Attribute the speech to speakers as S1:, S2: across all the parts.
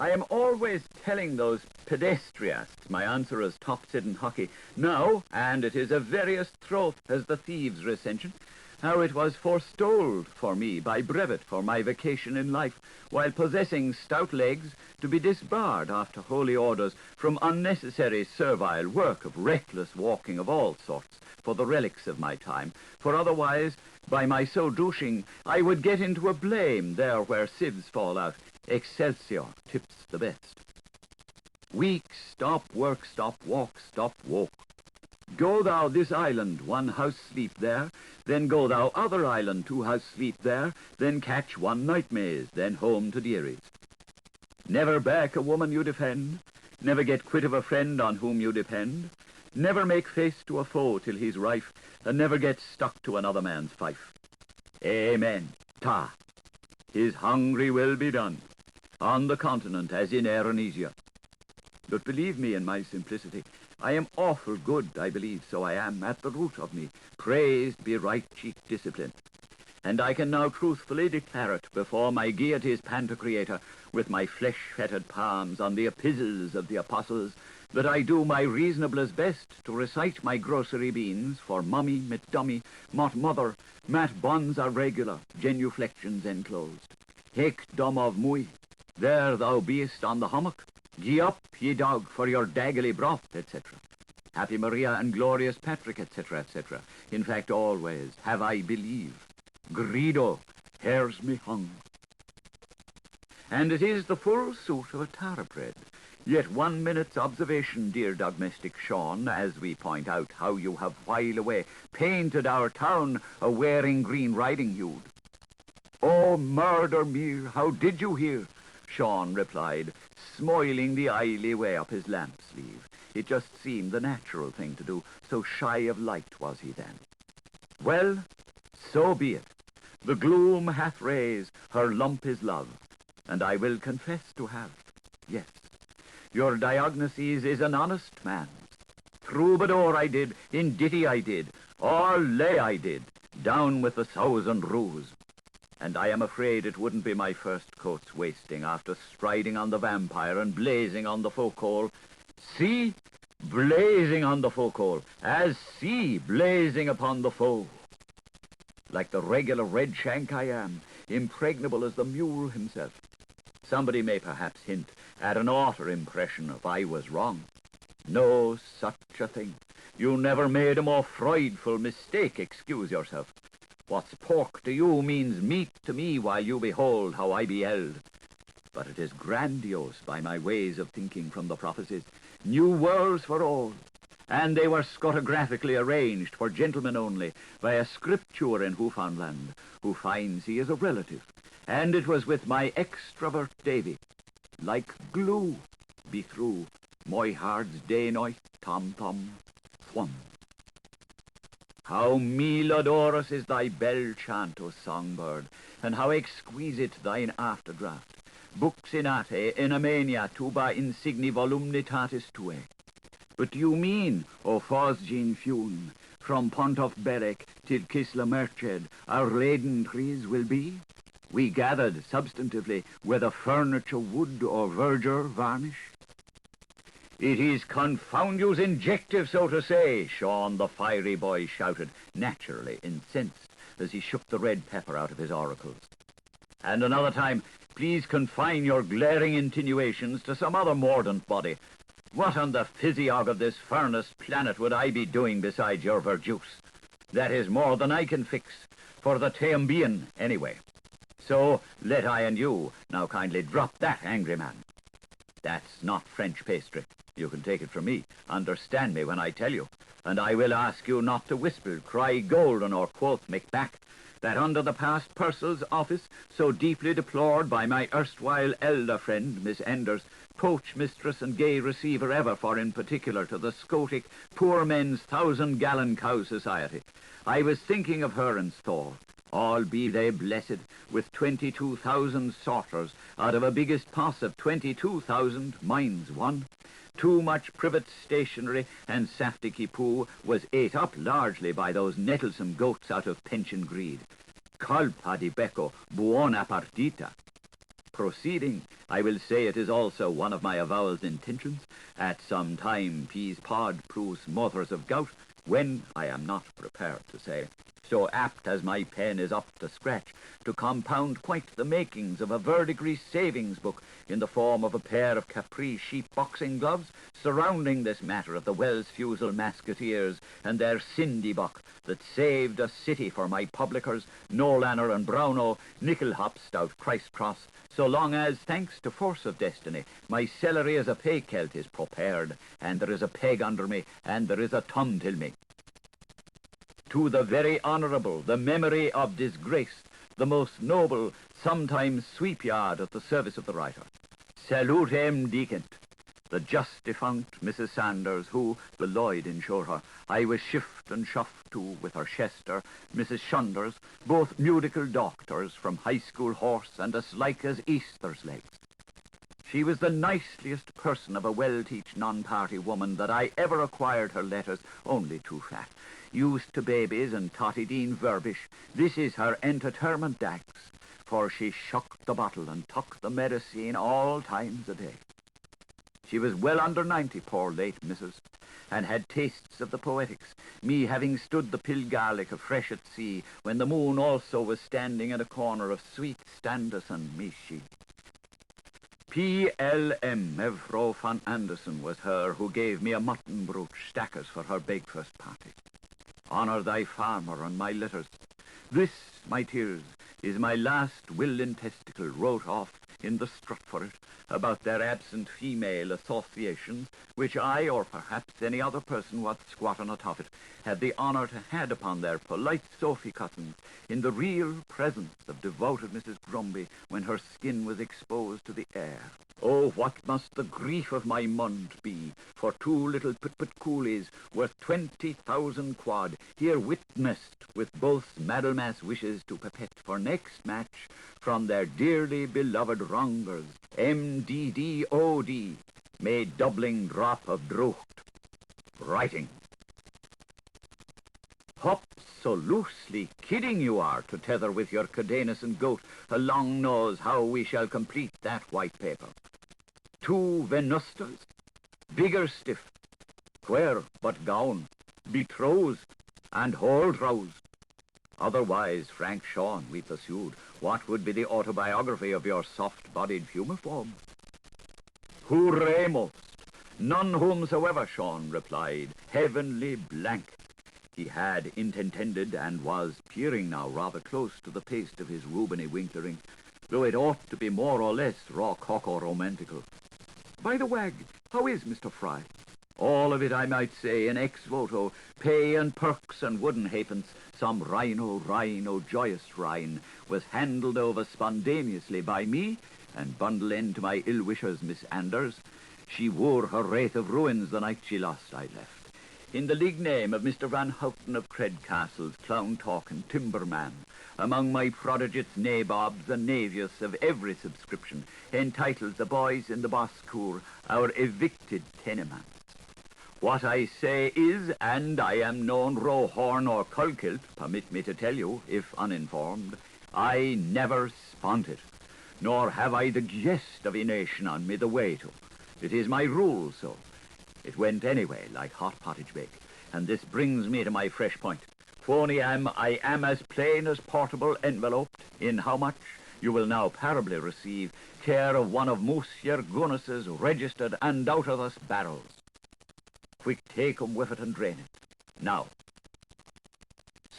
S1: I am always telling those pedestriasts, my answer is topsid and hockey, no, and it is a veriest troth as the thieves' recension, how it was forestalled for me by brevet for my vacation in life, while possessing stout legs, to be disbarred after holy orders from unnecessary servile work of reckless walking of all sorts for the relics of my time, for otherwise, by my so douching, I would get into a blame there where sieves fall out. Excelsior tips the best. Week, stop, work, stop, walk, stop, walk. Go thou this island, one house sleep there, then go thou other island, 2 house sleep there, then catch 1 night maze, then home to dearies. Never back a woman you defend, never get quit of a friend on whom you depend, never make face to a foe till he's rife, and never get stuck to another man's fife. Amen. Ta. His hungry will be done, on the continent as in Aeronesia. But believe me in my simplicity, I am awful good, I believe, so I am, at the root of me. Praised be right-cheek discipline. And I can now truthfully declare it before my Gaiety Pantocrator, with my flesh-fettered palms on the epistles of the apostles, that I do my reasonablest best to recite my grocery beans for mummy, mit dummy, mot mother, mat bonds are regular, genuflections enclosed. Hic dom of mui, there thou beest on the hummock, ye up, ye dog, for your daggily broth, etc. Happy Maria and glorious Patrick, etc., etc. In fact, always have I believe. Grido, hares me hung. And it is the full suit of a thoroughbred. Yet 1 minute's observation, dear domestic Shaun, as we point out how you have while away painted our town a wearing green riding hued. Oh, murder me, how did you hear? Shaun replied, smoiling the eily way up his lamp sleeve. It just seemed the natural thing to do, so shy of light was he then. Well, so be it. The gloom hath rays, her lump is love, and I will confess to have, yes. Your diagnosis is an honest man's. Troubadour I did, in ditty I did, or lay I did, down with the 1,000 roos. And I am afraid it wouldn't be my first coat's wasting after striding on the vampire and blazing on the forecole. See, blazing on the forecole, as sea blazing upon the foe. Like the regular red shank I am, impregnable as the mule himself. Somebody may perhaps hint at an oughter impression if I was wrong. No such a thing. You never made a more frightful mistake, excuse yourself. What's pork to you means meat to me while you behold how I beheld. But it is grandiose by my ways of thinking from the prophecies. New worlds for all. And they were scotographically arranged for gentlemen only by a scripture in Newfoundland, who finds he is a relative. And it was with my extrovert Davy, like glue, be through, my heart's day night, tom-tom, thwum. How melodorous is thy bell chant, O songbird, and how exquisite thine afterdraft. Buxinate enamania tuba insigni volumnitatis tuae. But do you mean, O Fosgene Fune, from Pont of Berwick till Kisla Merched, our laden trees will be? We gathered, substantively, whether furniture, wood, or verdure varnish. It is confound you's injective, so to say, Shaun the fiery boy shouted, naturally incensed, as he shook the red pepper out of his oracles. And another time, please confine your glaring insinuations to some other mordant body. What on the physiog of this furnace planet would I be doing besides your verjuice? That is more than I can fix, for the time being, anyway. So let I and you now kindly drop that, angry man. That's not French pastry. You can take it from me. Understand me when I tell you. And I will ask you not to whisper, cry golden, or quoth Macbeth, that under the past purser's office, so deeply deplored by my erstwhile elder friend, Miss Enders, poach mistress and gay receiver ever for in particular to the Scotic Poor Men's 1,000-gallon cow society, I was thinking of her and Thor. All be they blessed, with 22,000 sorters out of a biggest poss of 22,000, mine's one. Too much privet stationery and safticky poo was ate up largely by those nettlesome goats out of pension greed. Colpa di becco, buona partita. Proceeding, I will say it is also one of my avowal's intentions, at some time peas pod proves mothers of gout, when I am not prepared to say, so apt as my pen is up to scratch, to compound quite the makings of a verdigris savings book in the form of a pair of capri sheep boxing gloves surrounding this matter of the Wells Fusel Masketeers and their Cindy buck that saved a city for my publickers, Nolanner and Brownlow, Nickelhop, Stout Christcross, so long as, thanks to force of destiny, my celery as a pay celt is prepared, and there is a peg under me, and there is a tongue till me. To the very honourable, the memory of disgrace, the most noble, sometimes sweepyard at the service of the writer. Salutem dicent. The just defunct Mrs. Sanders, who, the Lloyd insure her, I was shift and shuffed to with her Chester, Mrs. Shunders, both medical doctors from high school horse and as like as Easter's legs. She was the niceliest person of a well-teached non-party woman that I ever acquired her letters, only too fat. Used to babies and Totty Dean verbish, this is her entertainment dax, for she shucked the bottle and took the medicine all times a day. She was well under 90, poor late missus, and had tastes of the poetics, me having stood the Pilgarlic afresh at sea, when the moon also was standing in a corner of sweet Standerson, me she. P.L.M. Evro van Anderson was her who gave me a mutton brooch stackers for her breakfast party. Honour thy farmer on my letters. This, my tears, is my last will in testicle wrote off in the strut for it about their absent female associations, which I, or perhaps any other person what squatting atop it, had the honour to had upon their polite Sophie cousins in the real presence of devoted Mrs. Grumby when her skin was exposed to the air. Oh, what must the grief of my Ondt be for two little pit-pit coolies worth 20,000 quad, here witnessed with both Madelmas wishes to pipette for next match from their dearly beloved wrongers, MDDOD, made doubling drop of drucht. Writing. Hop so loosely kidding you are to tether with your cadenus and goat along knows how we shall complete that white paper. Two venustas, bigger stiff, where but gown, betrothed, and whole troused. Otherwise, Frank Shaun, we pursued, what would be the autobiography of your soft-bodied fumiform? Hooray most, none whomsoever, Shaun replied, heavenly blank. He had intended and was peering now rather close to the paste of his Rubeny winklering, though it ought to be more or less raw cock or romantical. By the wag, how is Mr. Fry? All of it, I might say, in ex voto, pay and perks and wooden halfpence, some rhino joyous rhine, was handled over spontaneously by me, and bundle in to my ill-wishers, Miss Anders. She wore her wraith of ruins the night she lost I left. In the league name of Mr. Van Houten of Credcastle's clown talk and timberman, among my prodigates, nabobs, and navius of every subscription, entitled the boys in the Boscour, our evicted tenements. What I say is, and I am known rohorn or culkilt, permit me to tell you, if uninformed, I never spont it, nor have I the jest of a nation on me the way to. It is my rule so. It went anyway, like hot pottage bake, and this brings me to my fresh point. Quoniam, I am as plain as portable enveloped, in how much you will now parably receive care of one of Monsieur Gunness's registered and out of us barrels. Quick take 'em with it and drain it. Now.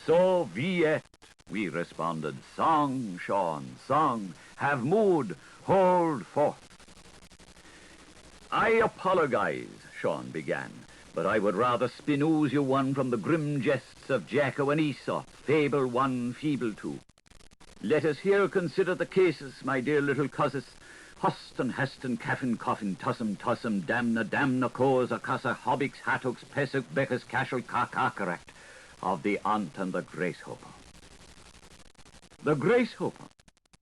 S1: So viet, we responded. Song, Shaun, song, have mood, hold forth. I apologize, Shaun began, but I would rather spinooze you one from the grim jests of Jacko and Aesop, Fable 1, Fable 2. Let us here consider the cases, my dear little cousins, Huston, Heston, Caffin, Coffin, Tussum, Damna, Cause, Acassa, Hobbix, Hattux, Pesach, Beckus, Cashel, Kakakarat, of the Ondt and the Gracehoper. The Gracehoper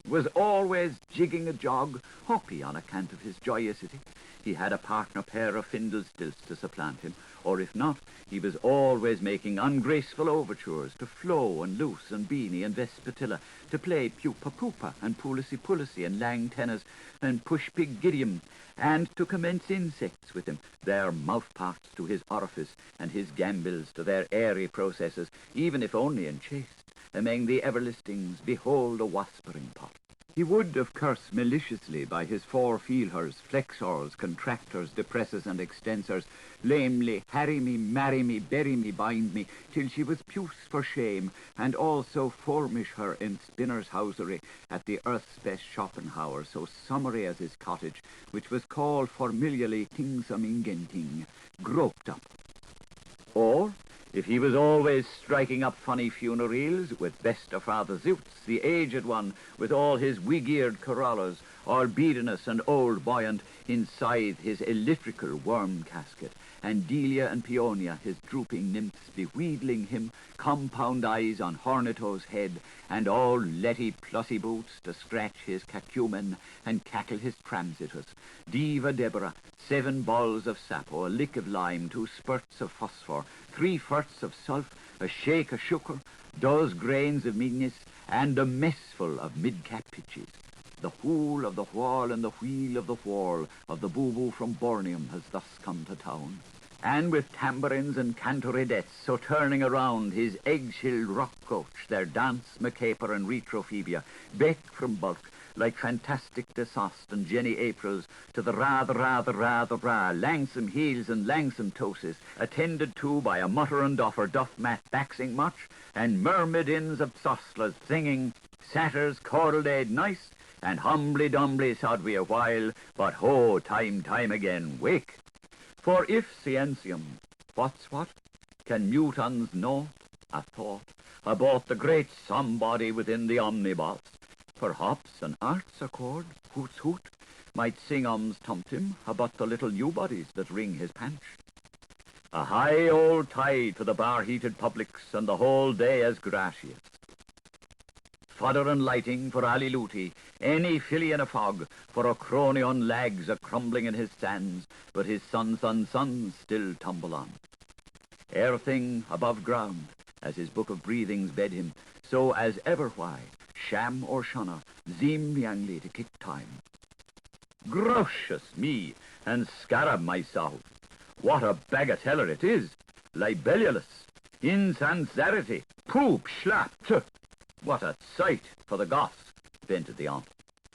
S1: was always jigging a jog, hoppy on account of his joyosity. He had a partner pair of findle stilts to supplant him, or if not, he was always making ungraceful overtures to Flo and Luce and Beanie and Vespatilla, to play Pupa Poopa and Pulisy Pulisy and Lang Tenors and Push Pig Gideon, and to commence insects with him, their mouthparts to his orifice and his gambols to their airy processes, even if only in chaste. Among the everlistings, behold a waspering pot. He would have cursed maliciously by his four feelers, flexors, contractors, depressors, and extensors, lamely, harry me, marry me, bury me, bind me, till she was puce for shame, and also formish her in spinner's housery at the earth's best Schopenhauer, so summary as his cottage, which was called familiarly Tingsome Ingenting, groped up. Or, if he was always striking up funny funerals with bester Father Zoots, the aged one, with all his wig-eared corollas, all beadiness and old buoyant, inside his electrical worm casket, and Delia and Peonia, his drooping nymphs, bewheedling him, compound eyes on Horneto's head, and all Letty Plussy boots to scratch his cacumen and cackle his transitus, Diva Deborah, 7 balls of sapo, a lick of lime, 2 spurts of phosphor, 3 furts of sulph, a shake of sugar, 12 grains of meadness, and a messful of mid-cap pitches. The whool of the whall and the wheel of the whorl of the boo-boo from Borneum has thus come to town. And with tambourines and cantoridettes, so turning around his egg-shilled rock coach, their dance, macaper, and retrophobia, beck from bulk, like fantastic Desost and Jenny Aprils, to the rather, langsome heels and langsome toes, attended to by a mutter and duffer, duff mat baxing much, and myrmidons of sostlers singing, satyrs, chordal nice, and humbly-dumbly sod we a while, but ho, time again, wake. For if scientium, what's what, can mutans naught, a thought, about the great somebody within the omnibus, perhaps an arts accord, hoot's hoot, might sing tumtum about the little new bodies that ring his panch. A high old tide for the bar-heated publics, and the whole day as gracious. Fodder and lighting for Ali Luti, any filly in a fog, for a crony on lags a-crumbling in his sands, but his sons still tumble on. Everything above ground, as his book of breathings bed him, so as ever why, sham or shunna, zeem youngly to kick time. Gracious me, and scarab myself, what a bagateller it is, libellulous, insincerity, poop, schlap, tuh. What a sight for the goths, vented the Ondt,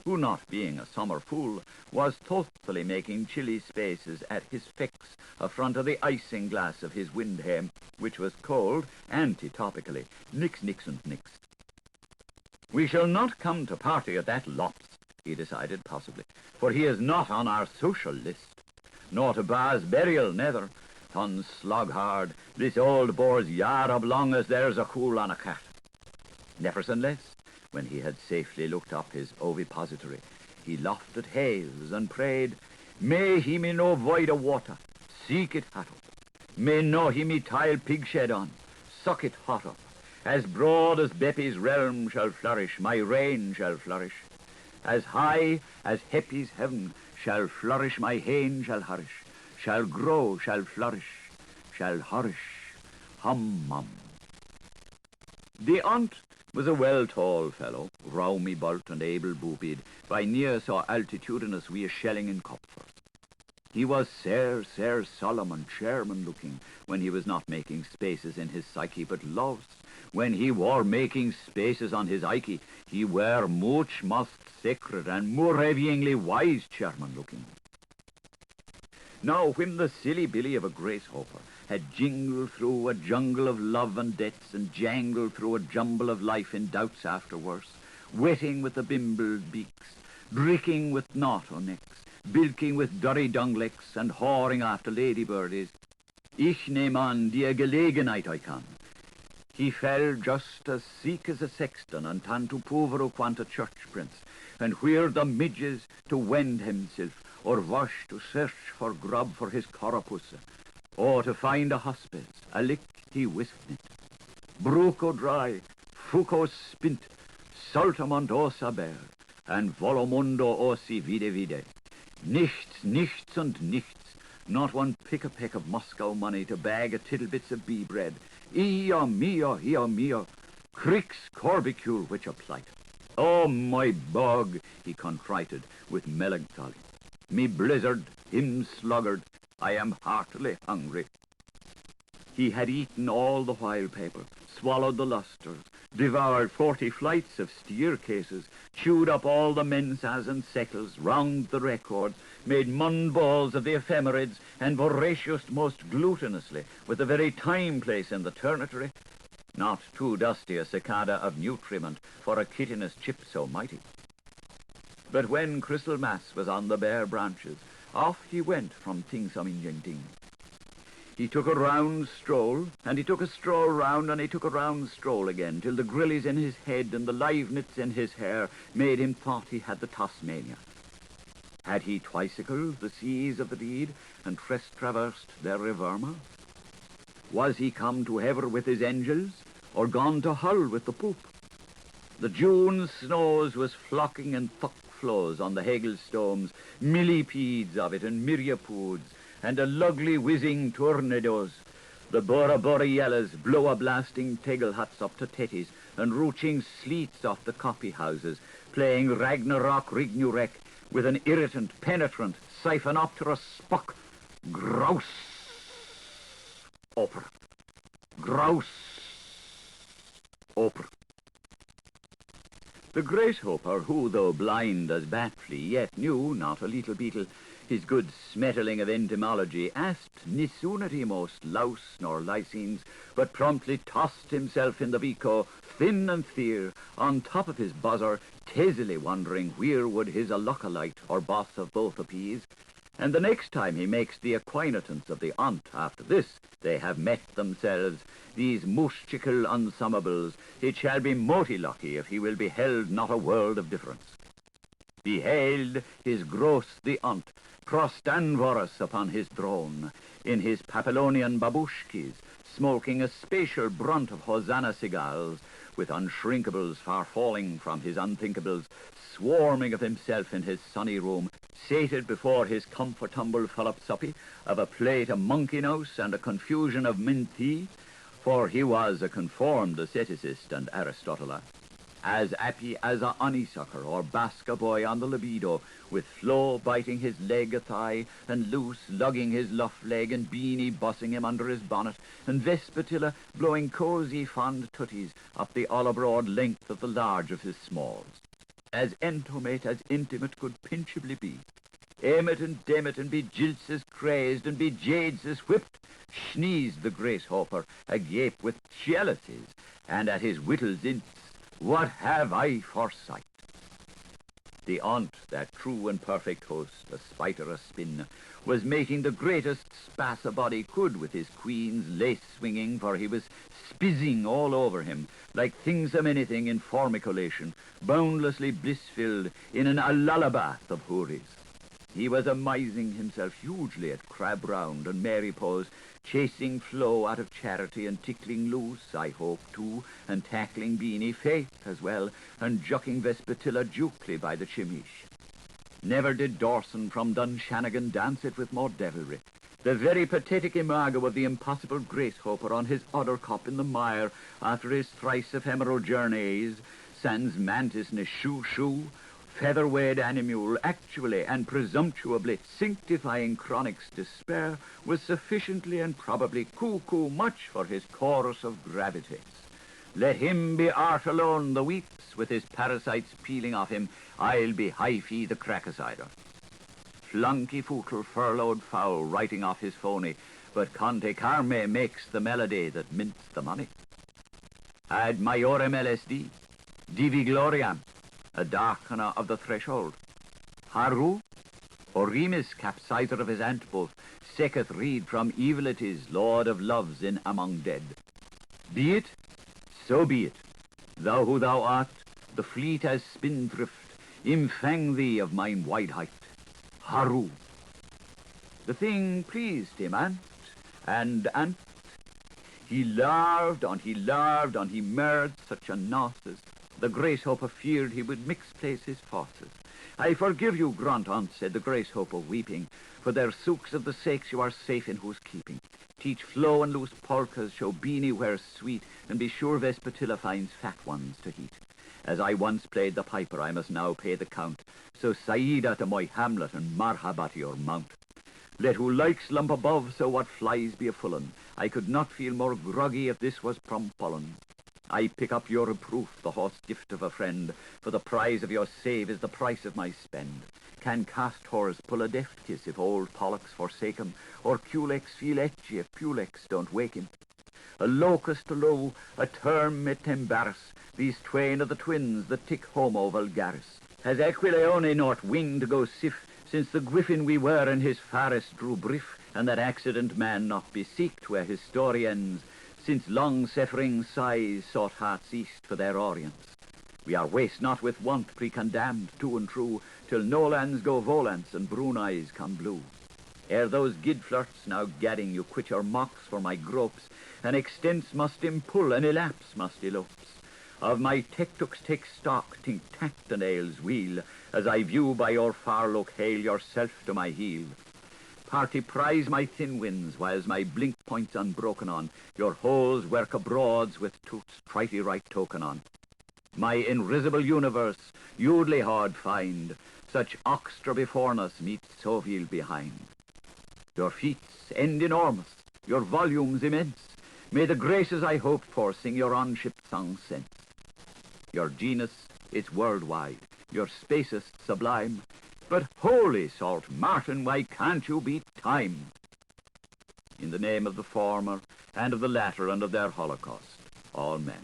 S1: who, not being a summer fool, was thoughtfully making chilly spaces at his fix afront of the icing glass of his Windham, which was called, anti-topically, nix. We shall not come to party at that lops, he decided possibly, for he is not on our social list, nor to Ba's burial nether, ton slog hard, this old boar's yard oblong as there's a cool on a cat. Nevertheless, when he had safely looked up his ovipository, he lofted hails and prayed, may he me no void of water, seek it hot up, may no he me tile pig shed on, suck it hot up, as broad as Beppy's realm shall flourish, my reign shall flourish, as high as Heppy's heaven shall flourish, my hain shall grow, shall flourish, shall horish, hum. The Ondt was a well-tall fellow, rowmy built and able-boobied, by near so altitudinous we a shelling in Copford. He was Sir Solomon chairman-looking when he was not making spaces in his psyche, but loves, when he were making spaces on his Ike, he were much most sacred and more ravingly wise chairman-looking. Now, when the silly billy of a Gracehoper had jingled through a jungle of love and debts and jangled through a jumble of life in doubts afterwards, wetting with the bimbled beaks, bricking with knot o' necks, bilking with durry dunglecks, and whoring after ladybirdies, ich nehm an die Gelegenheit I can. He fell just as seek as a sexton and tanto povero quant a church prince, and where the midges to wend himself, or wash to search for grub for his carapusse, or to find a hospice, a lick he whisked it. Bruco dry, fuco spint, saltamont osa bear, and volomundo osi vide vide. Nichts, nichts und nichts. Not one pick-a-peck of Moscow money to bag a tittle-bits of bee bread. Io mio, cricks corbicule which a plight. Oh, my bog, he contrited with melancholy. Me blizzard, him sluggard, I am heartily hungry. He had eaten all the while paper, swallowed the lustres, devoured 40 flights of steer cases, chewed up all the mensas and secles, wronged the records, made munballs of the ephemerides, and voracious most glutinously with the very time-place in the ternatory. Not too dusty a cicada of nutriment for a kittinous chip so mighty. But when crystal mass was on the bare branches, off he went from ting-some-injing-ting. He took a round stroll, and he took a stroll round, and he took a round stroll again, till the grillies in his head and the livenets in his hair made him thought he had the Tasmania. Had he twicycled the seas of the deed, and traversed their riverma? Was he come to Hever with his angels, or gone to Hull with the poop? The June snows was flocking in thuck flows on the hailstones, millipedes of it and myriapods, and a lugly whizzing tornadoes. The borealas blow a blasting tegel huts up to tetties, and rooching sleets off the coffee houses, playing Ragnarok Rignurek with an irritant, penetrant, siphonopterous spuck. Grouse opera. Grouse opera. The Gracehoper, who, though blind as bat-flea, yet knew, not a little beetle, his good smettling of entomology, asked nisunity most louse nor lysines, but promptly tossed himself in the vico, thin and fear, on top of his buzzer, tazily wondering where would his alocalite or boss of both appease. And the next time he makes the acquaintance of the Ondt after this, they have met themselves, these mooshchical unsummables, it shall be moti lucky if he will be held not a world of difference. Beheld his gross the Ondt, prostanvorous upon his throne, in his Papillonian babushkis, smoking a spatial brunt of Hosanna cigars, with unshrinkables far falling from his unthinkables, swarming of himself in his sunny room, sated before his comfortumble suppy of a plate of monkey-nose and a confusion of mint tea, for he was a conformed asceticist and Aristotle, as happy as a honeysucker or Basque boy on the libido, with Flo biting his leg a thigh, and Luce lugging his luff leg, and Beanie bussing him under his bonnet, and Vespatilla blowing cosy fond tutties up the all-abroad length of the large of his smalls. As entomate as intimate could pinchably be. Emmet and demmet and be jilts as crazed and be jades as whipped, sneezed the Gracehoper, agape with jealousies, and at his whittle's ints, what have I for sight? The Ondt, that true and perfect host, a spiter a spin, was making the greatest spass a body could with his queen's lace swinging, for he was spizzing all over him, like things-a-manything in formiculation, boundlessly bliss-filled in an lullabath of houris. He was amazing himself hugely at Crab Round and Mary Pose, chasing Flo out of charity and tickling Luce, I hope, too, and tackling Beanie Faith as well, and jucking Vespatilla dukely by the chimish. Never did Dawson from Dunshannigan dance it with more devilry. The very pathetic imago of the impossible Gracehoper on his udder cup in the mire after his thrice ephemeral journeys, sans mantis ne shoe, feather-weighed animule, actually and presumptuously sanctifying Chronic's despair, was sufficiently and probably cuckoo much for his chorus of gravitas. Let him be art alone the weeks, with his parasites peeling off him, I'll be Hyphy the crackicider. Flunky footle furloughed fowl writing off his phony, but Conte Carme makes the melody that mints the money. Ad maiorem LSD, divi gloriam, a darkener of the threshold. Haru, Orimus, capsizer of his antboth, seketh reed from evil it is, lord of loves in among dead. Be it, so be it. Thou who thou art, the fleet as spindrift, infang thee of mine wide height. Haru. The thing pleased him, and he larved on, he merged such a nauseous, The Gracehoper feared he would mix-place his forces. I forgive you, Grant Ondt, said the Gracehoper, weeping, for their sooks of the sakes you are safe in whose keeping. Teach flow and loose polkas, show beanie where's sweet, and be sure Vespertilla finds fat ones to heat. As I once played the piper, I must now pay the count. So Saida to my hamlet, and marhaba to your mount. Let who likes lump above, so what flies be a full'n. I could not feel more groggy if this was Prompollen. I pick up your reproof, the horse gift of a friend, for the prize of your save is the price of my spend. Can Castors pull a deft kiss if old Pollux forsake him, or Culex feel etchy if Pulex don't wake him? A locust low, a term it embarrass, these twain of the twins, the tic homo vulgaris. Has Aquileone not wing to go sif, since the griffin we were and his faris drew brief, and that accident man not beseeked where his story ends, since long-suffering sighs sought hearts east for their orients. We are waste not with want, precondamned to and true, till Nolans go volants and Brunei's come blue. Ere those gid flirts now gadding you quit your mocks for my gropes, and extents must impull and elapse must elopes. Of my tectux take stock, think tact and ales wheel, as I view by your far look hail yourself to my heel. Party prize my thin winds, whiles my blink points unbroken on, your holes work abroads with toots trighty right token on. My invisible universe, you'dly hard find, such oxtra before us meet so viel behind. Your feats end enormous, your volumes immense, may the graces I hoped for sing your on-ship song sense. Your genus is worldwide, your spaces sublime, but holy salt Martin, why can't you beat time? In the name of the former, and of the latter, and of their holocaust, all men.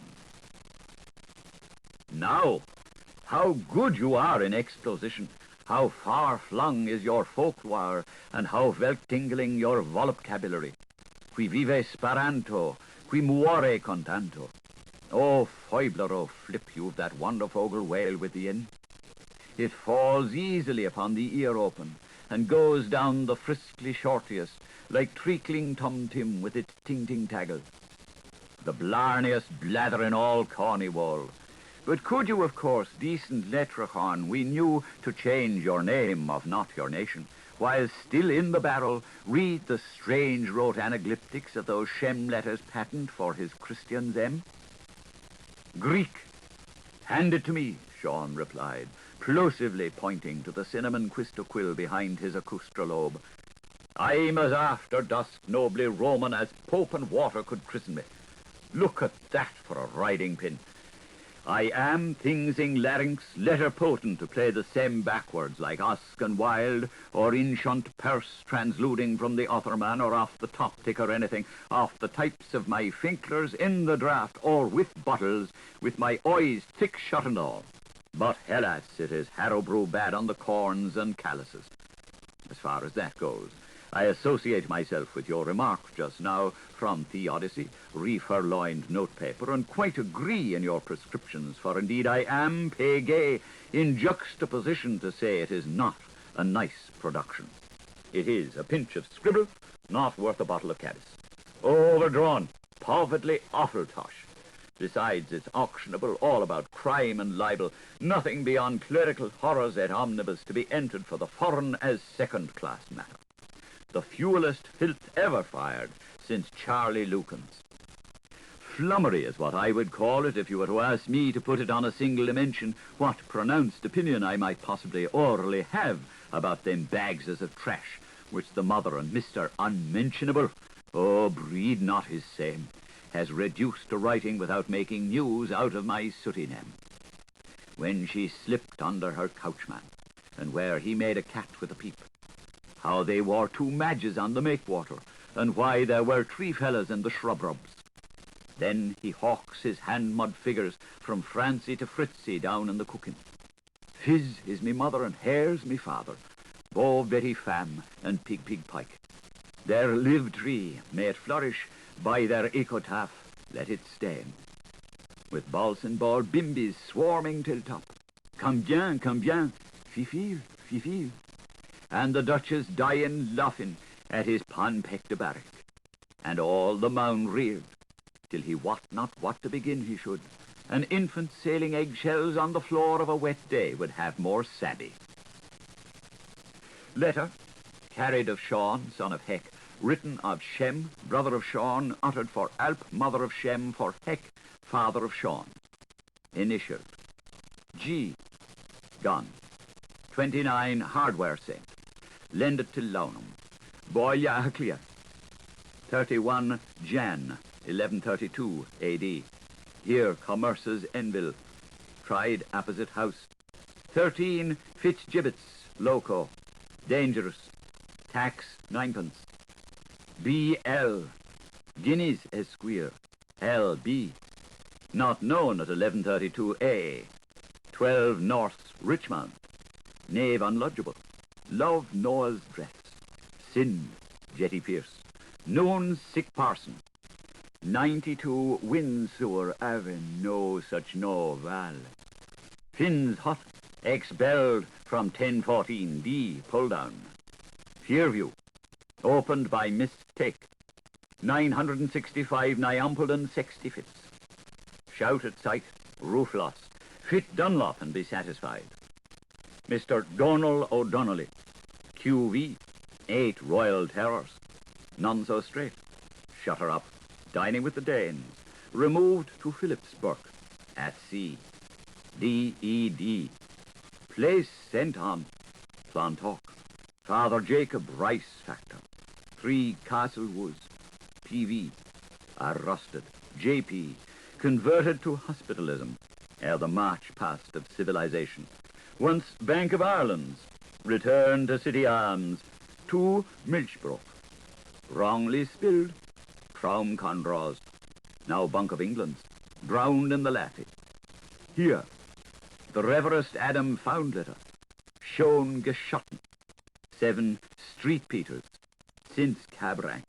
S1: Now, how good you are in exposition, how far-flung is your folklore, and how well-tingling your vocabulary. Qui vive sparanto, qui muore contanto. Oh, foibler, oh, flip, you've that wonderfogle wail with the inn. It falls easily upon the ear open, and goes down the friskly shortiest, like treacling tom-tim with its ting-ting-taggle. The blarniest blather in all Cornwall. But could you, of course, decent leprechaun, we knew to change your name of not your nation, while still in the barrel, read the strange wrote anaglyptics of those Shem letters patent for his Christian's M? Greek. Hand it to me, Shaun replied, plosively pointing to the cinnamon quistoquill behind his acoustrolobe. I'm as after dusk nobly Roman as Pope and water could christen me. Look at that for a riding pin. I am things in larynx letter potent to play the same backwards like usk and wild, or inshunt purse transluding from the other man, or off the top tick or anything, off the types of my finklers in the draught, or with bottles, with my eyes thick shut and all. But hellas, it is harrow-brew bad on the corns and calluses. As far as that goes, I associate myself with your remark just now from the Odyssey, refer-loined notepaper, and quite agree in your prescriptions, for indeed I am pay-gay in juxtaposition to say it is not a nice production. It is a pinch of scribble, not worth a bottle of Caddis. Overdrawn, povertly awful tosh. Besides, it's auctionable, all about crime and libel, nothing beyond clerical horrors et omnibus to be entered for the foreign as second-class matter. The fuellest filth ever fired since Charlie Lucan's. Flummery is what I would call it if you were to ask me to put it on a single dimension what pronounced opinion I might possibly orally have about them bagses of trash which the mother and Mr. Unmentionable, oh, breed not his same, has reduced to writing without making news out of my sooty name. When she slipped under her couchman, and where he made a cat with a peep, how they wore two madges on the make-water, and why there were three fellas in the shrub-rubs. Then he hawks his hand-mud figures from Francie to Fritzie down in the cooking. Fizz is me mother and hare's me father, Bo Betty Fam and Pig Pike. Their live tree, may it flourish, by their ecotaph let it stand. With balls and ball bimbies swarming till top. Come bien, fifil, fifil. And the Duchess dying laughing at his pan-pecked barrack. And all the mound reared, till he wot not what to begin he should, An infant sailing eggshells on the floor of a wet day would have more sabby. Letter, carried of Shaun, son of Hek, written of Shem, brother of Shaun, uttered for Alp, mother of Shem, for Hek, father of Shaun. Initialed. G. Gun. 29 hardware sent. Lended to Launum. Boya clear. 31 Jan, 1132 A.D. Here commerce's Envil. Tried apposite house. 13 Fitzgibbets, loco. Dangerous. Tax 9pence. B.L. Guineas esquire. L.B. Not known at 1132 A. 12 North Richmond. Knave unlogible. Love Noah's dress. Sin Jetty Pierce. Noon sick parson. 92 Windsor Avon. No such no val. Finn's hot. Expelled from 1014 D. Pull down. Fearview. Opened by mistake. 965 Nyumpelden 65th. Shout at sight. Roof loss. Fit Dunlop and be satisfied. Mr. Donald O'Donnelly. QV. 8 Royal Terrors. None so straight. Shut her up. Dining with the Danes. Removed to Philipsburg. At sea. D.E.D. Place sent on. Plantock. Father Jacob Rice Factor. 3 Castle Woods. P.V. Arrested. J.P. Converted to hospitalism. Ere the march past of civilization. Once Bank of Ireland's. Returned to City Arms. 2 Milchbrook. Wrongly spilled. Crown Condraws. Now Bank of England's. Drowned in the Laffy. Here. The Reverest Adam Foundletter. Shaun geschotten. 7 Street Peters. Since cab rank.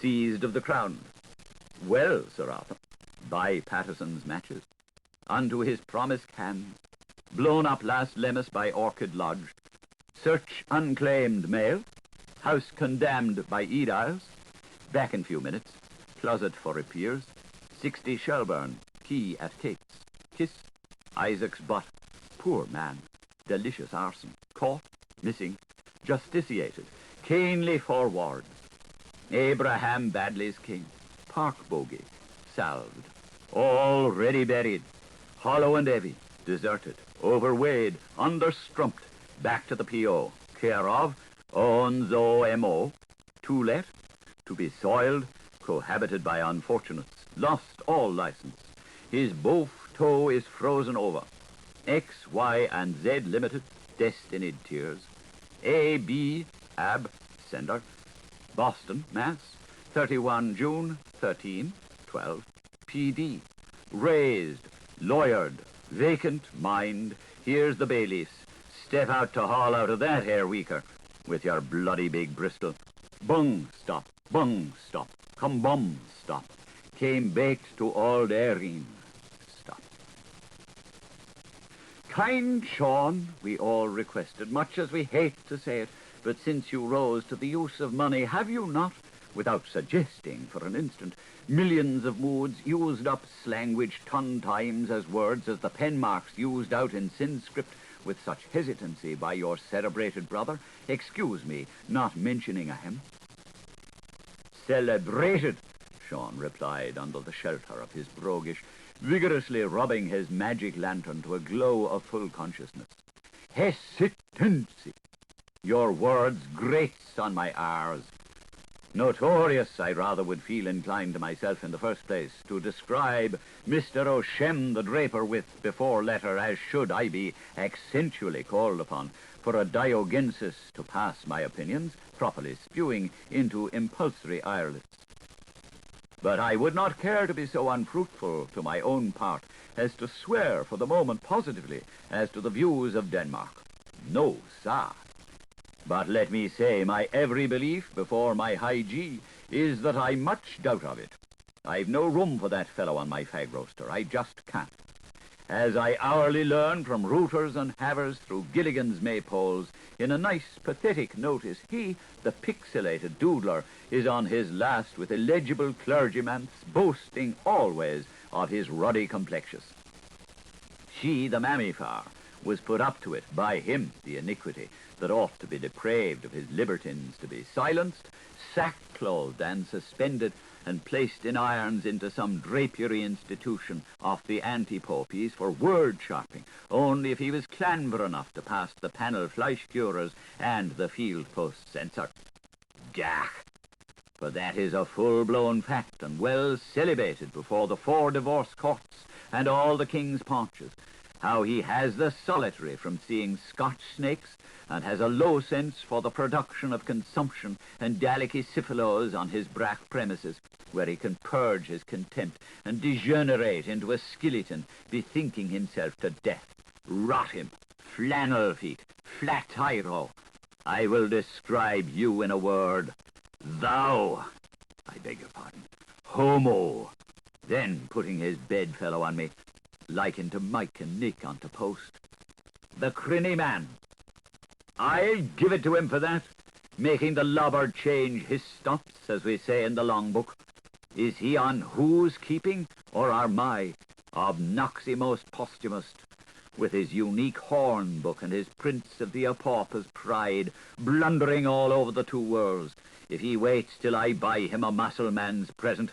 S1: Seized of the crown. Well, Sir Arthur. By Patterson's matches. Unto his promised hand. Blown up last Lemmas by Orchid Lodge. Search unclaimed mail. House condemned by Ediles. Back in few minutes. Closet for repairs. 60 Shelburne. Key at Kate's. Kiss. Isaac's butt. Poor man. Delicious arson. Caught. Missing. Justiciated. Keenly forward. Abraham Badley's king. Park bogey. Salved. Already buried. Hollow and heavy. Deserted. Overweighed. Understrumped. Back to the P.O. Care of Onzo M.O. To let. To be soiled. Cohabited by unfortunates. Lost all license. His both toe is frozen over. X, Y, and Z Limited. Destined tears. A, B, Ab, sender. Boston, Mass. 31 June, 13, 12. P.D. Raised. Lawyered. Vacant mind. Here's the bailiffs. Step out to haul out of that hair weaker. With your bloody big Bristol. Bung, stop. Bung, stop. Come bum, stop. Came baked to old Erin. Stop. Kind Shaun, we all requested, much as we hate to say it, but since you rose to the use of money, have you not, without suggesting for an instant, millions of moods used up slanguage 10 times as words as the pen marks used out in sin script with such hesitancy by your celebrated brother? Excuse me, not mentioning a him. Celebrated, Shaun replied under the shelter of his broguish, vigorously rubbing his magic lantern to a glow of full consciousness. Hesitancy. Your words grates on my R's. Notorious, I rather would feel inclined to myself in the first place, to describe Mr. O'Shem the Draper with before letter as should I be accentually called upon for a Diogenesis to pass my opinions, properly spewing into impulsory irelets. But I would not care to be so unfruitful to my own part as to swear for the moment positively as to the views of Denmark. No, sir. But let me say my every belief before my high G is that I much doubt of it. I've no room for that fellow on my fag roaster. I just can't. As I hourly learn from rooters and havers through Gilligan's maypoles, in a nice, pathetic notice, he, the pixelated doodler, is on his last with illegible clergyman's, boasting always of his ruddy complexion. She, the mammifar, was put up to it by him, the iniquity, that ought to be depraved of his libertines, to be silenced, sackclothed and suspended, and placed in irons into some drapery institution of the anti-popies for word-sharping, only if he was clanver enough to pass the panel fleischcurers and the field-post censor. Gach! For that is a full-blown fact, and well celebrated before the 4 divorce courts and all the king's paunches, how he has the solitary from seeing Scotch snakes, and has a low sense for the production of consumption and delicacyphilos on his brack premises, where he can purge his contempt and degenerate into a skeleton, bethinking himself to death. Rot him, flannel feet, flat tyro. I will describe you in a word. Thou, I beg your pardon, homo. Then putting his bedfellow on me, likened to Mike and Nick onto post. The crinny man. I'll give it to him for that, making the lubber change his stops, as we say in the long book. Is he on whose keeping, or are my, obnoximos posthumous, with his unique horn book and his Prince of the Apaupa's pride, blundering all over the 2 worlds, if he waits till I buy him a musselman's present?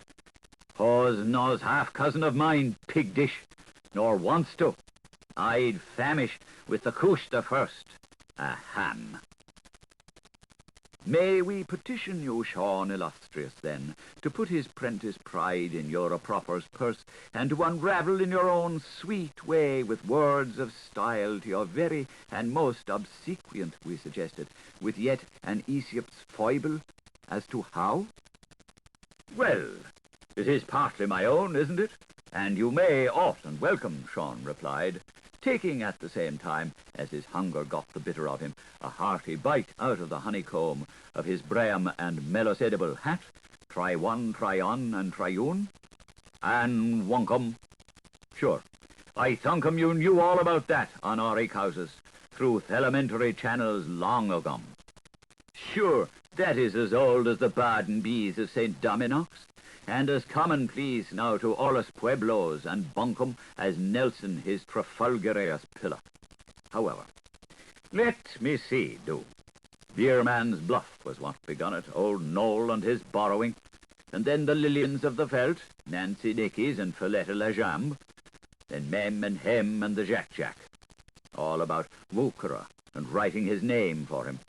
S1: Haw's no's half-cousin of mine, pig dish, nor wants to. I'd famish with the Custa first, a ham. May we petition you, Shaun illustrious, then, to put his prentice pride in your approper's purse, and to unravel in your own sweet way with words of style to your very and most obsequient, we suggested, with yet an Aesop's foible, as to how? Well, it is partly my own, isn't it? And you may ought and welcome, Shaun replied, taking at the same time, as his hunger got the bitter of him, a hearty bite out of the honeycomb of his Braham and melosedible hat. Try one, try on, and tryun, and wonkum. Sure, I thunkum you knew all about that on Auric houses, through elementary channels long ago. Sure, that is as old as the Baden bees of St. Dominox, and as commonplace now to all us pueblos and bunkum as Nelson his Trafalgarius pillar. However, let me see, do. Bierman's Bluff was what begun it, old Noel and his borrowing, and then the Lillians of the Veldt, Nancy Dickies and Folletta La Jambe, then Mem and Hem and the Jack-Jack, all about Wukra and writing his name for him.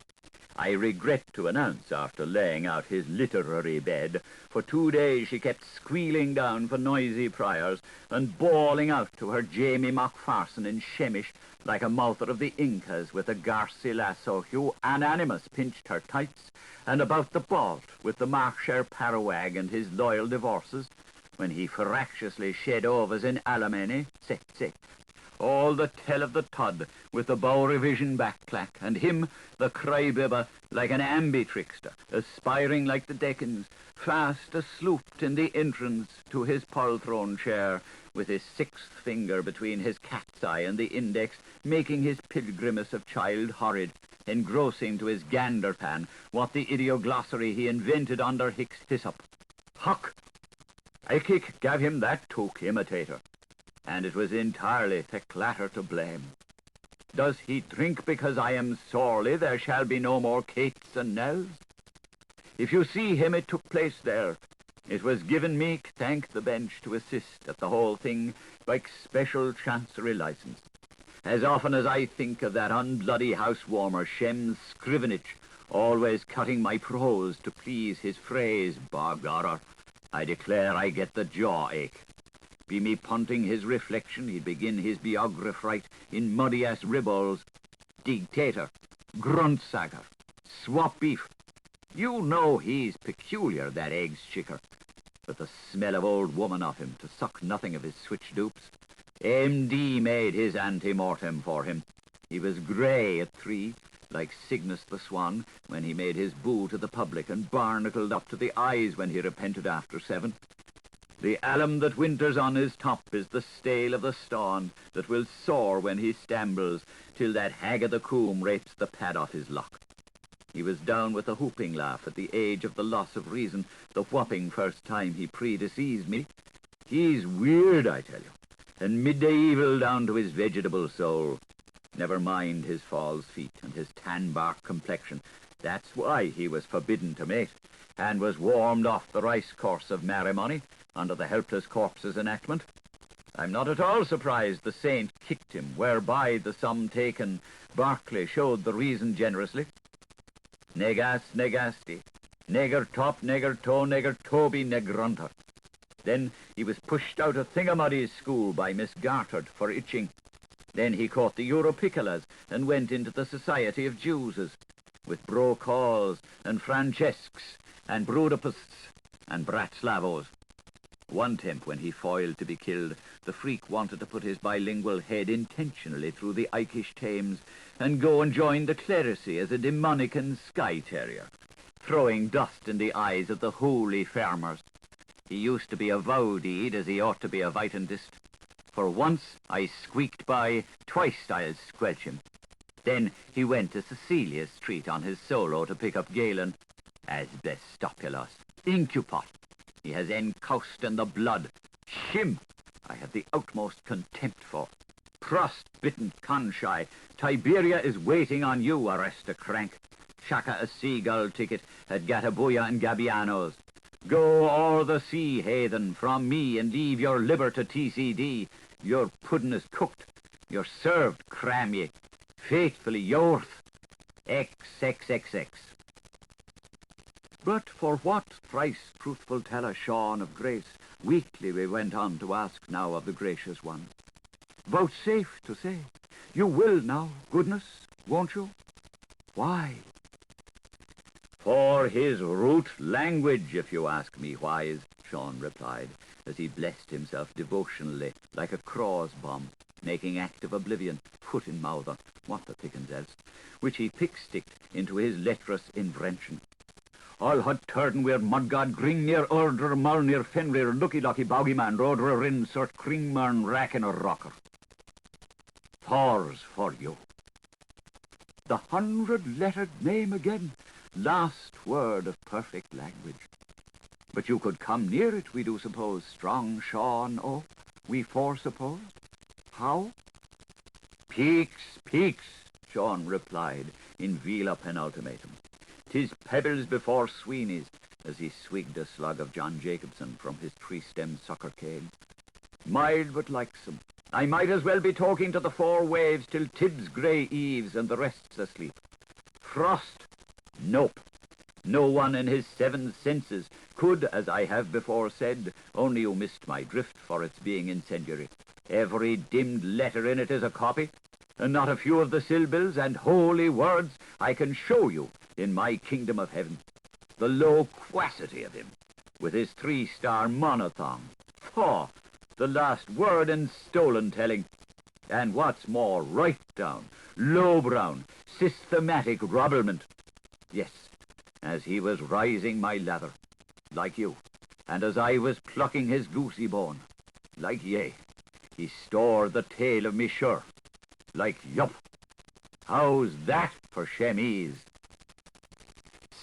S1: I regret to announce, after laying out his literary bed, for 2 days she kept squealing down for noisy priors and bawling out to her Jamie Macpherson in Shemish like a mouther of the Incas with a Garcilaso who unanimous pinched her tights, and about the Balt with the Markshire Parawag and his loyal divorces, when he ferociously shed overs in alimony, sick, all the tell of the Todd with the Bowery Vision backclack, and him, the crybibber, like an ambi-trickster, aspiring like the Decans, fast aslooped in the entrance to his polthrone chair, with his 6th finger between his cat's eye and the index, making his pilgrimace of child horrid, engrossing to his gander pan what the idioglossary he invented under Hick's hyssop. Huck! Ikeik gave him that took imitator, and it was entirely the clatter to blame. Does he drink because I am sorely there shall be no more Kates and Nels? If you see him, it took place there. It was given me, thank the bench, to assist at the whole thing by special chancery license. As often as I think of that unbloody housewarmer Shem's scrivenage, always cutting my prose to please his phrase, bargarer, I declare I get the jaw ache. Be me punting his reflection, he'd begin his biography in muddy-ass ribalds. Dictator, gruntsagger, swap beef. You know he's peculiar, that eggs chicker, with the smell of old woman of him to suck nothing of his switch dupes. M.D. made his ante-mortem for him. He was grey at 3, like Cygnus the Swan, when he made his boo to the public, and barnacled up to the eyes when he repented after 7. The alum that winters on his top is the stale of the stawn that will soar when he stambles, till that hag of the coombe rapes the pad off his lock. He was down with a whooping laugh at the age of the loss of reason, the whopping first time he predeceased me. He's weird, I tell you, and medieval down to his vegetable soul. Never mind his false feet and his tan-bark complexion. That's why he was forbidden to mate, and was warmed off the rice course of matrimony under the helpless corpse's enactment. I'm not at all surprised the saint kicked him, whereby the sum taken Berkeley showed the reason generously. Negas negasti, neger top, neger toe, neger toby, negrunter. Then he was pushed out of Thingamuddy's school by Miss Gartard for itching. Then he caught the Europicolas and went into the Society of Jewses, with Brokaws and Francesques and Brudapists and Bratislavos. One temp, when he foiled to be killed, the freak wanted to put his bilingual head intentionally through the Irish Thames and go and join the clerisy as a demonican sky terrier, throwing dust in the eyes of the holy farmers. He used to be a vow-deed as he ought to be a vitandist. For once I squeaked by, twice I'll squelch him. Then he went to Cecilia Street on his solo to pick up Galen, as bestopulous, incupot. He has encoused in the blood. Shem, I have the utmost contempt for. Frost-bitten conchai, Tiberia is waiting on you, arrest-a-crank. Shaka a seagull ticket at Gatabuya and Gabbiano's. Go o'er the sea, heathen, from me, and leave your liver to TCD. Your puddin' is cooked. You're served, cram ye. Faithfully yours, XXXX. But for what thrice truthful teller Shaun of grace, weakly we went on to ask now of the gracious one. Vouchsafe to say, you will now, goodness, won't you? Why? For his root language, if you ask me whys, Shaun replied, as he blessed himself devotionally like a craw's bomb, making act of oblivion, foot in mouther, what the pickens else, which he pick-sticked into his letrous invention. All had turden we're mudgod gring near order mull near fenrir lucky boggy man rodra rin sort kringmern racken or rocker. Thors for you. The 100-lettered name again, last word of perfect language. But you could come near it, we do suppose, strong Shaun, oh, we foresuppose. How? Peaks, Shaun replied in vila penultimatum. 'Tis pebbles before Sweeney's, as he swigged a slug of John Jacobson from his tree-stem sucker keg. Mild but likesome. I might as well be talking to the four waves till Tibbs' grey eaves and the rest's asleep. Frost? Nope. No one in his 7 senses could, as I have before said, only you missed my drift for its being incendiary. Every dimmed letter in it is a copy, and not a few of the syllables and holy words I can show you in my kingdom of heaven. The loquacity of him, with his 3-star monothong. Oh, the last word in stolen telling. And what's more, right down, low-brown, systematic rubblement. Yes, as he was rising my lather, like you, and as I was plucking his goosey bone, like ye, he stored the tail of me sure, like yup. How's that for chemise?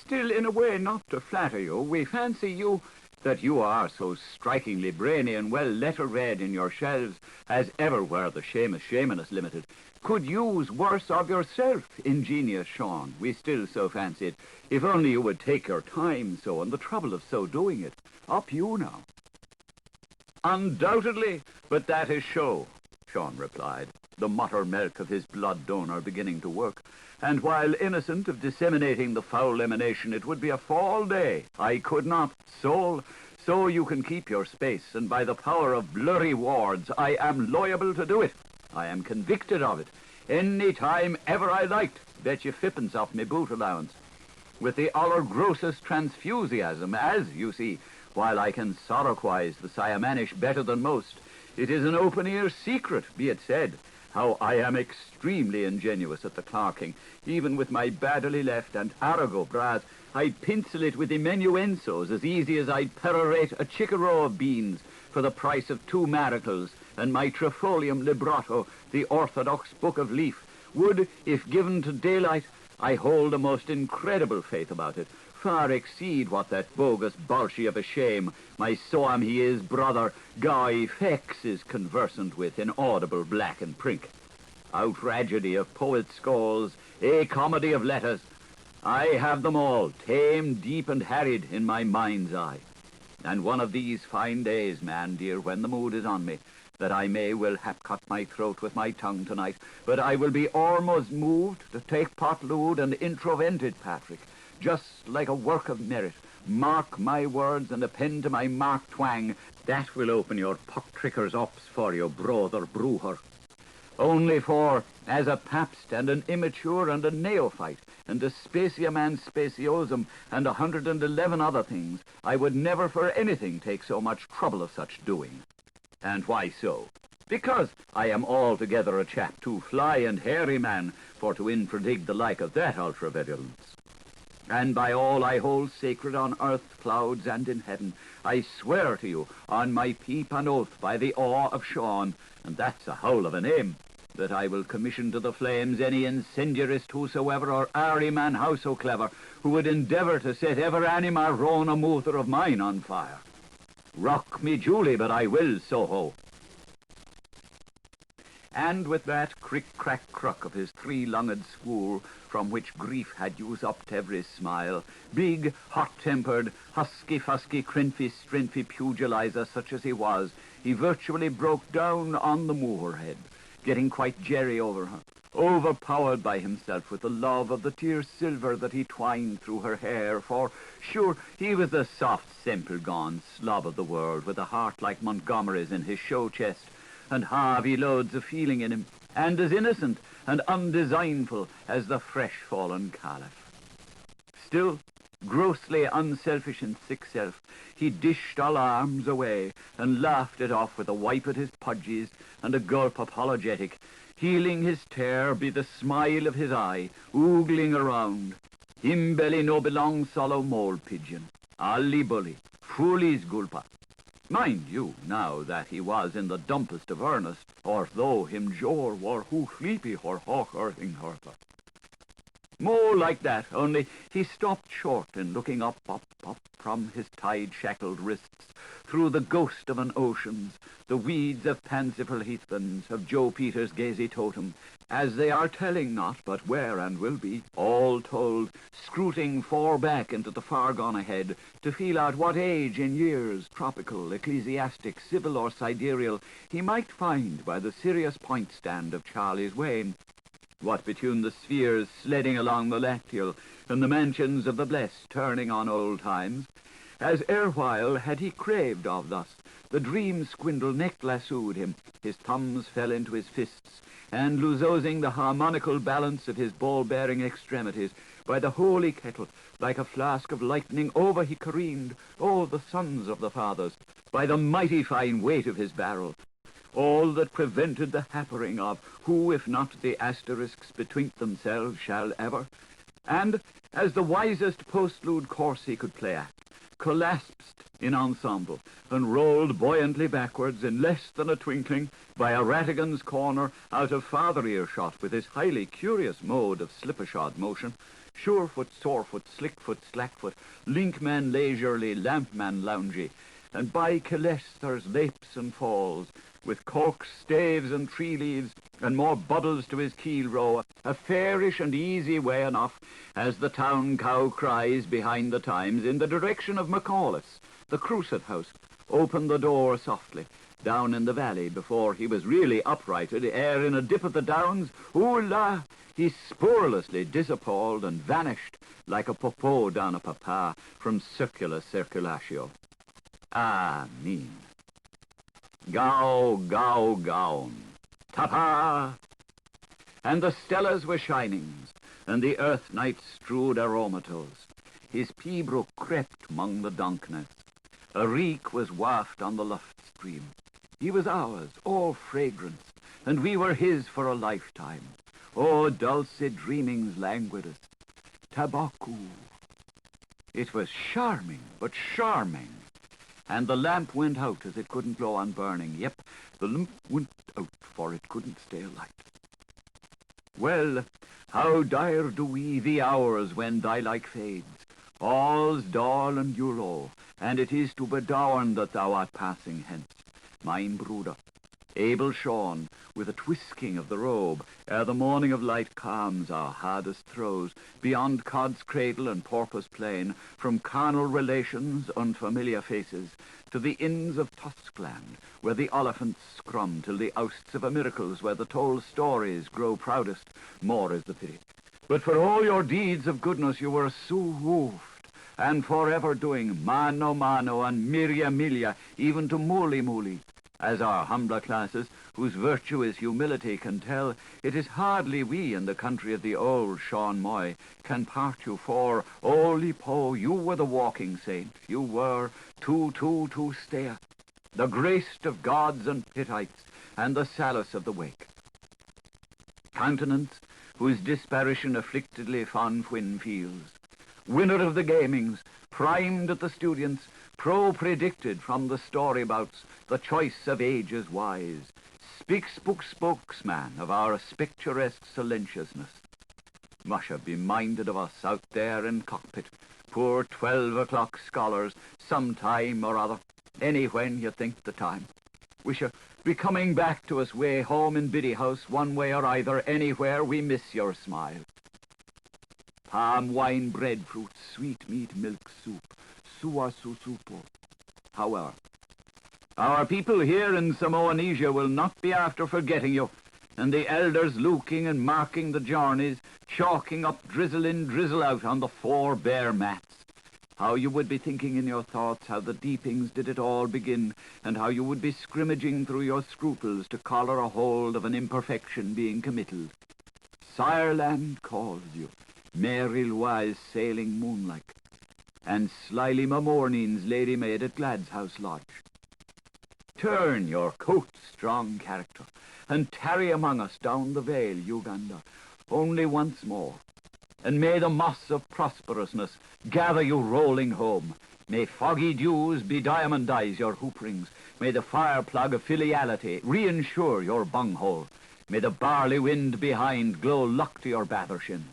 S1: Still, in a way, not to flatter you, we fancy you, that you are so strikingly brainy and well letter-read in your shelves, as ever were the Seamus Shamanus Limited, could use worse of yourself, ingenious Shaun, we still so fancy it, if only you would take your time so, and the trouble of so doing it. Up you now. Undoubtedly, but that is show, Shaun replied, the mutter milk of his blood donor beginning to work, and while innocent of disseminating the foul emanation, it would be a fall day. I could not, soul, so you can keep your space, and by the power of blurry wards, I am loyable to do it. I am convicted of it. Any time ever I liked, bet you fippence off me boot allowance. With the aller grossest transfusiasm, as you see, while I can sorroquize the Siamanish better than most, it is an open-ear secret, be it said, how I am extremely ingenuous at the clerking. Even with my badly left and arago brass, I'd pencil it with amanuensos as easy as I'd perorate a chickarrow of beans for the price of 2 miracles, and my trifolium libretto, the orthodox book of leaf, would, if given to daylight, I hold a most incredible faith about it, far exceed what that bogus bolshy of a shame, my so-am he is brother, Guy Fex is conversant with in audible black and prink. Outragedy of poets' skulls, a comedy of letters. I have them all, tame, deep, and harried in my mind's eye. And one of these fine days, man dear, when the mood is on me, that I may will hap cut my throat with my tongue tonight, but I will be almost moved to take pot lewd and introvent it, Patrick, just like a work of merit. Mark my words and append to my mark twang, that will open your pock-trickers ups for you, brother Brewher. Only for, as a papst and an immature and a neophyte, and a specium and speciosum, and 111 other things, I would never for anything take so much trouble of such doing. And why so? Because I am altogether a chap too fly and hairy man for to infradig the like of that ultra-virulence. And by all I hold sacred on earth, clouds, and in heaven, I swear to you, on my peep and oath by the awe of Shaun, and that's a howl of a name, that I will commission to the flames any incendiarist whosoever or airy man howso who would endeavour to set ever anima rona mother of mine on fire. Rock me Julie, but I will, so-ho. And with that crick-crack-cruck of his three-lunged school, from which grief had used up every smile, big, hot-tempered, husky-fusky, crinfy-strinfy pugilizer such as he was, he virtually broke down on the moorhead, getting quite jerry over her, overpowered by himself with the love of the tear silver that he twined through her hair, for, sure, he was the soft, simple-gone slob of the world, with a heart like Montgomery's in his show-chest, and heavy loads of feeling in him, and as innocent and undesignful as the fresh-fallen caliph. Still, grossly unselfish in sick self, he dished alarms away, and laughed it off with a wipe at his pudgies, and a gulp apologetic, healing his tear be the smile of his eye, oogling around. Him belly no belong solo mole pigeon, alli bully, foolies gulpa. Mind you, now that he was in the dumpest of earnest, or though him jor war who sleepy or hawk earthing hertha. More like that, only he stopped short in looking up from his tide-shackled wrists, through the ghost of an ocean's, the weeds of Pansifal heathlands, of Joe Peters' gazy totem, as they are telling not but where and will be, all told, scruting far back into the far gone ahead, to feel out what age in years, tropical, ecclesiastic, civil or sidereal, he might find by the serious point-stand of Charlie's Wain. What between the spheres sledding along the lacteal, and the mansions of the blest turning on old times, as erewhile had he craved of thus, the dream squindle neck lassoed him, his thumbs fell into his fists, and loososing the harmonical balance of his ball-bearing extremities, by the holy kettle, like a flask of lightning, over he careened, oh, the sons of the fathers, by the mighty fine weight of his barrel, all that prevented the happering of who, if not the asterisks between themselves, shall ever, and, as the wisest postlude course he could play at, collapsed in ensemble, and rolled buoyantly backwards in less than a twinkling by a Rattigan's corner out of farther earshot with his highly curious mode of slippershod motion, surefoot, sorefoot, slickfoot, slackfoot, linkman leisurely, lampman loungy, and by Kilesters lapes and falls, with corks, staves, and tree leaves, and more bubbles to his keel row, a fairish and easy way enough, as the town cow cries behind the times, in the direction of Macauliffe's, the Crusade house, opened the door softly, down in the valley, before he was really uprighted, ere in a dip of the downs, ooh-la, he spuriously disappalled and vanished, like a popo down a papa, from circula circulatio. Ah, mean. Gow, gow, gown. Ta-pa! And the stellas were shinings, and the earth night strewed aromatos. His pea-brook crept among the donkness. A reek was waft on the luft stream. He was ours, all fragrance, and we were his for a lifetime. O dulcet dreamings languidus, tabacu. It was charming, but charming. And the lamp went out as it couldn't go on burning. Yep, the lamp went out, for it couldn't stay alight. Well, How dire do we the hours when thy like fades. All's dull and low, and it is to bedown that thou art passing hence. Mine brooder, able Shaun, with a twisking of the robe, ere the morning of light calms our hardest throes, beyond Cod's cradle and Porpoise plain, from carnal relations, unfamiliar faces, to the inns of Tuskland, where the oliphants scrum till the ousts of a miracles, where the told stories grow proudest, more is the pity. But for all your deeds of goodness you were so woofed, and forever doing mano mano and miria milia, even to muli muli. As our humbler classes, whose virtue is humility, can tell, it is hardly we in the country of the old Shaun Moy can part you, for, Oli Po, you were the walking saint, you were tu stea, the graced of gods and Hittites, and the Salus of the Wake. Countenance, whose disparition afflictedly Fonfwin feels, winner of the gamings, primed at the students, pro-predicted from the story bouts, the choice of ages wise, spokesman of our picturesque silentiousness. Musha be minded of us out there in cockpit, poor 12 o'clock scholars, some time or other, any when you think the time. We shall be coming back to us way home in Biddy House, one way or either, anywhere we miss your smile. Palm wine, breadfruit, sweet meat, milk soup, sua su supo. However, our people here in Samoanesia will not be after forgetting you, and the elders looking and marking the journeys, chalking up drizzle in, drizzle out on the 4 bare mats. How you would be thinking in your thoughts how the deepings did it all begin, and how you would be scrimmaging through your scruples to collar a hold of an imperfection being committed. Sireland calls you, Mary wise sailing moonlike, and slyly my mornings lady maid at Glad's house lodge. Turn your coat's strong character, and tarry among us down the vale, Uganda, only once more. And may the moss of prosperousness gather you rolling home. May foggy dews bediamondize your hoop rings. May the fire plug of filiality reinsure your bunghole. May the barley wind behind glow luck to your bathershins.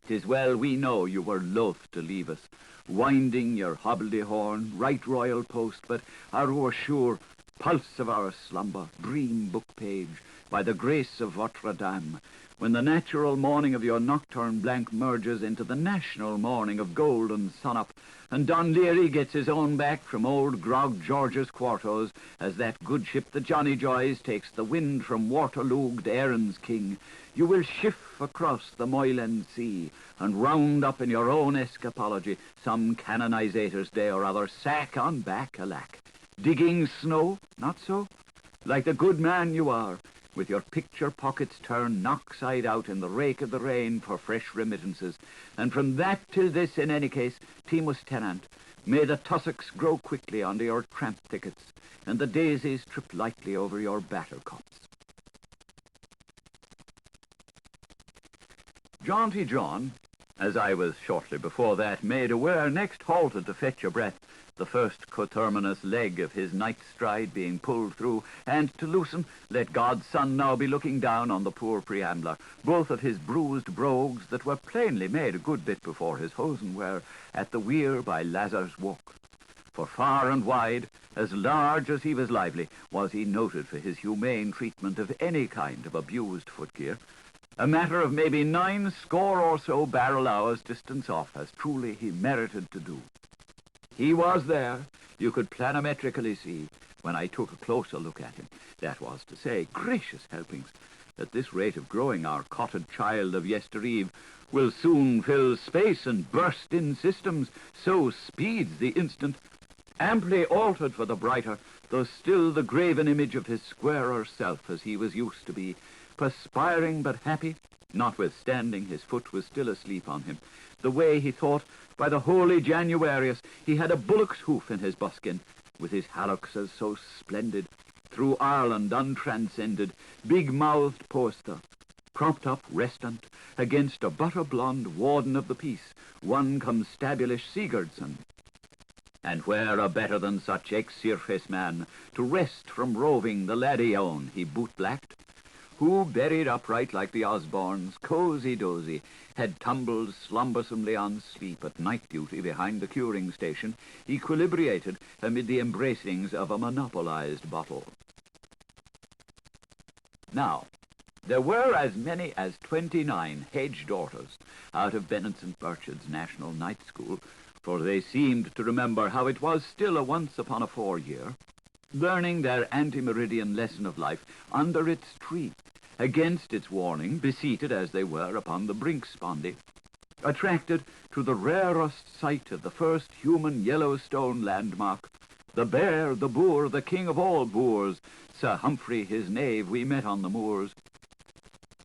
S1: 'Tis well we know you were loath to leave us, winding your hobbledehorn, right royal post, but our sure pulse of our slumber, dream book page, by the grace of Votre Dame, when the natural morning of your nocturne blank merges into the national morning of golden sun-up, and Don Leary gets his own back from old Grog George's quartos, as that good ship the Johnny Joyce takes the wind from Waterlooged Erin's king, you will shift across the Moyland Sea, and round up in your own escapology some canonizator's day or other, sack on back, alack. Digging snow, not so? Like the good man you are, with your picture pockets turned knock side out in the rake of the rain for fresh remittances. And from that till this, in any case, Timus Tenant, may the tussocks grow quickly under your tramp thickets, and the daisies trip lightly over your batter cups. Jaunty Jaun, as I was shortly before that made aware, next halted to fetch a breath, the first coterminous leg of his night stride being pulled through, and to loosen, let God's Son now be looking down on the poor preambler, both of his bruised brogues that were plainly made a good bit before his hosen were at the weir by Lazar's Walk. For far and wide, as large as he was lively, was he noted for his humane treatment of any kind of abused footgear, a matter of maybe 9 score or so barrel hours distance off, as truly he merited to do. He was there, you could planimetrically see, when I took a closer look at him. That was to say, gracious helpings, at this rate of growing our cotted child of yestereve will soon fill space and burst in systems, so speeds the instant, amply altered for the brighter, though still the graven image of his squarer self as he was used to be, perspiring but happy, notwithstanding his foot was still asleep on him, the way he thought, by the holy Januarius, he had a bullock's hoof in his buskin, with his hallocks as so splendid, through Ireland untranscended, big-mouthed poster, propped up, restant, against a butter-blonde warden of the peace, one constabulous Sigurdsson. And where a better than such ex-surface man, to rest from roving the laddie own he boot-blacked? who, buried upright like the Osbornes, cosy-dozy, had tumbled slumbersomely on sleep at night duty behind the curing station, equilibrated amid the embracings of a monopolized bottle. Now, there were as many as 29 hedge daughters out of Bennett St. Burchard's National Night School, for they seemed to remember how it was still a once-upon-a-4 year, learning their ante-meridian lesson of life under its tree, against its warning, beseated as they were upon the brink spondy, attracted to the rarest sight of the first human Yellowstone landmark, the bear, the boar, the king of all boors, Sir Humphrey his knave we met on the moors.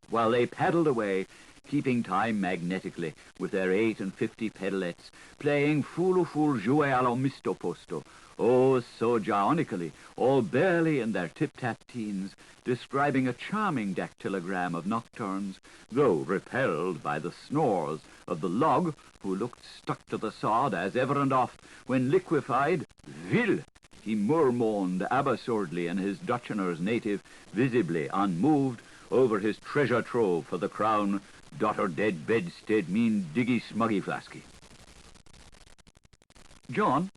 S1: While they paddled away, keeping time magnetically with their 8 and 50 pedalettes, playing fool jouer allo misto posto, oh, so jaunically, all barely in their tip-tap teens, describing a charming dactylogram of nocturnes, though repelled by the snores of the log, who looked stuck to the sod as ever and oft, when liquefied, vil, he murmourned absurdly in his Dutchener's native, visibly unmoved, over his treasure trove for the crown, daughter dead bedstead mean diggy smuggy flasky. Jaun,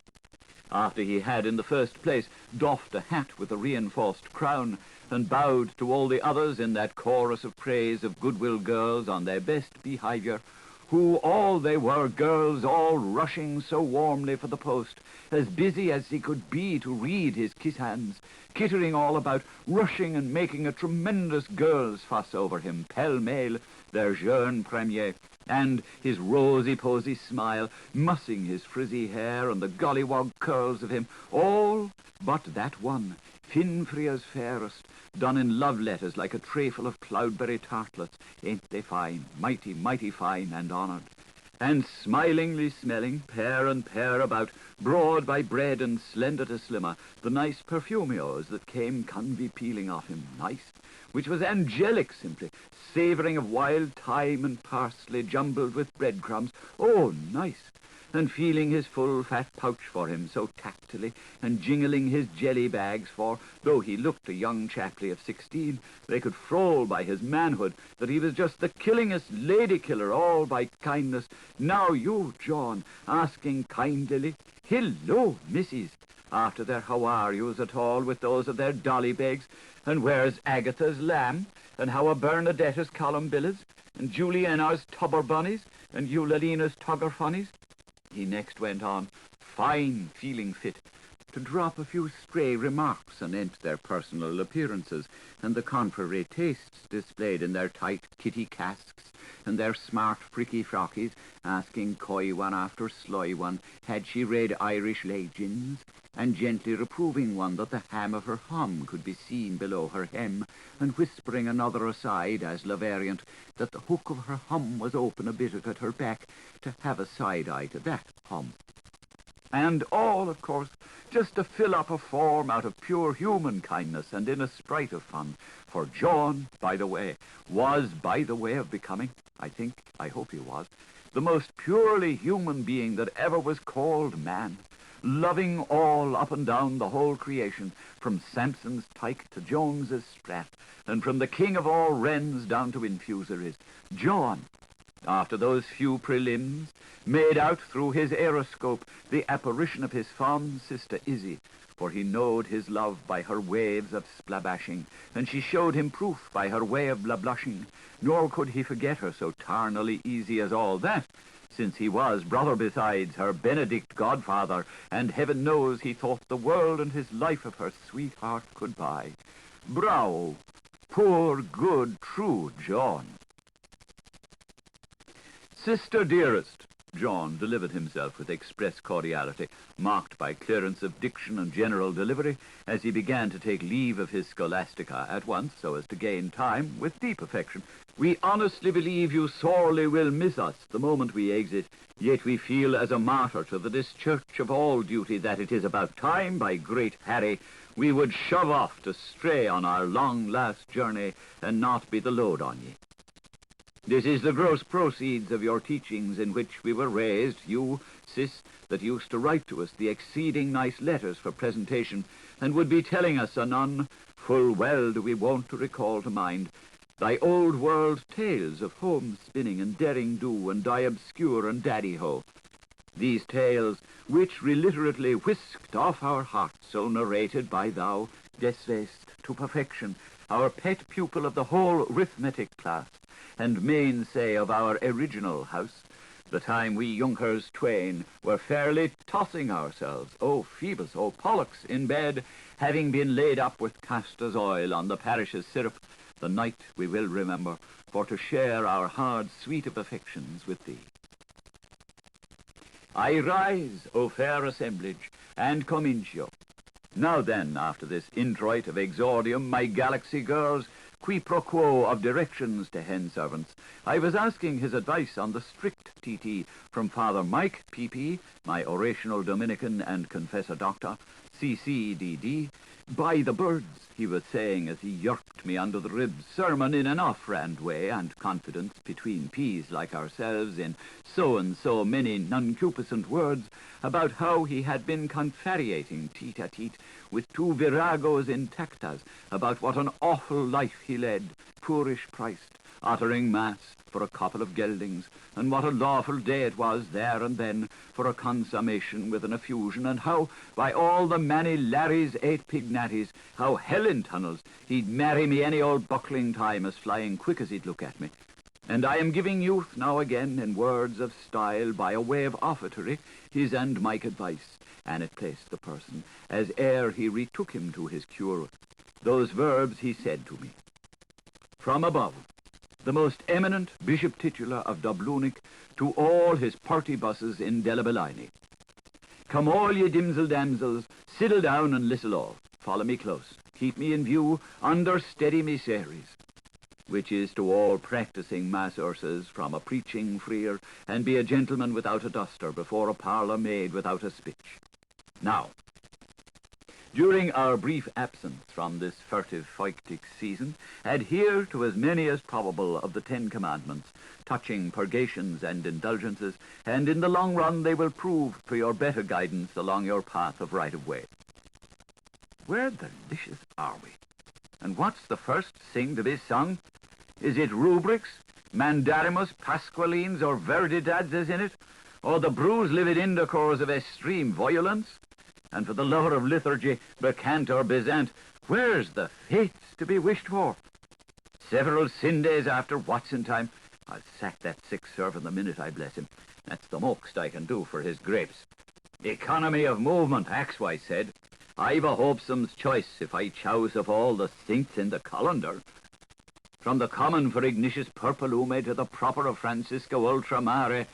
S1: after he had in the first place doffed a hat with a reinforced crown, and bowed to all the others in that chorus of praise of goodwill girls on their best behaviour, who all they were, girls all rushing so warmly for the post, as busy as he could be to read his kiss hands, kittering all about, rushing and making a tremendous girl's fuss over him, pell-mell, their jeune premier, and his rosy-posy smile, mussing his frizzy hair and the gollywog curls of him, all but that one, Finfria's fairest, done in love letters like a trayful of cloudberry tartlets. Ain't they fine, mighty, mighty fine and honoured? And smilingly smelling, pair and pair about, broad by bread and slender to slimmer, the nice perfumios that came convy-peeling off him, nice, which was angelic simply, savouring of wild thyme and parsley jumbled with breadcrumbs, oh, nice, and feeling his full fat pouch for him so tactily, and jingling his jelly bags, for, though he looked a young chappie of 16, they could frol by his manhood that he was just the killingest lady-killer, all by kindness. Now you, Jaun, asking kindly, "Hello, missus," after their how are yous at all with those of their dolly begs, and where's Agatha's lamb, and how are Bernadetta's columbillas, and Juliana's tubber bunnies, and Eulalina's tugger funnies? He next went on, fine feeling fit, to drop a few stray remarks anent their personal appearances, and the contrary tastes displayed in their tight kitty casques, and their smart fricky frockies, asking coy one after sly one, had she read Irish legends, and gently reproving one that the ham of her hum could be seen below her hem, and whispering another aside, as la variant, that the hook of her hum was open a bit at her back, to have a side-eye to that hum. And all, of course, just to fill up a form out of pure human kindness and in a sprite of fun. For Jaun, by the way, was by the way of becoming, I hope he was, the most purely human being that ever was called man, loving all up and down the whole creation, from Samson's tyke to Jones's sprat, and from the king of all wrens down to infusories. Jaun, after those few prelims, made out through his aeroscope the apparition of his fond sister Issy, for he knowed his love by her waves of splabashing, and she showed him proof by her way of blushing, nor could he forget her so tarnally easy as all that, since he was brother besides her Benedict godfather, and heaven knows he thought the world and his life of her sweetheart could buy. Bravo, poor, good, true Jaun. Sister dearest, Jaun delivered himself with express cordiality, marked by clearance of diction and general delivery, as he began to take leave of his scholastica at once, so as to gain time, with deep affection. We honestly believe you sorely will miss us the moment we exit, yet we feel as a martyr to the dischurch of all duty that it is about time, by great Harry, we would shove off to stray on our long last journey, and not be the load on ye. This is the gross proceeds of your teachings in which we were raised, you, sis, that used to write to us the exceeding nice letters for presentation, and would be telling us anon, full well do we wont to recall to mind, thy old world tales of home spinning and derring do and die obscure and daddy-ho. These tales, which reliterately whisked off our hearts, so narrated by thou, desvest to perfection, our pet pupil of the whole arithmetic class, and mainstay of our original house, the time we Junkers twain were fairly tossing ourselves, O Phoebus, O Pollux, in bed, having been laid up with castor's oil on the parish's syrup, the night we will remember, for to share our hard sweet of affections with thee. I rise, O fair assemblage, and commencio. Now then, after this introit of exordium, my galaxy girls, qui pro quo of directions to hen servants, I was asking his advice on the strict TT from Father Mike, PP, my orational Dominican and confessor doctor, CCDD. By the birds, he was saying as he yerked me under the ribs, sermon in an off-rand way, and confidence between peas like ourselves in so-and-so many nuncupiscent words, about how he had been confariating teat-a-teat with two viragos intactas, about what an awful life he led, poorish priced, uttering mass for a couple of geldings, and what a lawful day it was there and then for a consummation with an effusion, and how, by all the many Larrys ate pignatties, how hell in tunnels he'd marry me any old buckling time as flying quick as he'd look at me. And I am giving youth now again in words of style by a way of offertory his and Mike advice, and it placed the person, as ere he retook him to his cure. Those verbs he said to me. From above, the most eminent Bishop Titular of Dublunic, to all his party buses in Delabellini. Come all ye dimsel damsels, siddle down and listen all. Follow me close, keep me in view, understeady me series. Which is to all practising mass urses from a preaching freer, and be a gentleman without a duster before a parlour maid without a spitch. Now, during our brief absence from this furtive phoictic season, adhere to as many as probable of the 10 Commandments, touching purgations and indulgences, and in the long run they will prove for your better guidance along your path of right-of-way. Where delicious are we? And what's the first thing to be sung? Is it rubrics, mandarimus, pasqualines, or verdidads is in it? Or the bruise livid intercourse of extreme violence? And for the lover of liturgy, becant or bezant, where's the fates to be wished for? Several sin days after Watson time, I'll sack that sick servant the minute I bless him. That's the most I can do for his grapes. Economy of movement, Axwise said. I've a hopesome's choice if I chouse of all the saints in the calendar. From the common for Ignatius Purpulume to the proper of Francisco Ultramare,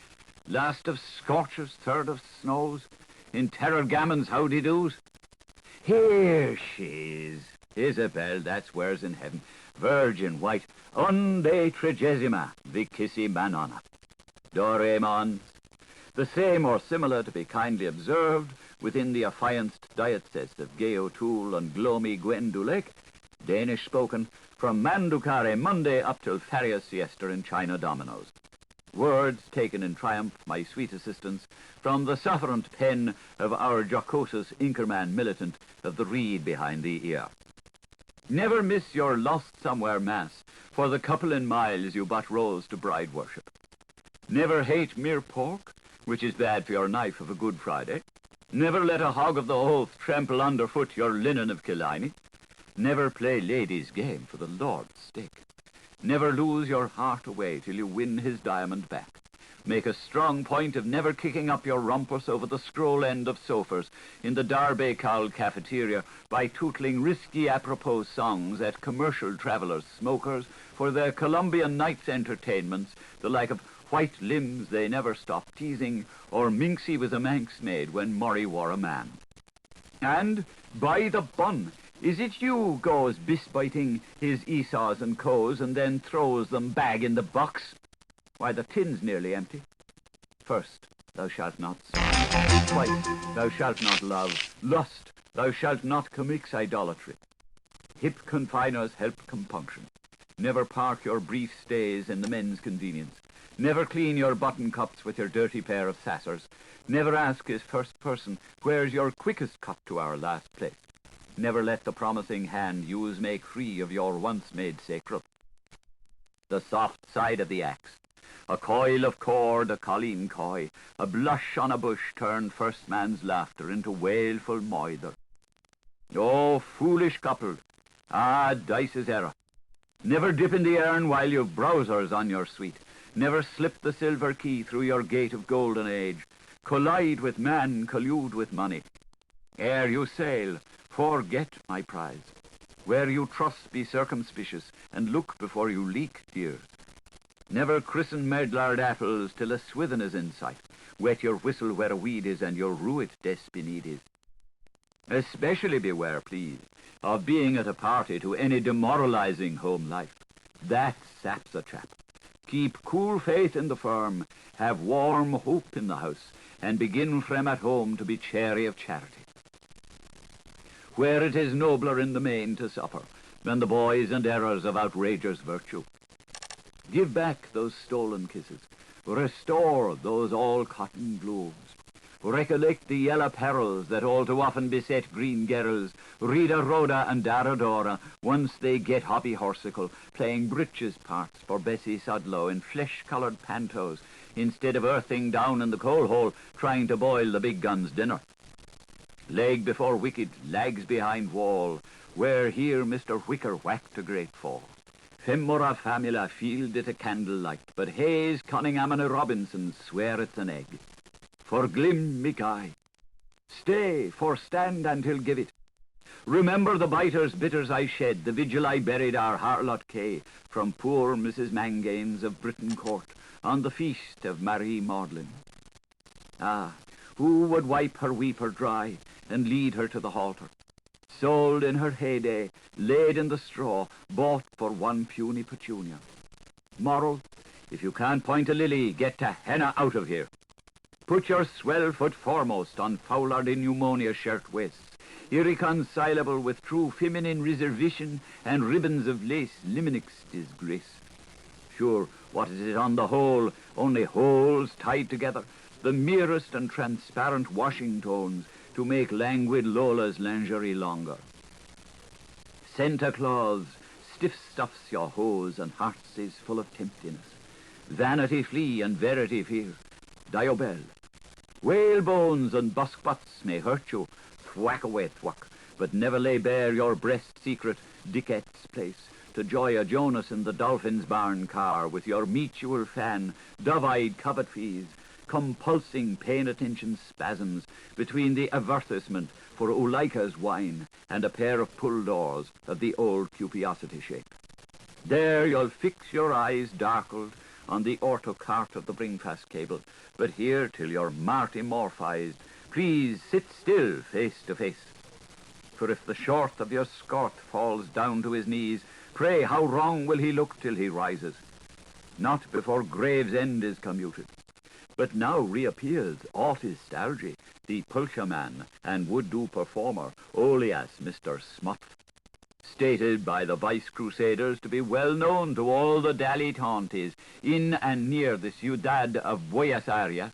S1: last of scorchers, third of snows, in Terror Gammon's howdy-doos. Here she is, Isabel, that's where's in heaven, virgin white, unde trigesima, vicissima manona. Doraemons, the same or similar to be kindly observed within the affianced diocese of Gay O'Toole and Glomy Gwendulek, Danish spoken, from Manducare Monday up till Faria Siesta in China Dominoes. Words taken in triumph, my sweet assistants, from the sufferant pen of our jocosus Inkerman militant of the reed behind the ear. Never miss your lost somewhere mass for the couple in miles you but rose to bride worship. Never hate mere pork, which is bad for your knife of a Good Friday. Never let a hog of the oath trample underfoot your linen of Killiney. Never play ladies' game for the Lord's stake. Never lose your heart away till you win his diamond back. Make a strong point of never kicking up your rumpus over the scroll end of sofas in the Derby Cowl cafeteria by tootling risky apropos songs at commercial travelers' smokers for their Colombian night's entertainments, the like of White Limbs They Never Stop Teasing, or Minxie Was a Manx Maid When Murray Wore a Man. And, by the bun, is it you goes bisbiting his Esau's and co's and then throws them bag in the box? Why, the tin's nearly empty. First, thou shalt not steal. Twice, thou shalt not love. Lust, thou shalt not commix idolatry. Hip confiners help compunction. Never park your brief stays in the men's convenience. Never clean your button cups with your dirty pair of sassers. Never ask his first person, where's your quickest cut to our last place? Never let the promising hand use make free of your once made sacred. The soft side of the axe. A coil of cord, a colleen coy, a blush on a bush turned first man's laughter into wailful moither. Oh, foolish couple, dice's error. Never dip in the urn while you've browsers on your suite. Never slip the silver key through your gate of golden age. Collide with man, collude with money. Ere you sail, forget my prize. Where you trust, be circumspicious, and look before you leak, dears. Never christen medlard apples till a swithin is in sight. Wet your whistle where a weed is, and your ruit despeneed is. Especially beware, please, of being at a party to any demoralizing home life. That saps a chap. Keep cool faith in the firm, have warm hope in the house, and begin from at home to be chary of charity. Where it is nobler in the main to suffer than the boys and errors of outrageous virtue. Give back those stolen kisses. Restore those all-cotton globes. Recollect the yellow perils that all too often beset green girls, Rita Rhoda and Daradora, once they get hobby horsicle, playing breeches parts for Bessie Sudlow in flesh-coloured pantos, instead of earthing down in the coal hole, trying to boil the big gun's dinner. Leg before wicket, lags behind wall, where here Mr. Whicker whacked a great fall. Femora famula field it a candlelight, but Hayes, Cunningham and Robinson swear it's an egg. For glim me guy. Stay, for stand until give it. Remember the biters, bitters I shed, the vigil I buried our harlot Kay, from poor Mrs. Mangains of Britain Court, on the feast of Marie Maudlin. Ah, who would wipe her weeper dry, and lead her to the halter? Sold in her heyday, laid in the straw, bought for one puny petunia. Moral, if you can't point a lily, get to henna out of here. Put your swell foot foremost on foulard in pneumonia shirt waists, irreconcilable with true feminine reservation and ribbons of lace liminic disgrace. Sure, what is it on the whole? Only holes tied together, the merest and transparent washing tones to make languid Lola's lingerie longer. Santa Claus stiff stuffs your hose and hearts is full of temptiness. Vanity flee and verity fear. Diobel. Whalebones and busk-butts may hurt you, thwack away thwack, but never lay bare your breast secret, Dicket's place, to joy a Jonas in the Dolphin's barn car with your mutual fan, dove-eyed covet-fees, compulsing pain-attention spasms between the advertisement for Ulika's wine and a pair of pull doors of the old cupiosity shape. There you'll fix your eyes darkled on the orthocart of the Bringfast cable, but here till you're martymorphized, please sit still face to face. For if the short of your skirt falls down to his knees, pray how wrong will he look till he rises? Not before Gravesend is commuted. But now reappears Autistalgie, the pulcher-man and would-do performer, alias Mr. Smut, stated by the Vice Crusaders to be well known to all the dilettantes in and near the ciudad of Buenos Aires,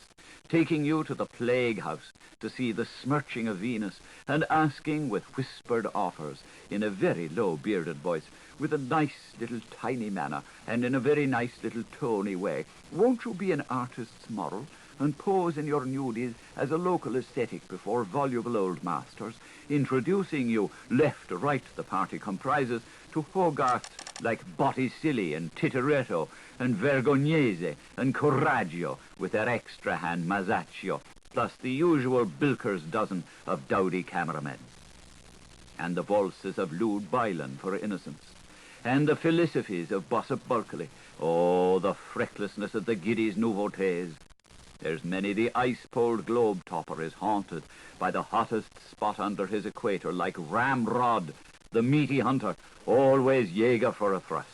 S1: taking you to the plague house to see the smirching of Venus, and asking with whispered offers in a very low bearded voice, with a nice little tiny manner, and in a very nice little tony way, won't you be an artist's model, and pose in your nudies as a local aesthetic before voluble old masters, introducing you left to right the party comprises to Hogarths like Botticelli and Tintoretto and Vergonese and Correggio with their extra hand Masaccio, plus the usual bilker's dozen of dowdy cameramen. And the valses of lewd Bylan for innocence, and the philosophies of Bossop Bulkeley. Oh, the frecklessness of the giddies nouveautés. There's many the ice-poled globe-topper is haunted by the hottest spot under his equator, like Ramrod, the meaty hunter, always Jaeger for a thrust.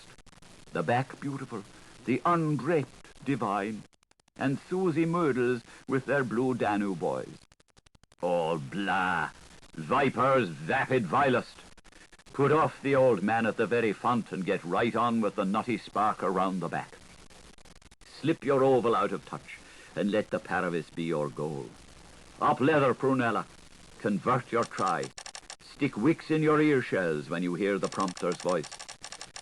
S1: The back beautiful, the undraped divine, and Susie Myrtles with their blue Danube boys. All blah, vipers vapid vilest. Put off the old man at the very font and get right on with the nutty spark around the back. Slip your oval out of touch and let the paravis be your goal. Up leather, prunella. Convert your try. Stick wicks in your ear shells when you hear the prompter's voice.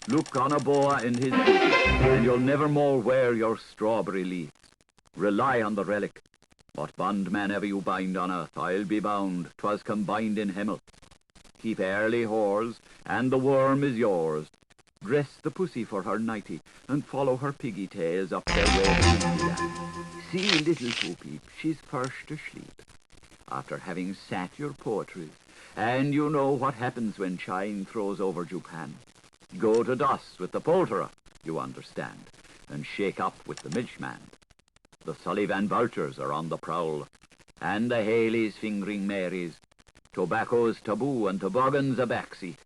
S1: Look on a boa in his booty, and you'll never more wear your strawberry leaves. Rely on the relic. What bondman ever you bind on earth, I'll be bound 'twas combined in Hemel. Keep early whores, and the worm is yours. Dress the pussy for her nighty, and follow her piggy tails up their way to India. See little Poopy, she's first asleep, after having sat your poetries, and you know what happens when Chine throws over Japan. Go to dust with the poulterer, you understand, and shake up with the milchman. The Sullivan vultures are on the prowl, and the Haleys fingering Marys. Tobacco's taboo and toboggan's a backseat.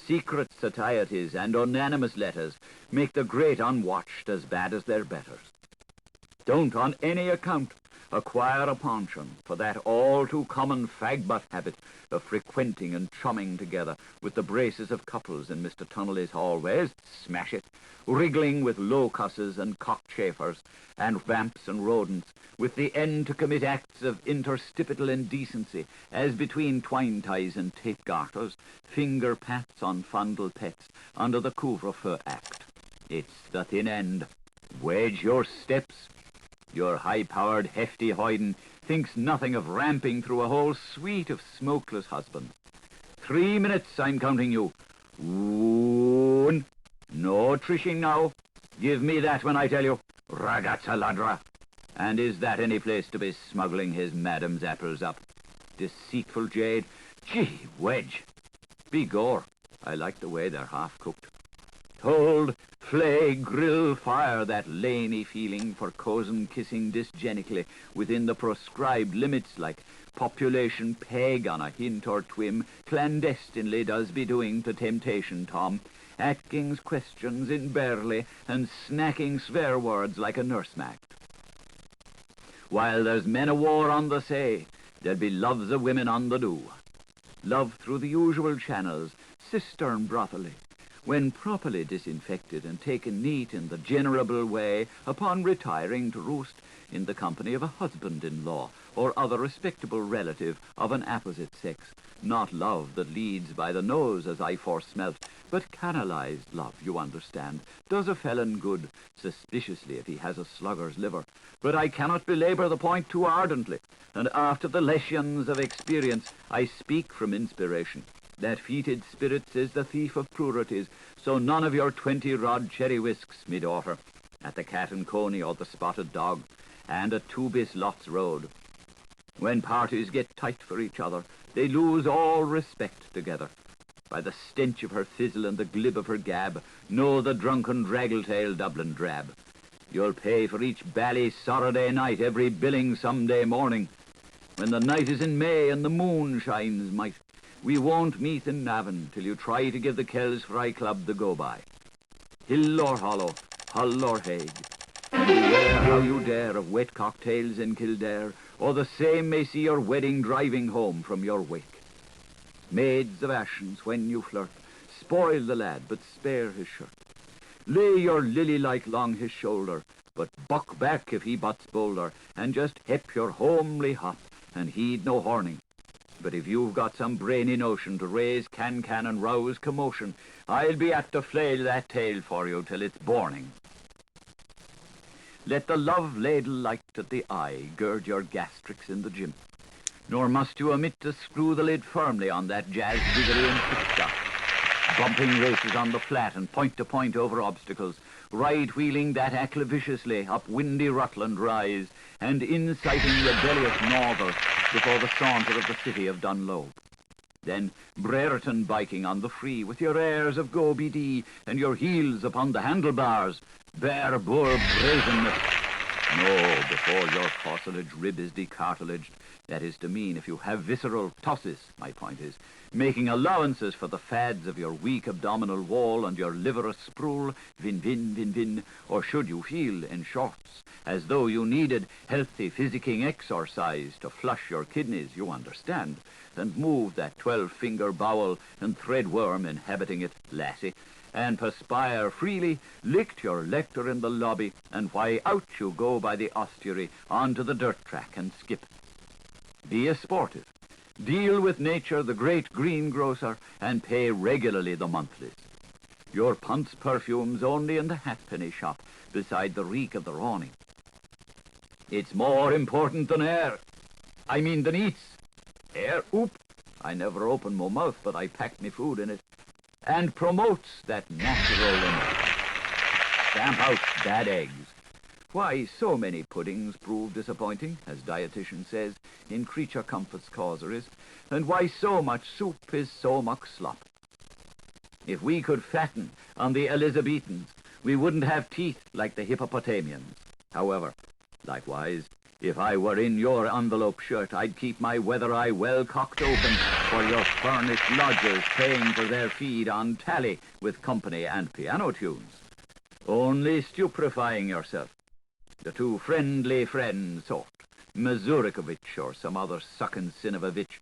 S1: Secret satieties and unanimous letters make the great unwatched as bad as their betters. Don't on any account acquire a penchant for that all-too-common fag-butt habit of frequenting and chumming together with the braces of couples in Mr. Tunnelly's hallways. Smash it. Wriggling with locusts and cockchafers and vamps and rodents, with the end to commit acts of interstipital indecency, as between twine ties and tape garters, finger pats on fondle pets under the couvre-feu act. It's the thin end. Wedge your steps. Your high-powered, hefty hoyden thinks nothing of ramping through a whole suite of smokeless husbands. 3 minutes, I'm counting you. 1. No trishing now. Give me that when I tell you. Ragazza ladra. And is that any place to be smuggling his madam's apples up? Deceitful jade. Gee, wedge. Begore. I like the way they're half-cooked. Hold, flay, grill, fire that laney feeling for cozen kissing dysgenically within the prescribed limits, like population peg on a hint or twim clandestinely does be doing to temptation Tom, Atkins questions in barely and snacking swear words like a nursemaid. While there's men o' war on the say, there'll be loves of women on the do. Love through the usual channels, cistern brothely, when properly disinfected and taken neat in the generable way upon retiring to roost in the company of a husband-in-law or other respectable relative of an apposite sex. Not love that leads by the nose, as I foresmelt, but canalized love, you understand, does a felon good, suspiciously if he has a slugger's liver. But I cannot belabor the point too ardently, and after the lesions of experience I speak from inspiration. That fetid spirits is the thief of prurities, so none of your 20-rod cherry whisks, me daughter, at the Cat and Coney or the Spotted Dog, and at 2bis Lots Road. When parties get tight for each other, they lose all respect together. By the stench of her fizzle and the glib of her gab, know the drunken draggle-tail Dublin drab. You'll pay for each bally Saturday night every billing someday morning. When the night is in May and the moon shines might, we won't meet in Navan till you try to give the Kells Fry Club the go-by. Hill or hollow, hull or hague, and beware how you dare of wet cocktails in Kildare, or the same may see your wedding driving home from your wake. Maids of Ashens, when you flirt, spoil the lad, but spare his shirt. Lay your lily-like long his shoulder, but buck back if he butts boulder, and just hep your homely hop, and heed no horning. But if you've got some brainy notion to raise can-can and rouse commotion, I'll be at to flail that tail for you till it's borning. Let the love ladle light at the eye gird your gastrics in the gym, nor must you omit to screw the lid firmly on that jazz jiggery and kickstop. Bumping races on the flat and point-to-point over obstacles, ride-wheeling that acclaviciously up windy Rutland rise, and inciting rebellious northers before the saunter of the city of Dunloe. Then Brereton biking on the free with your airs of go-be-dee and your heels upon the handlebars, bare boor brazenness. No, before your cartilage rib is decartilaged. That is to mean, if you have visceral ptosis, my point is, making allowances for the fads of your weak abdominal wall and your liver sprawl, vin, or should you feel, in shorts, as though you needed healthy physicking exercise to flush your kidneys, you understand, and move that 12-finger bowel and threadworm inhabiting it, lassie, and perspire freely, licked your lector in the lobby, and why out you go by the ostiary onto the dirt track and skip. Be a sportive. Deal with nature, the great greengrocer, and pay regularly the monthlies. Your punt's perfume's only in the halfpenny shop, beside the reek of the rawning. It's more important than air. I mean than eats. Air, oop, I never open my mouth, but I pack me food in it. And promotes that natural limit. Stamp out bad eggs. Why so many puddings prove disappointing, as dietitian says, in creature comforts causeries, and why so much soup is so much slop. If we could fatten on the Elizabethans, we wouldn't have teeth like the Hippopotamians. However, likewise, if I were in your envelope shirt, I'd keep my weather eye well cocked open for your furnished lodgers paying for their feed on tally with company and piano tunes. Only stupefying yourself. The two friendly friends sort, Mazurikovich or some other sucking sin of a vitch,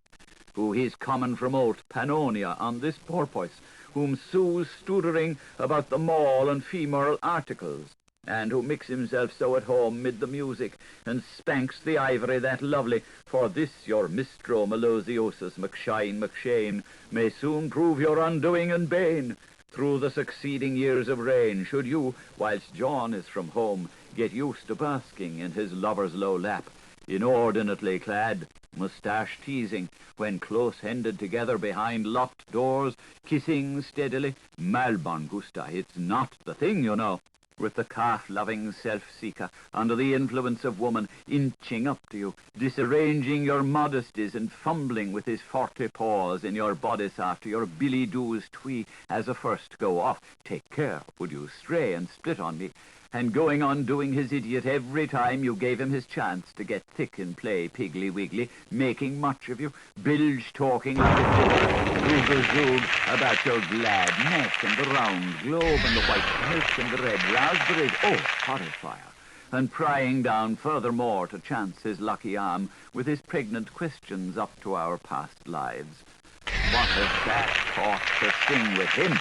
S1: who he's common from old Pannonia on this porpoise, whom sues stoodering about the mall and femoral articles, and who makes himself so at home mid the music, and spanks the ivory that lovely, for this your mistro melosiosus McShane may soon prove your undoing and bane. Through the succeeding years of reign, should you, whilst Jaun is from home, get used to basking in his lover's low lap, inordinately clad, moustache teasing, when close-handed together behind locked doors, kissing steadily, mal bon gusta, it's not the thing, you know, with the calf-loving self-seeker, under the influence of woman, inching up to you, disarranging your modesties and fumbling with his forty paws in your bodice after your billy-doos twee as a first go off. Take care, would you stray and split on me, and going on doing his idiot every time you gave him his chance to get thick and play piggly-wiggly, making much of you, bilge-talking like a fiddler, zoog-a-zoog about your glad neck and the round globe and the white milk and the red raspberries, oh, horrifier, and prying down furthermore to chance his lucky arm with his pregnant questions up to our past lives. What has that taught to sing with him?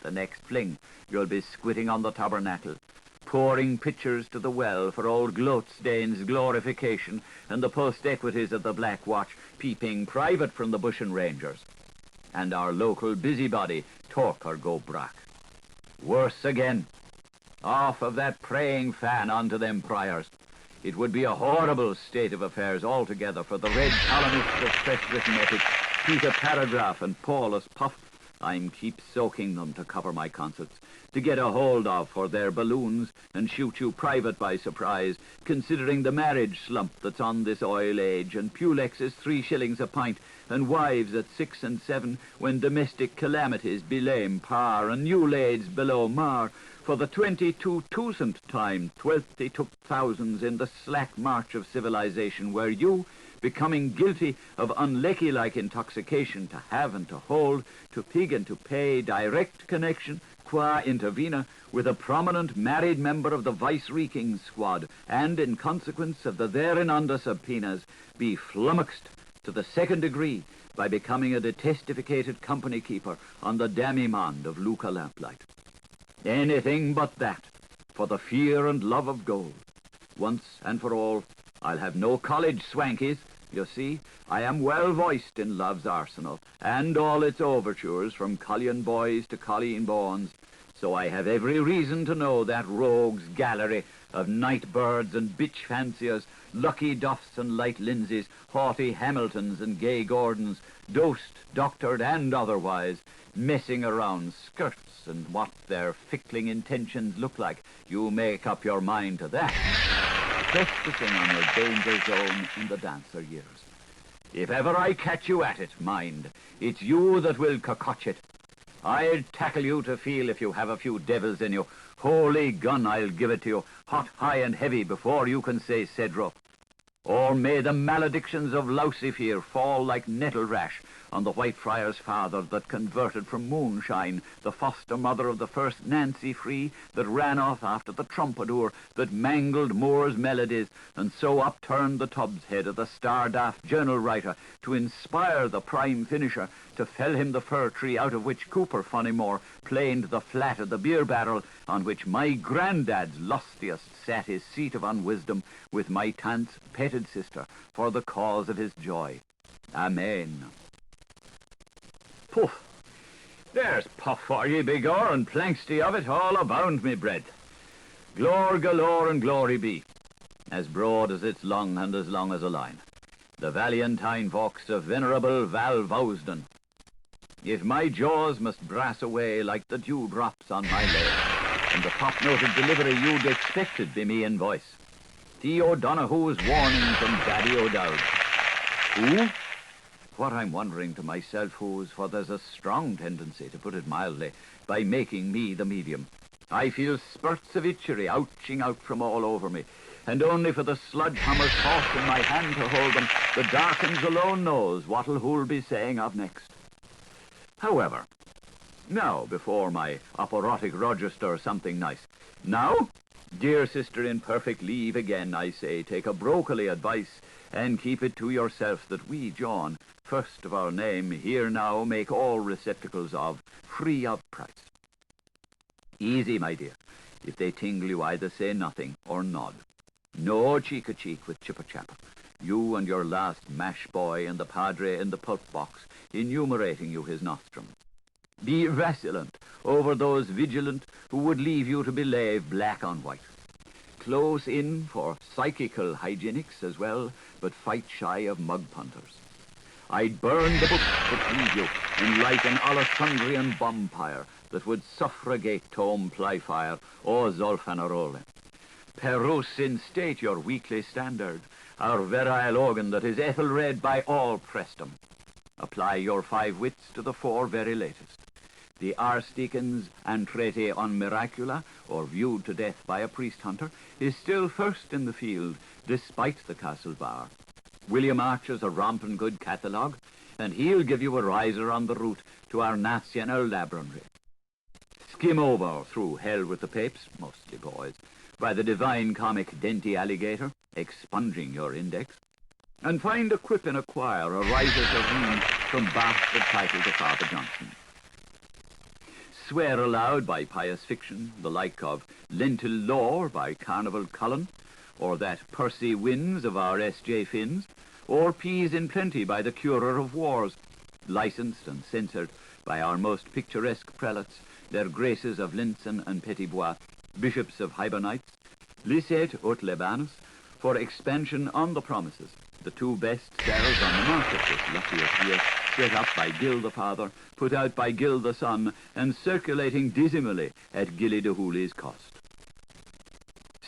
S1: The next fling, you'll be squitting on the tabernacle, pouring pitchers to the well for old Gloatstain's glorification, and the post-equities of the Black Watch peeping private from the Bushin Rangers, and our local busybody, Torker Gobrack. Worse again, off of that praying fan onto them priors. It would be a horrible state of affairs altogether for the red columnists of press-written epic, Peter Paragraph and Paulus Puff. I'm keep soaking them to cover my concerts, to get a hold of for their balloons and shoot you private by surprise, considering the marriage slump that's on this oil age, and Pulex is 3 shillings a pint, and wives at 6 and 7, when domestic calamities belame par, and new laids below mar, for the 22,000th time, 22 thousands in the slack march of civilization, where you, becoming guilty of unlecky-like intoxication to have and to hold, to pig and to pay, direct connection, qua intervena, with a prominent married member of the vice-reeking squad, and in consequence of the thereinunder subpoenas, be flummoxed to the 2nd degree by becoming a detestificated company keeper on the Damimond of Luca Lamplight. Anything but that, for the fear and love of gold. Once and for all, I'll have no college swankies. You see, I am well voiced in love's arsenal, and all its overtures, from Cullion boys to Colleen Bournes, so I have every reason to know that rogues gallery of night birds and bitch fanciers, lucky Duffs and light Lindsays, haughty Hamiltons and gay Gordons, dosed, doctored, and otherwise, messing around skirts and what their fickling intentions look like. You make up your mind to that. Trespassing on your danger zone in the dancer years. If ever I catch you at it, mind, it's you that will cockotch it. I'll tackle you to feel if you have a few devils in you. Holy gun, I'll give it to you, hot, high, and heavy, before you can say Cedro. Or may the maledictions of Lucifer fall like nettle rash on the Whitefriars' father that converted from moonshine, the foster mother of the first Nancy Free that ran off after the trumpedour that mangled Moore's melodies, and so upturned the Tubbs head of the star-daft journal writer to inspire the prime finisher to fell him the fir tree out of which Cooper Funnymore planed the flat of the beer barrel on which my granddad's lustiest sat his seat of unwisdom with my tant's petted sister for the cause of his joy. Amen. Poof! There's puff for ye, begor, and planksty of it all abound me bread. Glor galore and glory be, as broad as it's long and as long as a line. The Valentine vox of venerable Val Vowsden. If my jaws must brass away like the dewdrops on my leg, and the top-noted delivery you'd expected be me in voice. T. O'Donoghue's warning from Daddy O'Dowd. Who? What I'm wondering to myself who's, for there's a strong tendency, to put it mildly, by making me the medium. I feel spurts of itchery ouching out from all over me, and only for the sludge-hammer's toss in my hand to hold them, the darkens alone knows what'll who'll be saying of next. However, now, before my operatic register something nice. Now, dear sister in perfect leave again, I say, take a broccoli advice, and keep it to yourself that we, Jaun, first of our name, here now make all receptacles of, free of price. Easy, my dear. If they tingle you, either say nothing or nod. No cheek-a-cheek with chipper-chapper. You and your last mash boy and the padre in the pulp box, enumerating you his nostrum. Be vacillant over those vigilant who would leave you to belave black on white. Close in for psychical hygienics as well, but fight shy of mug punters. I'd burn the books that leave you and light an Alessandrian bonfire that would suffragate Tom Plyfire or Zolfanarole. Peruse in state your weekly standard, our virile organ that is ethelred by all Prestum. Apply your 5 wits to the 4 very latest. The Archdeacon's entreaty on Miracula, or viewed to death by a priest-hunter, is still first in the field, despite the castle bar. William Archer's a rompin' good catalogue, and he'll give you a riser on the route to our national labrandry. Skim over through Hell with the Papes, mostly boys, by the divine comic Denty Alligator, expunging your index, and find a quip in a choir, a riser serene from bastard title to Father Johnson. Swear aloud by pious fiction, the like of Lentil Lore by Carnival Cullen, or that Percy Wins of our S.J. Finns, or Peas in Plenty by the Curer of Wars, licensed and censored by our most picturesque prelates, their graces of Linson and Petitbois, bishops of Hibernites, Licet ut Lebanus, for expansion on the promises, the 2 best cells on the market this luckiest year, set up by Gil the father, put out by Gil the son, and circulating dismally at Gilly de Hooley's cost.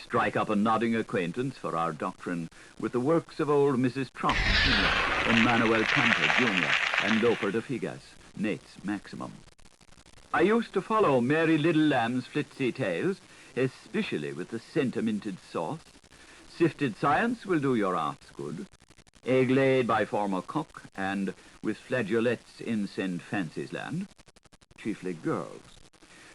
S1: Strike up a nodding acquaintance for our doctrine with the works of old Mrs. Trott Sr. and Manuel Cantor Jr. and Loper de Figas, Nate's Maximum. I used to follow Mary Little Lamb's flitsy tales, especially with the sentimented sauce. Sifted science will do your arts good. Egg laid by former cook, and with flageolets in St. Fancy's Land, chiefly girls.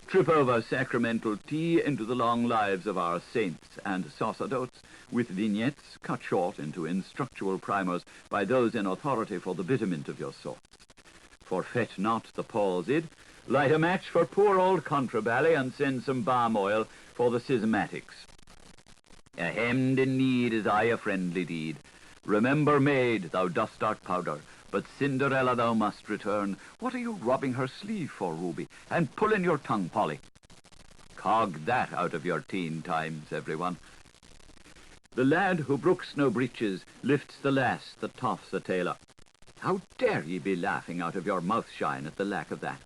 S1: Trip over sacramental tea into the long lives of our saints and sacerdotes, with vignettes cut short into instructual primers by those in authority for the betterment of your sorts. Forfeit not the palsied, light a match for poor old Contrabally, and send some balm oil for the schismatics. A hemmed in need is aye a friendly deed. Remember, maid, thou dost art powder, but Cinderella thou must return. What are you rubbing her sleeve for, Ruby, and pulling your tongue, Polly? Cog that out of your teen times, everyone. The lad who brooks no breeches lifts the lass that toffs a tailor. How dare ye be laughing out of your mouth-shine at the lack of that?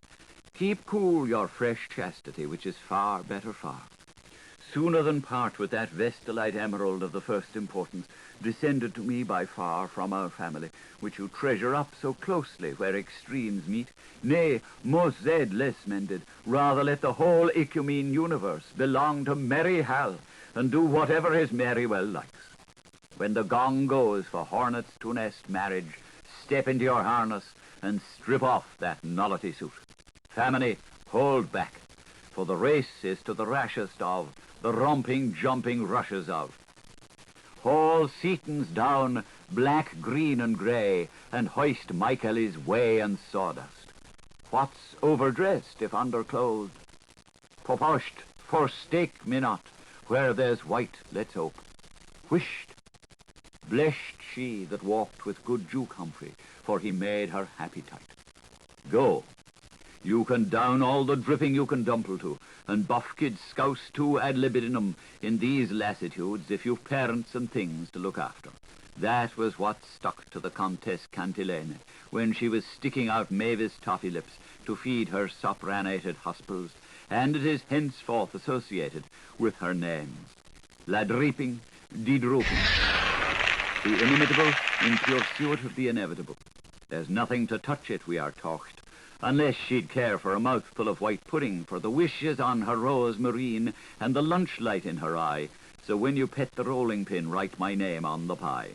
S1: Keep cool your fresh chastity, which is far better far. sooner than part with that vestalite emerald of the first importance, descended to me by far from our family, which you treasure up so closely where extremes meet, nay, most said less mended, rather let the whole ecumene universe belong to merry Hal, and do whatever his merry well likes. When the gong goes for hornets to nest marriage, step into your harness and strip off that nullity suit. Family, hold back, for the race is to the rashest of, the romping, jumping rushes of. Haul Setons down, black, green, and grey, and hoist Michael his way and sawdust. What's overdressed if underclothed? Proposed, forsake me not, where there's white, let's hope. Whisht, blessed she that walked with good Duke Humphrey, for he made her happy tight. Go, you can down all the dripping you can dumple to, and buff kids scouse too ad libidinum in these lassitudes if you've parents and things to look after. That was what stuck to the Comtesse Cantilene when she was sticking out Mavis toffee lips to feed her sopranated huspels, and it is henceforth associated with her names. La Dreeping, De Drooping. The inimitable in pursuit of the inevitable. There's nothing to touch it, we are talked, unless she'd care for a mouthful of white pudding, for the wish is on her rose marine and the lunch light in her eye, so when you pet the rolling pin, write my name on the pie.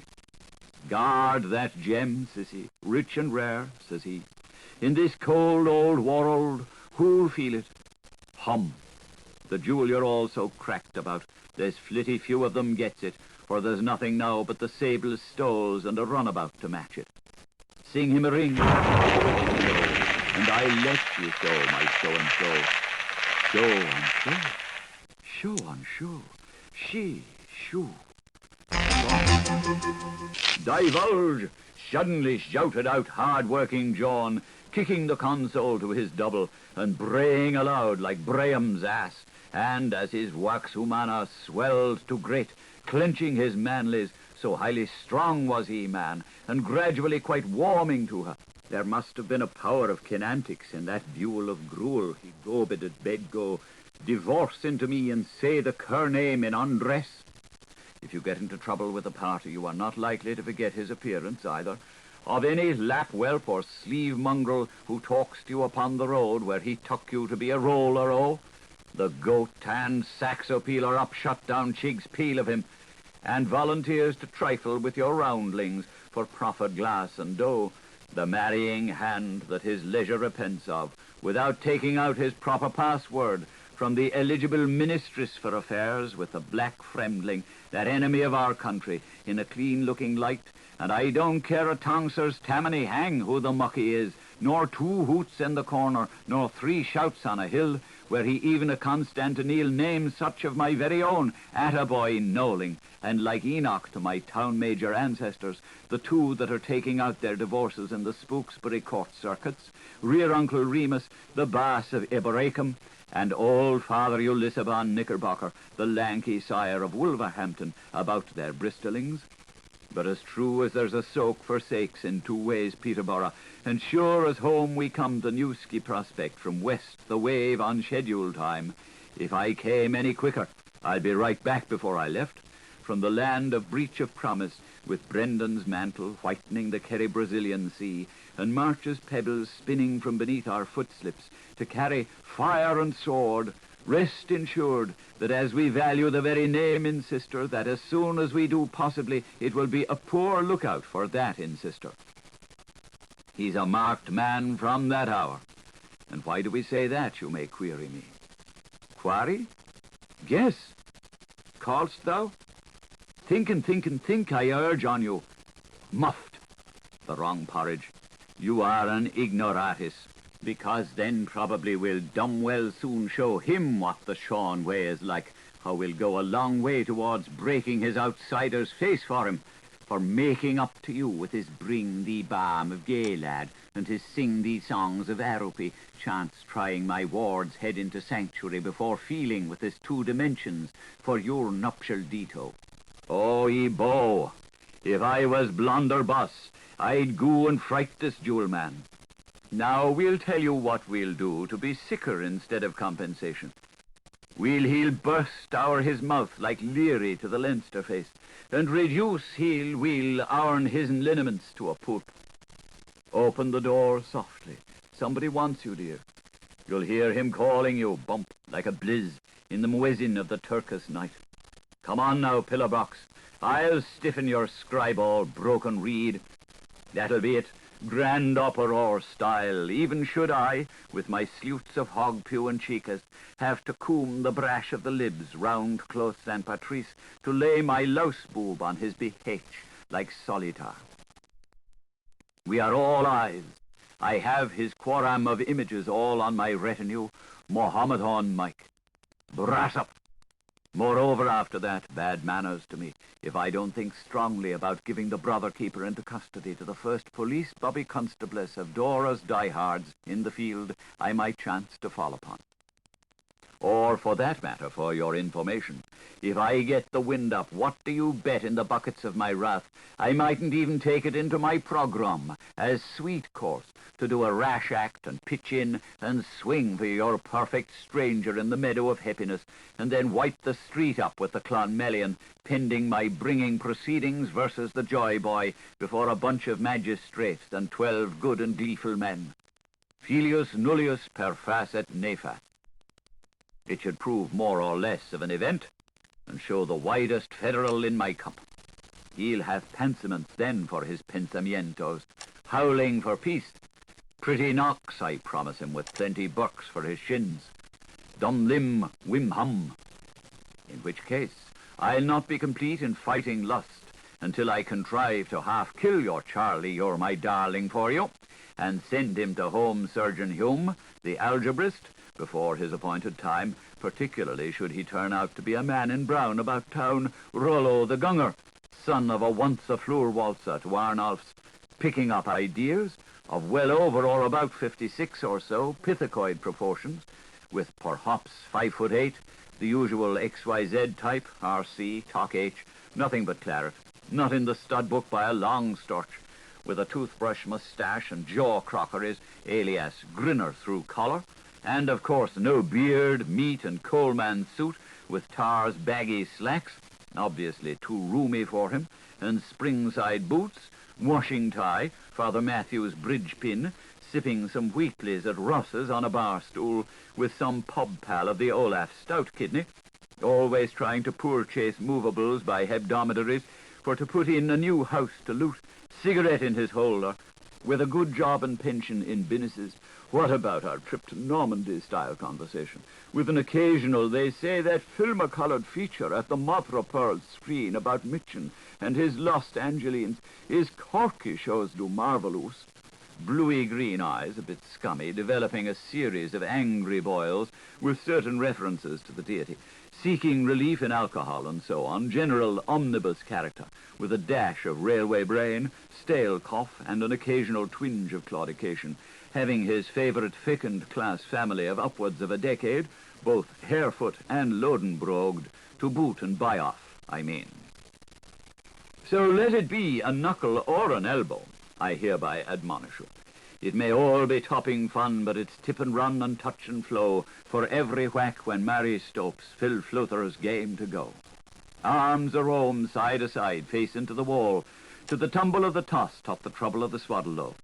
S1: Guard that gem, sissy, rich and rare, says he. In this cold old world, who'll feel it? Hum. The jewel you're all so cracked about, there's flitty few of them gets it, for there's nothing now but the sable stoles and a runabout to match it. Sing him a ring, and I let you show my so-and-so. Show-on-show, she, shoo. Divulge, suddenly shouted out hard-working Jaun, kicking the console to his double and braying aloud like Braham's ass, and as his wax humana swelled to great, clenching his manlies, so highly strong was he, man, and gradually quite warming to her. There must have been a power of kinantics in that duel of gruel. He go bid at bed go, divorce into me and say the cur name in undress. If you get into trouble with a party, you are not likely to forget his appearance either. Of any lap whelp or sleeve mongrel who talks to you upon the road where he took you to be a roller, oh, the goat-tanned saxo-peeler up-shut-down chig's peel of him, and volunteers to trifle with your roundlings for proffered glass and dough, the marrying hand that his leisure repents of, without taking out his proper password from the eligible ministress for affairs with the black fremdling, that enemy of our country, in a clean-looking light, and I don't care a tongser's tammany hang who the mucky is, nor 2 hoots in the corner, nor 3 shouts on a hill, where he even a Constantinople names such of my very own, Attaboy Knowling, and like Enoch to my town major ancestors, the 2 that are taking out their divorces in the Spooksbury court circuits, rear Uncle Remus, the Bass of Iberacum, and old Father Ulyssabon Knickerbocker, the lanky sire of Wolverhampton, about their bristolings. But as true as there's a soak for sakes in 2 ways Peterborough, and sure as home we come to Newski Prospect from west the wave on schedule time, if I came any quicker, I'd be right back before I left, from the land of breach of promise, with Brendan's mantle whitening the Kerry Brazilian sea, and March's pebbles spinning from beneath our footslips, to carry fire and sword, rest insured that as we value the very name in sister, that as soon as we do possibly, it will be a poor lookout for that in sister. He's a marked man from that hour. And why do we say that, you may query me? Quarry? Guess. Call'st thou? Think and think and think, I urge on you. Muffed. The wrong porridge. You are an ignoratus, because then probably we'll dumb well soon show him what the Shaun way is like, how we'll go a long way towards breaking his outsider's face for him, for making up to you with his bring thee balm of gay lad, and his sing thee songs of Arupi, chance trying my ward's head into sanctuary before feeling with his 2 dimensions for your nuptial dito. Oh, ye bow, if I was blunderbuss, I'd go and fright this jewel man. Now we'll tell you what we'll do to be sicker instead of compensation. He'll burst o'er his mouth like Leary to the Leinster face, and reduce we'll ourn his lineaments to a pulp. Open the door softly. Somebody wants you, dear. You'll hear him calling you, bump, like a blizz, in the muezzin of the Turkish night. Come on now, pillar box. I'll stiffen your scriball, broken reed. That'll be it. Grand opera style, even should I, with my sleuths of hog pew and cheekas, have to comb the brash of the libs round close St. Patrice to lay my louse boob on his BH like Solitar. We are all eyes. I have his quorum of images all on my retinue, Mohammedan Mike. Brass up. Moreover, after that, bad manners to me, if I don't think strongly about giving the brother-keeper into custody to the first police bobby constables of Dora's diehards in the field I might chance to fall upon. Or, for that matter, for your information, if I get the wind up, what do you bet in the buckets of my wrath, I mightn't even take it into my programme as sweet course to do a rash act and pitch in and swing for your perfect stranger in the meadow of happiness, and then wipe the street up with the Clonmelian, pending my bringing proceedings versus the Joy Boy before a bunch of magistrates and 12 good and gleeful men. Filius nullius per facet nefas. It should prove more or less of an event, and show the widest federal in my cup. He'll have pensiments then for his pensamientos, howling for peace. Pretty knocks, I promise him, with plenty bucks for his shins. Dum lim, wim hum. In which case, I'll not be complete in fighting lust until I contrive to half-kill your Charlie, you're my darling for you, and send him to Home Surgeon Hume, the algebrist, before his appointed time, particularly should he turn out to be a man in brown about town, Rollo the Gunger, son of a once-a-floor waltzer to Arnulf's, picking up ideas of well over or about 56 or so, pithecoid proportions, with perhaps 5'8", the usual XYZ type, RC, Toc H, nothing but claret, not in the stud book by a long storch, with a toothbrush moustache and jaw crockeries, alias grinner through collar, and of course no beard, meat and coalman suit with Tar's baggy slacks, obviously too roomy for him, and springside boots, washing tie, Father Matthew's bridge pin, sipping some Wheatleys at Ross's on a bar stool with some pub pal of the Olaf stout kidney, always trying to poor chase movables by hebdomedaries for to put in a new house to loot, cigarette in his holder, with a good job and pension in businesses. What about our trip to Normandy-style conversation, with an occasional, they say, that film-coloured feature at the Mother of Pearl screen about Mitchin and his lost Angelines? His corky shows do marvellous. Bluey-green eyes, a bit scummy, developing a series of angry boils with certain references to the deity, seeking relief in alcohol and so on, general omnibus character, with a dash of railway brain, stale cough, and an occasional twinge of claudication, having his favourite thickened-class family of upwards of a decade, both Harefoot and Lodenbrogged, to boot and buy off, I mean. So let it be a knuckle or an elbow, I hereby admonish you. It may all be topping fun, but it's tip and run and touch and flow for every whack when Mary Stopes, Phil Fluther's game to go. Arms a-roam, side to side, face into the wall, to the tumble of the toss, top the trouble of the swaddle low.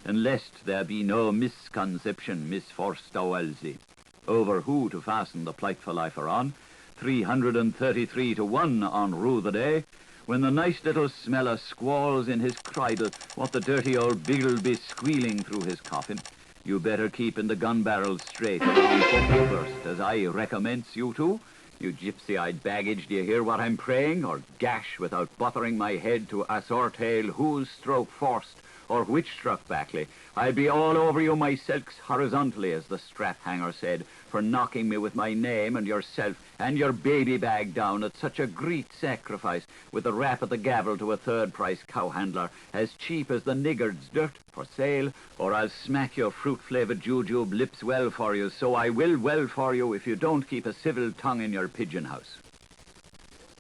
S1: And lest there be no misconception, misforced Wellesley, over who to fasten the plightful lifer on, 333 to 1 on rue the day, when the nice little smeller squalls in his cradle what the dirty old big'll be squealing through his coffin, you better keep in the gun barrel straight around football burst, as I recommends you to. You gypsy-eyed baggage, do you hear what I'm praying? Or gash without buttering my head to assortail whose stroke forced, or which struck backly. I'll be all over you myself horizontally, as the strap-hanger said, for knocking me with my name and yourself and your baby bag down at such a great sacrifice, with a rap of the gavel to a third-price cow-handler, as cheap as the niggard's dirt for sale, or I'll smack your fruit-flavoured jujube lips well for you, so I will well for you if you don't keep a civil tongue in your pigeon house.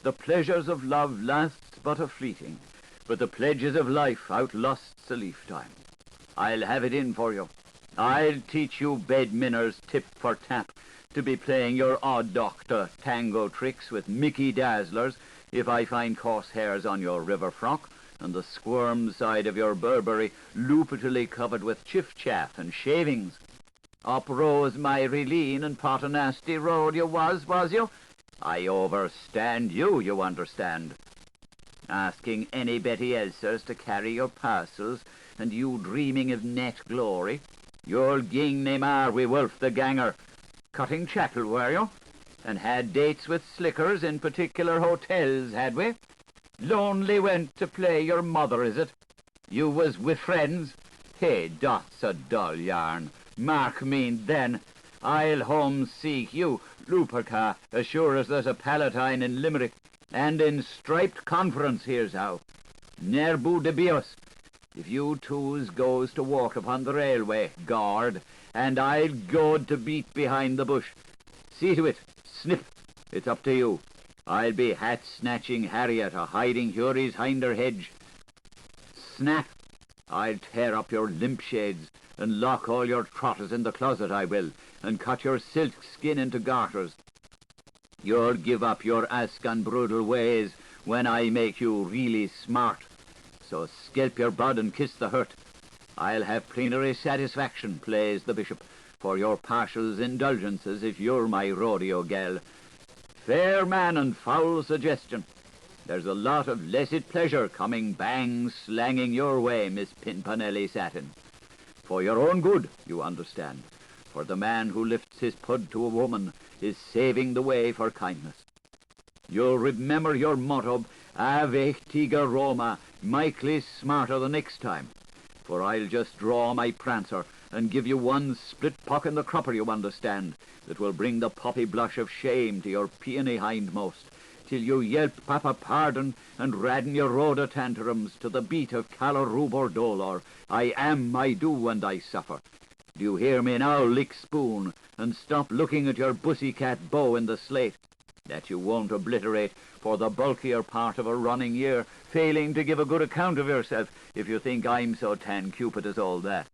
S1: The pleasures of love lasts but a fleeting, but the pledges of life outlusts a leaf time. I'll have it in for you. I'll teach you bedminners tip for tap to be playing your odd doctor tango tricks with Mickey Dazzlers if I find coarse hairs on your river frock and the squirm side of your Burberry lupitally covered with chiff-chaff and shavings. Up rose my Releen and Paternosty Road you was you? I overstand you, you understand. Asking any Betty Elsers to carry your parcels, and you dreaming of net glory. You'll ging nae mair wi Wolf the Ganger. Cutting chattel, were you? And had dates with slickers in particular hotels, had we? Lonely went to play your mother, is it? You was with friends? Hey, that's a dull yarn. Mark me then. I'll home seek you, Luperca, as sure as there's a Palatine in Limerick, and in striped conference here's how. Nerbu de bios. If you twos goes to walk upon the railway, guard, and I'll go to beat behind the bush. See to it, snip, it's up to you. I'll be hat-snatching Harriet a hiding Hury's hinder hedge. Snap, I'll tear up your limp shades and lock all your trotters in the closet, I will, and cut your silk skin into garters. You'll give up your ascan brutal ways when I make you really smart. So skelp your bud and kiss the hurt. I'll have plenary satisfaction, plays the bishop, for your partial indulgences if you're my rodeo gal. Fair man and foul suggestion. There's a lot of blessed pleasure coming bang slanging your way, Miss Pinpanelli Satin. For your own good, you understand. For the man who lifts his pud to a woman is saving the way for kindness. You'll remember your motto, Ave Tiga Roma, mightily smarter the next time. For I'll just draw my prancer and give you one split pock in the crupper, you understand, that will bring the poppy blush of shame to your peony hindmost, till you yelp Papa pardon and radden your rhoda tantrums to the beat of Calarubor Dolor. I am, I do, and I suffer. Do you hear me now, lick spoon, and stop looking at your pussycat bow in the slate? That you won't obliterate for the bulkier part of a running year, failing to give a good account of yourself if you think I'm so tan cupid as all that.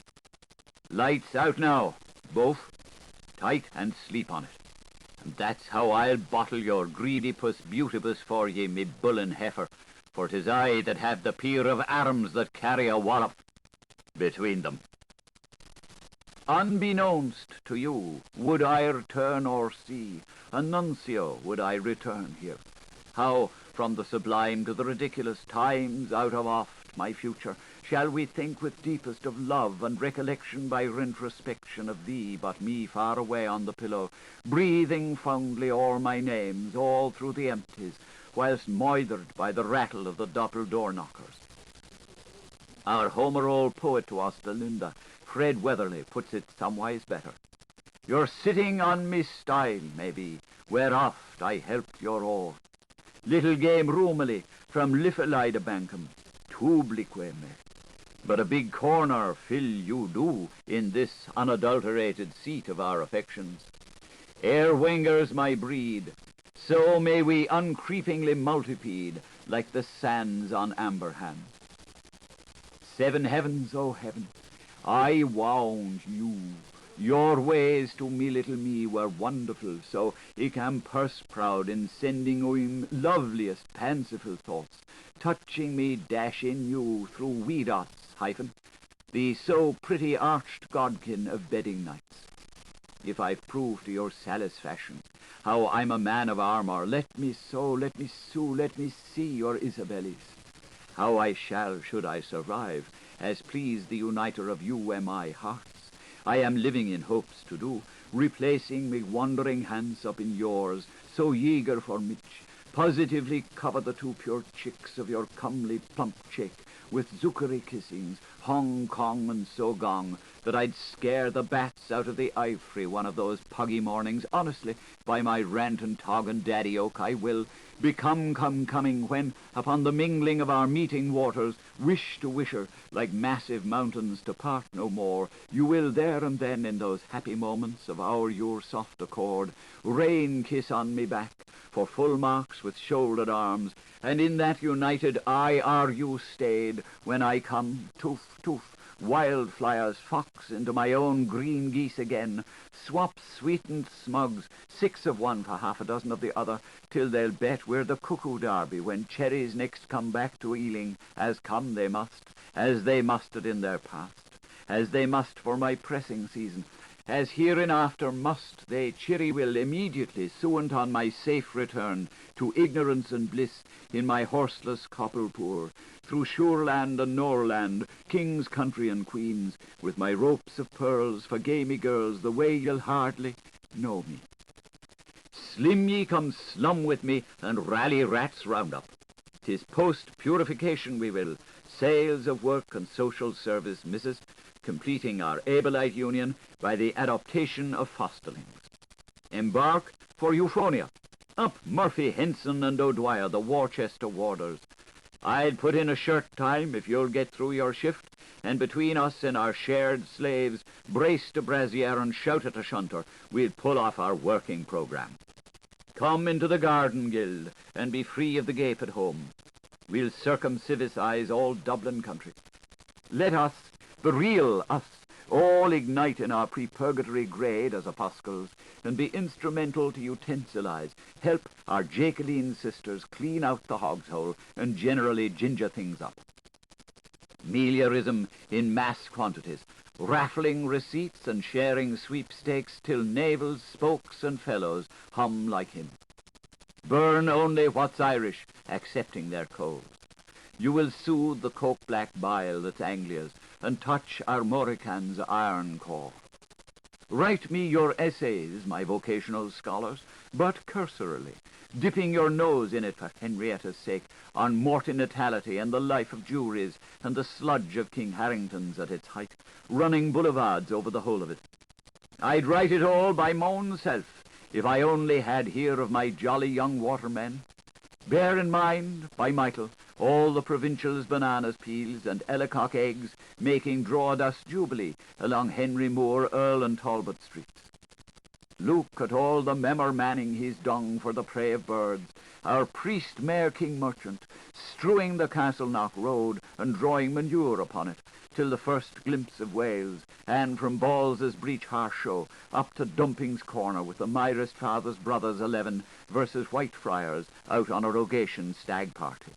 S1: Lights out now, both, tight and sleep on it. And that's how I'll bottle your greedipus beautibus for ye, me bullin heifer, for 'tis I that have the peer of arms that carry a wallop between them. Unbeknownst to you, would I return or see, a nuncio would I return here. How, from the sublime to the ridiculous, times out of oft my future, shall we think with deepest of love and recollection by retrospection of thee, but me far away on the pillow, breathing fondly o'er my names all through the empties, whilst moithered by the rattle of the doppel door knockers. Our Homer old poet to Ostalinda, Fred Weatherly, puts it somewise better. You're sitting on me stile, maybe, where oft I helped your oar. Little game roomily from Liffalida Bankum, tublique me. But a big corner fill you do in this unadulterated seat of our affections. Ere wingers my breed, so may we uncreepingly multipede like the sands on amber hands. 7 heavens, oh heaven, I wound you. Your ways to me little me were wonderful, so I am purse-proud in sending him loveliest fanciful thoughts, touching me dash in you through wee dots, the so pretty arched godkin of bedding nights. If I've proved to your satisfaction how I'm a man of armour, let me so, let me sue, let me see your Isabellis. How I shall, should I survive, as please the uniter of you and my hearts, I am living in hopes to do, replacing me wandering hands up in yours, so eager for mich, positively cover the 2 pure chicks of your comely plump cheek with zuckery kissings, Hong Kong and so gong, that I'd scare the bats out of the ivory one of those puggy mornings, honestly, by my rant and tog and daddy oak, I will, coming, when, upon the mingling of our meeting waters, wish to wisher, like massive mountains to part no more, you will there and then, in those happy moments of your soft accord, rain kiss on me back, for full marks with shouldered arms, and in that united I are you stayed, when I come, toof, toof, wildflyers fox into my own green geese again, swap sweetened smugs, 6 of one for half a dozen of the other, till they'll bet we're the cuckoo derby when cherries next come back to Ealing, as come they must, as they mustered in their past, as they must for my pressing season, as hereinafter must they cheery will immediately suant on my safe return to ignorance and bliss in my horseless Coppelpoor, through Shoreland and Norland, king's country and queens, with my ropes of pearls for gamey girls, the way you'll hardly know me. Slim ye come slum with me, and rally rats round up. 'Tis post-purification we will, sales of work and social service, missus, completing our Abelite union by the adoption of fosterlings. Embark for Euphonia. Up Murphy, Henson, and O'Dwyer, the Worcester warders. I'd put in a shirt time if you'll get through your shift, and between us and our shared slaves, brace to brassiere and shout at a shunter, we'll pull off our working programme. Come into the Garden Guild, and be free of the gape at home. We'll circumcivicize all Dublin country. Let us, the real us, all ignite in our pre-purgatory grade as apostles, and be instrumental to utensilize, help our Jacoline sisters clean out the hog's hole, and generally ginger things up. Meliorism in mass quantities, raffling receipts and sharing sweepstakes till navels, spokes, and fellows hum like him. Burn only what's Irish, accepting their coals. You will soothe the coke-black bile that's Anglia's, and touch our Morrican's iron core. Write me your essays, my vocational scholars, but cursorily, dipping your nose in it for Henrietta's sake, on mortinatality and the life of Jewries, and the sludge of King Harrington's at its height, running boulevards over the whole of it. I'd write it all by my self, if I only had here of my jolly young watermen. Bear in mind, by Michael, all the provincials' bananas peels and ellicock eggs making drawdust jubilee along Henry Moore, Earl and Talbot streets. Look at all the memor manning his dung for the prey of birds, our priest Mayor King Merchant, strewing the Castleknock road and drawing manure upon it, till the first glimpse of Wales, and from Balls's Breach Harsh Show up to Dumping's Corner with the Myrist Father's Brothers 11 versus Whitefriars out on a rogation stag party.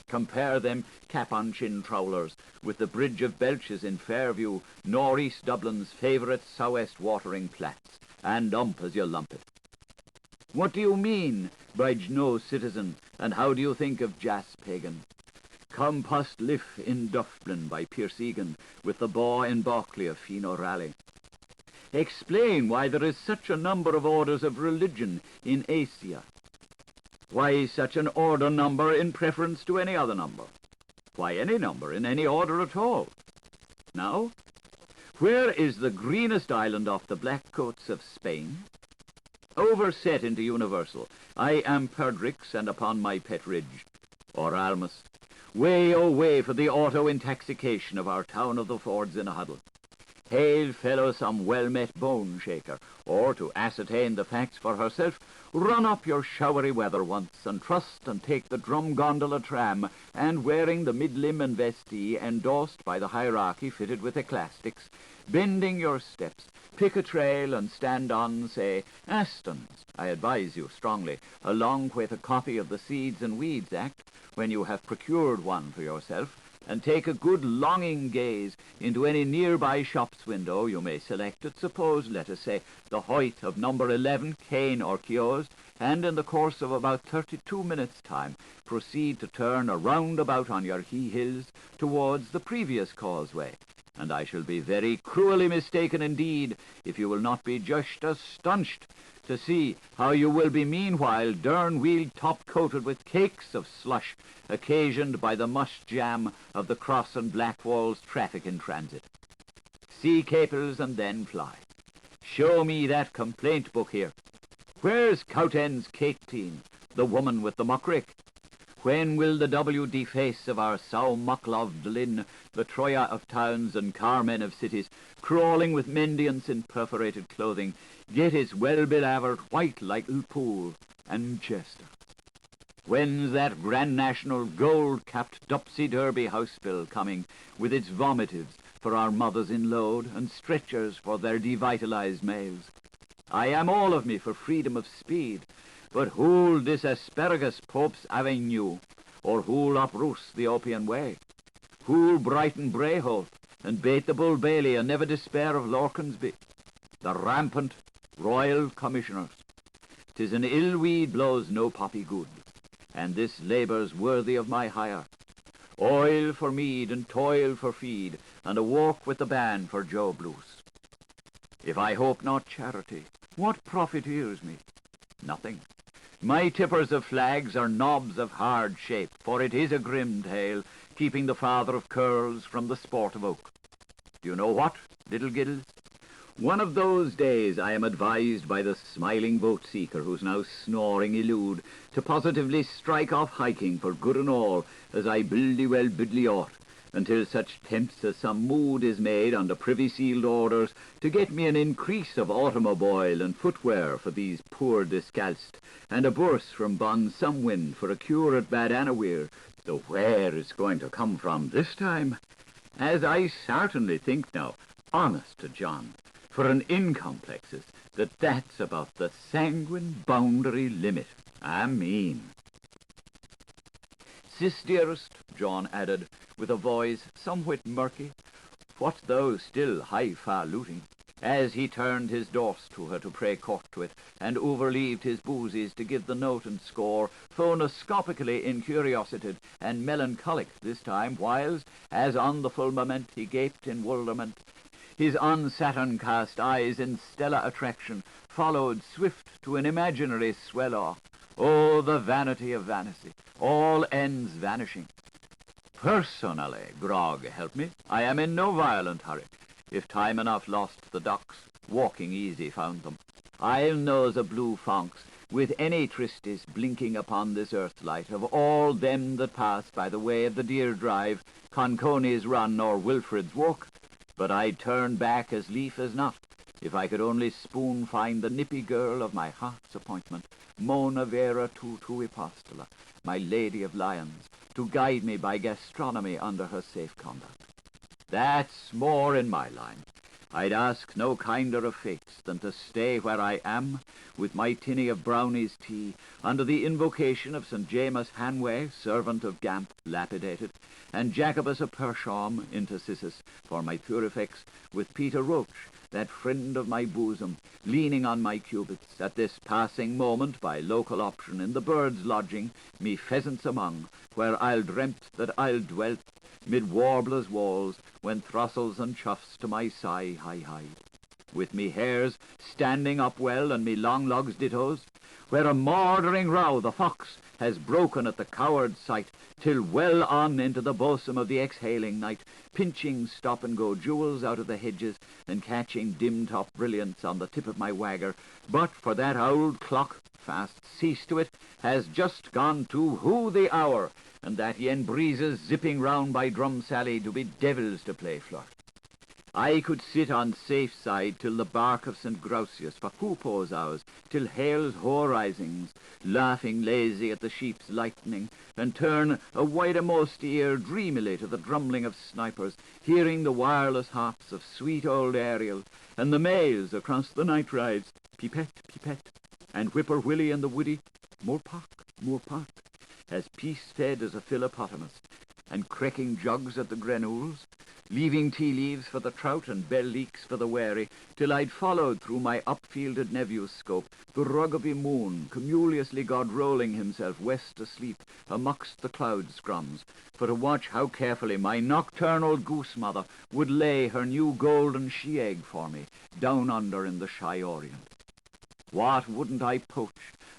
S1: Compare them cap-on-chin trawlers with the Bridge of Belches in Fairview, northeast Dublin's favourite sou'west watering plats, and ump as you lump it. What do you mean by no citizen, and how do you think of Jas Pagan? Compost Liff in Dufflin by Pierce Egan, with the Baw in Berkeley of Fino Raleigh. Explain why there is such a number of orders of religion in Asia. Why such an order number in preference to any other number? Why any number in any order at all? Now, where is the greenest island off the black coasts of Spain? Overset into universal, I am Perdrix and upon my pet ridge, or Almus. Way, oh way for the auto-intoxication of our town of the Fords in a huddle. Hail fellow some well-met bone-shaker, or to ascertain the facts for herself, run up your showery weather once, and trust and take the drum gondola tram, and wearing the mid-limb and vestee endorsed by the hierarchy fitted with eclastics, bending your steps, pick a trail and stand on, say, Aston's, I advise you strongly, along with a copy of the Seeds and Weeds Act, when you have procured one for yourself, and take a good longing gaze into any nearby shop's window you may select it, suppose, let us say, the height of number 11 Cane or Keogh's, and in the course of about 32 minutes' time proceed to turn a roundabout on your he-hills towards the previous causeway, and I shall be very cruelly mistaken indeed if you will not be just astonished to see how you will be meanwhile dern-wheeled top-coated with cakes of slush occasioned by the mush jam of the Cross and Blackwall's traffic in transit. See capers and then fly. Show me that complaint book here. Where's Cowten's cake team, the woman with the muckrick? When will the W. deface of our sow muckloved Lynn, the Troya of towns and carmen of cities, crawling with mendiants in perforated clothing, get its well-belavered white like pool and Chester? When's that grand national gold-capped Dupsy Derby house bill coming, with its vomitives for our mothers in load and stretchers for their devitalized males? I am all of me for freedom of speed, but who'll this asparagus Pope's avenue, or who'll uproot the Opian way? Who'll brighten Braeholt and bait the Bull Bailey and never despair of Lorcansby? The rampant royal commissioners. 'Tis an ill weed blows no poppy good, and this labour's worthy of my hire. Oil for mead and toil for feed, and a walk with the band for Joe Blues. If I hope not charity, what profit hears me? Nothing. My tippers of flags are knobs of hard shape, for it is a grim tale, keeping the father of curls from the sport of oak. Do you know what, little giddles? One of those days I am advised by the smiling boat-seeker who's now snoring elude to positively strike off hiking for good and all, as I bildy well bidly ought, until such tempts as some mood is made under privy-sealed orders to get me an increase of automobile and footwear for these poor discalced, and a burse from Bon Somewin for a cure at Bad Anawir, though where it's going to come from this time, as I certainly think now, honest to John, for an incomplexes, that's about the sanguine boundary limit. I mean. Sis, dearest, John added, with a voice somewhat murky, what though still high-faluting, as he turned his dorse to her to pray court to it, and overleaved his boozies to give the note and score, phonoscopically incuriosited and melancholic this time, whiles, as on the fulminant he gaped in wonderment, his un-Saturn-cast eyes in stellar attraction followed swift to an imaginary swell-off. Oh, the vanity of vanity, all ends vanishing. Personally, grog, help me, I am in no violent hurry. If time enough lost the docks, walking easy found them. I'll know the blue fonks, with any tristis blinking upon this earth light, of all them that pass by the way of the Deer Drive, Conconi's Run, or Wilfred's Walk. But I'd turn back as lief as not, if I could only spoon find the nippy girl of my heart's appointment, Mona Vera Tutu Epostola, my Lady of Lions, to guide me by gastronomy under her safe conduct. That's more in my line. I'd ask no kinder of fates than to stay where I am, with my tinny of brownies tea, under the invocation of St. James Hanway, servant of Gamp, lapidated, and Jacobus of Persham, intercissus, for my purifex, with Peter Roach, that friend of my bosom, leaning on my cubits, at this passing moment by local option in the birds' lodging, me pheasants among, where I'll dreamt that I'll dwelt, mid warblers' walls, when throstles and chuffs to my sigh hide. With me hares standing up well, and me long logs dittos, where a mordering row the fox has broken at the coward's sight, till well on into the bosom of the exhaling night, pinching stop-and-go jewels out of the hedges, and catching dim-top brilliants on the tip of my wagger, but for that old clock, fast cease to it, has just gone to who the hour, and that yen breezes zipping round by Drumsally do be devils to play flirt. I could sit on safe side till the bark of St. Grousius for Hoopo's hours, till Hale's horizings, laughing lazy at the sheep's lightning, and turn a wide-amost ear dreamily to the drumming of snipers, hearing the wireless harps of sweet old Ariel, and the maize across the night rides, pipette, pipette, and Whipper Willie and the woody, more park, as peace-fed as a Philoppotamus, and cracking jugs at the granules, leaving tea-leaves for the trout and bell-leeks for the wary, till I'd followed through my upfielded nephew's scope the rugby moon, cumuliously god-rolling himself west asleep amongst the cloud scrums, for to watch how carefully my nocturnal goose-mother would lay her new golden she-egg for me, down under in the shy Orient. What wouldn't I poach?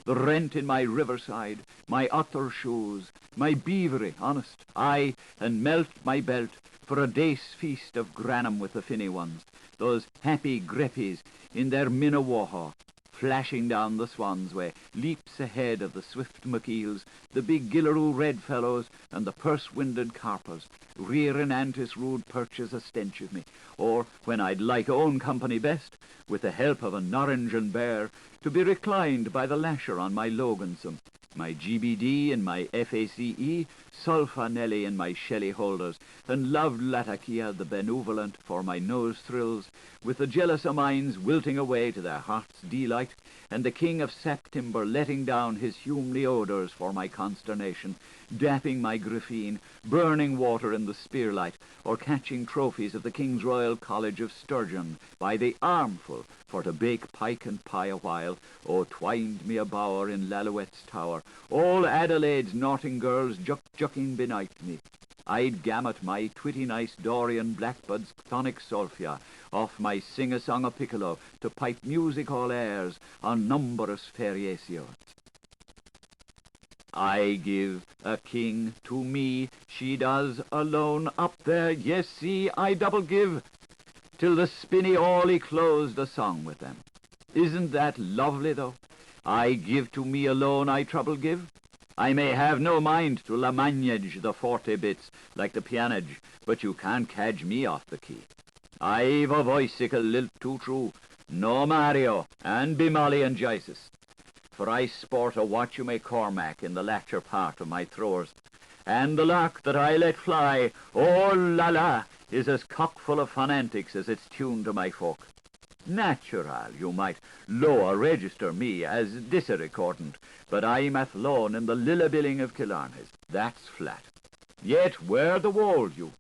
S1: The rent in my riverside, my otter shoes, my beavery, honest, aye, and melt my belt for a day's feast of granum with the finny ones, those happy greppies in their Minnewaha, flashing down the Swan's Way, leaps ahead of the swift McKeels, the big Gillaroo Redfellows, and the purse-winded Carpers, rearing antis rude perches a stench of me, or, when I'd like own company best, with the help of a Norwegian bear, to be reclined by the lasher on my Logansome, my GBD and my FACE, Sulfa Nelly and my Shelley holders, and loved Latakia the benevolent for my nose thrills, with the jealous o' minds wilting away to their heart's delight, and the king of September letting down his humely odours for my consternation, dapping my Griffeen, burning water in the spearlight, or catching trophies of the King's Royal College of Sturgeon by the armful, for to bake pike and pie a while, o twined me a bower in Lalouette's tower, all Adelaide's Norting girls jucking benight me. I'd gamut my twitty nice Dorian Blackbud's tonic solfia off my sing-a-song a piccolo to pipe music-hall airs on numberous feriacios. I give a king to me, she does alone up there, yes, see, I double give, till the spinney all closed a song with them. Isn't that lovely, though? I give to me alone, I trouble give. I may have no mind to la manage the forte bits like the pianage, but you can't cadge me off the key. I've a voicicle lilt too true, no Mario, and be Molly and Joyce's. For I sport a what you may Cormac in the latter part of my throwers, and the lark that I let fly, oh la la, is as cockful of phonetics as it's tuned to my folk. Natural, you might lower register me as disrecordant, but I'm athlone in the lillabilling of Killarney's. That's flat. Yet where the wold, you?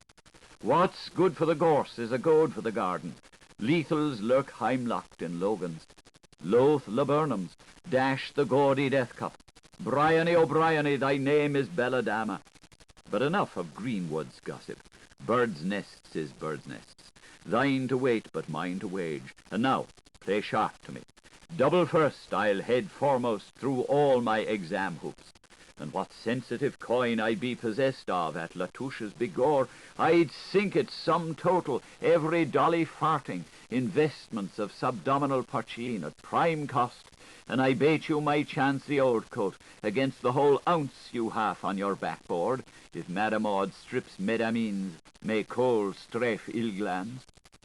S1: What's good for the gorse is a goad for the garden. Lethals lurk heimlocked in Logans. Loath laburnums dash the gaudy death cup. Bryony O'Brieny, thy name is Belladama. But enough of Greenwood's gossip. Birds' nests is birds' nests. Thine to wait, but mine to wage. And now, play sharp to me. Double first, I'll head foremost through all my exam hoops. And what sensitive coin I'd be possessed of at Latouche's begore, I'd sink it sum total, every dolly farting, investments of subdominal porcine at prime cost, and I bait you my chance the old coat against the whole ounce you have on your backboard, if Madame Maud strips medamines, may coal strafe ilglans.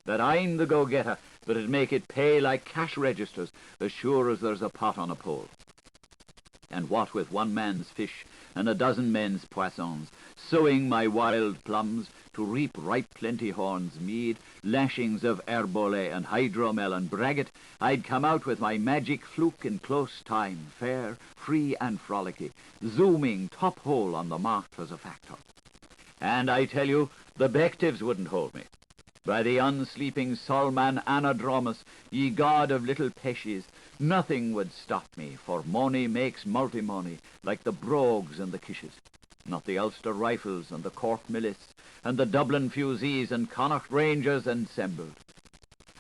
S1: That I'm the go-getter, that'd make it pay like cash registers, as sure as there's a pot on a pole. And what with one man's fish and a dozen men's poissons, sowing my wild plums to reap ripe plenty horns mead, lashings of herbole and hydromel and braggot, I'd come out with my magic fluke in close time, fair, free and frolicky, zooming top hole on the mark as a factor. And I tell you, the Bectives wouldn't hold me. By the unsleeping Solman Anadromus, ye god of little peshes, nothing would stop me, for money makes multi-money, like the brogues and the kishes. Not the Ulster Rifles and the Cork Milice, and the Dublin Fusees and Connacht Rangers ensembled.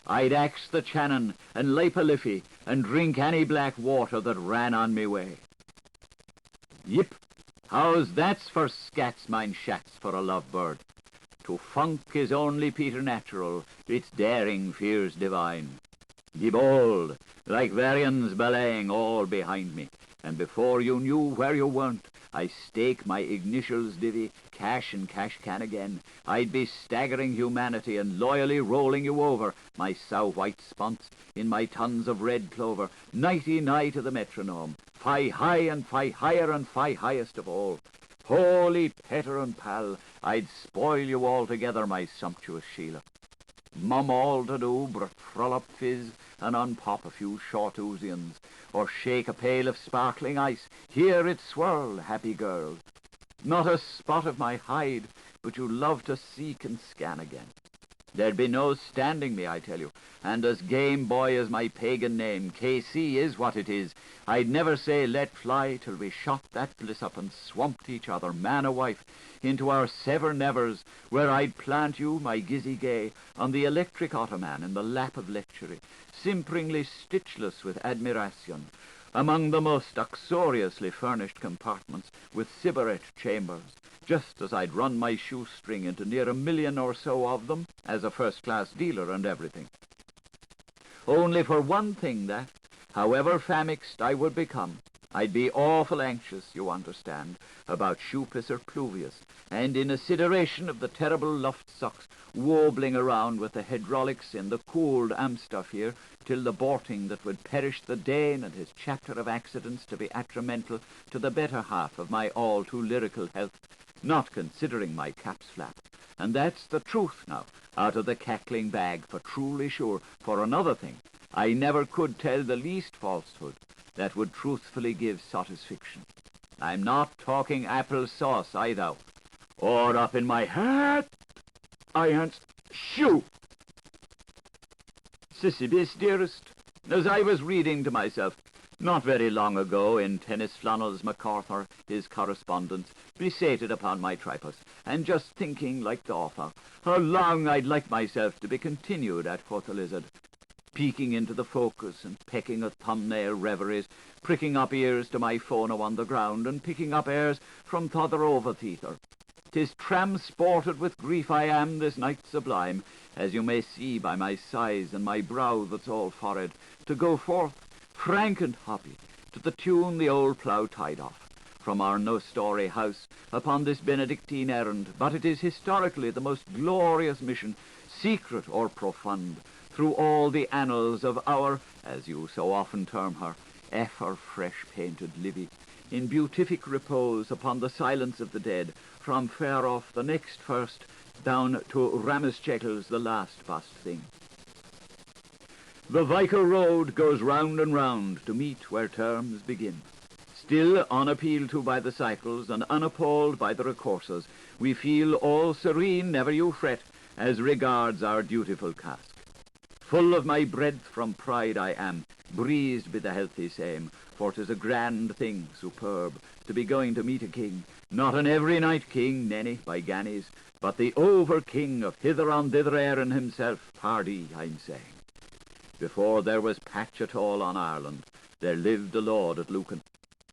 S1: I'd axe the Channon and lape a liffey, and drink any black water that ran on me way. Yip, how's that's for scats, mine shats, for a lovebird? To funk is only preternatural, its daring fears divine. Be bold, like Varians belaying all behind me, and before you knew where you weren't, I stake my initials divvy, cash and cash can again. I'd be staggering humanity and loyally rolling you over, my sow-white sponts, in my tons of red clover, nighty-night to the metronome, fie high and fie higher and fie highest of all. Holy Peter and Pal, I'd spoil you altogether, my sumptuous Sheila. Mum all to do but frollop fizz and unpop a few short Ouzians, or shake a pail of sparkling ice. Hear it swirl, happy girl. Not a spot of my hide, but you love to seek and scan again. There'd be no standing me, I tell you, and as game boy as my pagan name, KC is what it is. I'd never say let fly till we shot that bliss up and swamped each other, man or wife, into our sever-nevers, where I'd plant you, my gizzy gay, on the electric ottoman in the lap of lechery, simperingly stitchless with admiration, among the most uxoriously furnished compartments with cigarette chambers, just as I'd run my shoestring into near 1 million or so of them as a first-class dealer and everything. Only for one thing that, However famixt I would become, I'd be awful anxious, you understand, about shoepus or pluvius, and in consideration of the terrible luft sucks wobbling around with the hydraulics in the cooled amstuff here, till the borting that would perish the Dane and his chapter of accidents to be atrimental to the better half of my all too lyrical health, not considering my cap's flap. And that's the truth now, out of the cackling bag, for truly sure, for another thing, I never could tell the least falsehood that would truthfully give satisfaction. I'm not talking apple sauce either, or up in my hat, I answered, shoo! Sisyphus, dearest, as I was reading to myself, not very long ago in Tennis Flannel's MacArthur, his correspondence, besated upon my tripos, and just thinking like the author, how long I'd like myself to be continued at for the lizard, peeking into the focus and pecking at thumbnail reveries, pricking up ears to my phono on the ground, and picking up airs from t'other over-theatre. 'Tis transported with grief I am this night sublime, as you may see by my sighs and my brow that's all forehead, to go forth, frank and happy, to the tune the old plough tied off, from our no-story house upon this Benedictine errand, but it is historically the most glorious mission, secret or profund, through all the annals of our, as you so often term her, ever fresh-painted Livy, in beatific repose upon the silence of the dead, from fair off the next first, down to Ramesjeckel's the last past thing. The vital road goes round and round to meet where terms begin. Still unappealed to by the cycles and unappalled by the recourses, we feel all serene, never you fret, as regards our dutiful cask. Full of my breadth from pride I am, breezed by the healthy same, for 'tis a grand thing, superb, to be going to meet a king, not an every night king, nenny, by gannies, but the over-king of hither and thither Erin himself, pardee, I'm saying. Before there was patch at all on Ireland, there lived a lord at Lucan.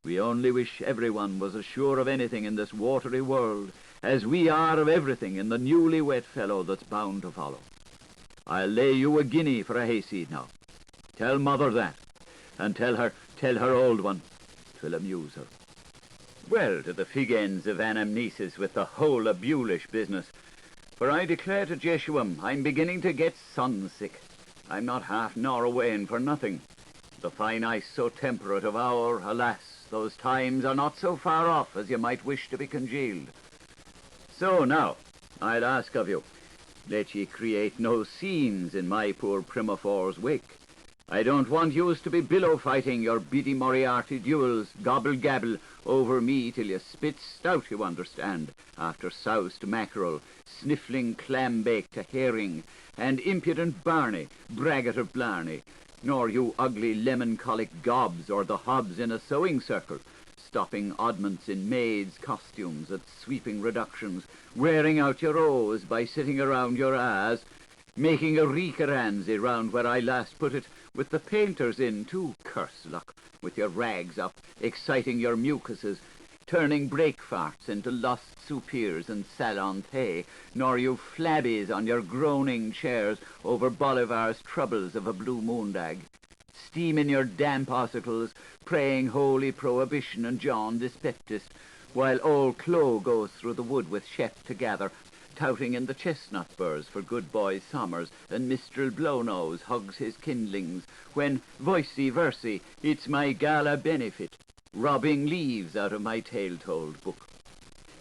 S1: We only wish everyone was as sure of anything in this watery world as we are of everything in the newly wet fellow that's bound to follow. I'll lay you a guinea for a hayseed now. Tell mother that, and tell her old one. 'Twill amuse her. Well, to the fig ends of anamnesis with the whole of Bulish business, for I declare to Jeshuam, I'm beginning to get sun-sick. I'm not half Norwayn for nothing. The fine ice so temperate of our, alas, those times are not so far off as you might wish to be congealed. So now, I'll ask of you, let ye create no scenes in my poor Primophore's wake. I don't want yous to be billow-fighting your Biddy Moriarty duels, gobble-gabble, over me till you spit stout, you understand, after soused mackerel, sniffling clam-bake to herring, and impudent Barney, braggart of Blarney, nor you ugly lemon-colic gobs or the hobs in a sewing circle, stopping oddments in maids' costumes at sweeping reductions, wearing out your O's by sitting around your A's, making a reek-a-ransy round where I last put it, with the painters in too, curse luck, with your rags up, exciting your mucuses, turning break-farts into lust soupirs and salon thé, nor you flabbies on your groaning chairs over Bolivar's troubles of a blue moondag, steaming your damp ossicles, praying holy prohibition and Jaun dyspeptist, while old Clo goes through the wood with Shep to gather, touting in the chestnut burrs for good boy Sommers, and Mistral Blownose hugs his kindlings, when, vicey-versy, it's my gala benefit, robbing leaves out of my tale-told book.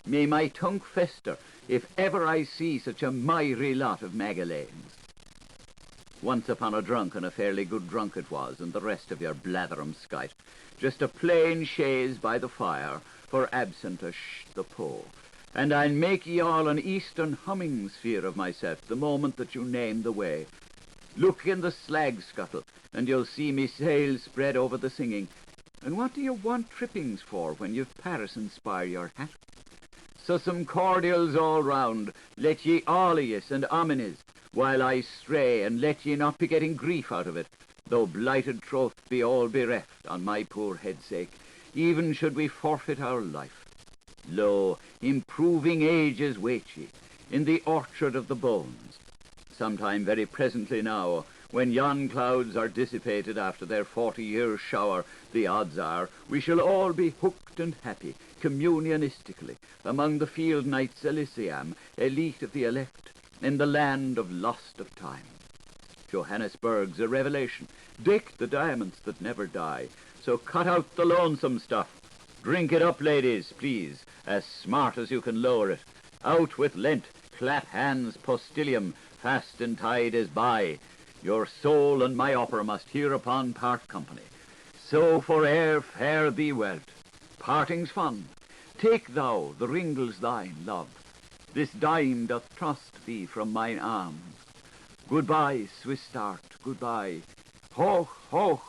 S1: May my tongue fester if ever I see such a miry lot of Magdalenes. Once upon a drunk, and a fairly good drunk it was, and the rest of your blatherum skite. Just a plain chaise by the fire, for absent a the po. And I'll make ye all an eastern humming sphere of myself the moment that you name the way. Look in the slag scuttle, and you'll see me sails spread over the singing. And what do you want trippings for when you've Paris inspire your hat? So some cordials all round, let ye all of yous and ominies, while I stray, and let ye not be getting grief out of it, though blighted troth be all bereft on my poor head's sake, even should we forfeit our life. Lo, improving ages wait ye, in the orchard of the bones. Sometime very presently now, When yon clouds are dissipated after their 40-year shower, the odds are we shall all be hooked and happy, communionistically, among the field knights Elysium, elite of the elect, in the land of lost of time. Johannesburg's a revelation. Dick, the diamonds that never die. So cut out the lonesome stuff. Drink it up, ladies, please, as smart as you can lower it. Out with Lent, clap hands postilium, fast and tide is by. Your soul and my opera must hereupon part company. So for e'er fare thee well. Parting's fun. Take thou the ringles thine, love. This dime doth trust thee from mine arms. Goodbye, Swiss start, goodbye. Hoch, hoch.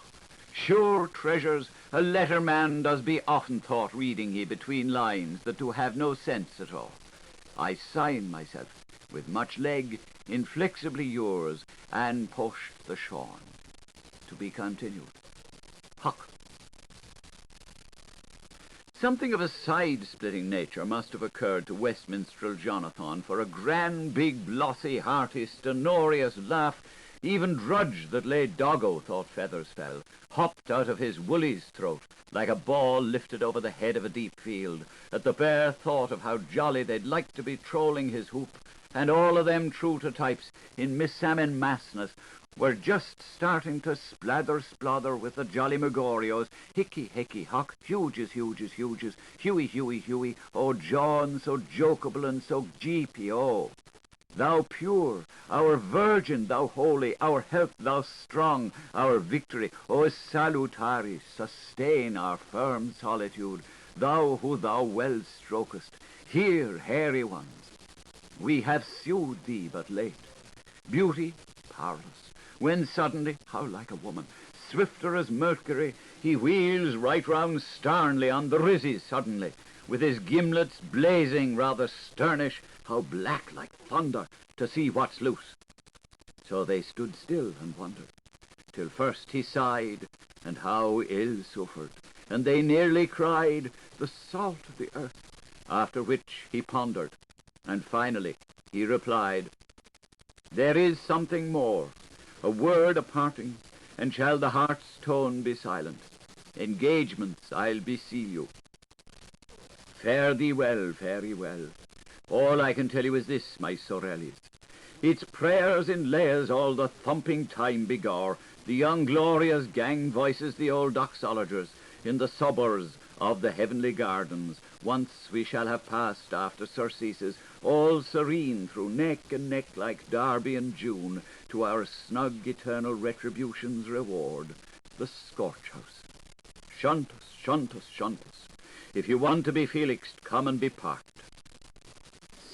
S1: Sure, treasures, a letter man does be often thought reading ye between lines that do have no sense at all. I sign myself, with much leg, inflexibly yours, and post the Shaun. To be continued. Huck. Something of a side-splitting nature must have occurred to Westminstrel Jonathan, for a grand, big, glossy, hearty, stertorous laugh, even Drudge that lay doggo thought feathers fell, hopped out of his woolly's throat like a ball lifted over the head of a deep field, at the bare thought of how jolly they'd like to be trolling his hoop, and all of them true to types in missalmon massness were just starting to splather with the jolly Megorios, hickey, hickey, hock, huges, huey, huey, oh, Jaun, so jokeable and so jeepy, oh. Thou pure, our virgin, thou holy, our health, thou strong, our victory, O salutari, sustain our firm solitude, thou who thou well strokest. Here, hairy ones, we have sued thee but late. Beauty, powerless, when suddenly, how like a woman, swifter as Mercury, he wheels right round sternly on the rizzies suddenly, with his gimlets blazing rather sternish, how black like thunder, to see what's loose. So they stood still and wondered, till first he sighed, and how ill suffered, and they nearly cried, the salt of the earth, after which he pondered, and finally he replied, there is something more, a word a parting, and shall the heart's tone be silent. Engagements I'll beseech you. Fare thee well, fare ye well. All I can tell you is this, my sorellies. It's prayers in layers all the thumping time begore, the young glorious gang voices the old doxologers in the suburbs of the heavenly gardens, once we shall have passed after surceases, all serene through neck and neck like Darby and June, to our snug eternal retribution's reward, the scorch house. Shuntus, shuntus, shuntus. If you want to be Felixed, come and be parked.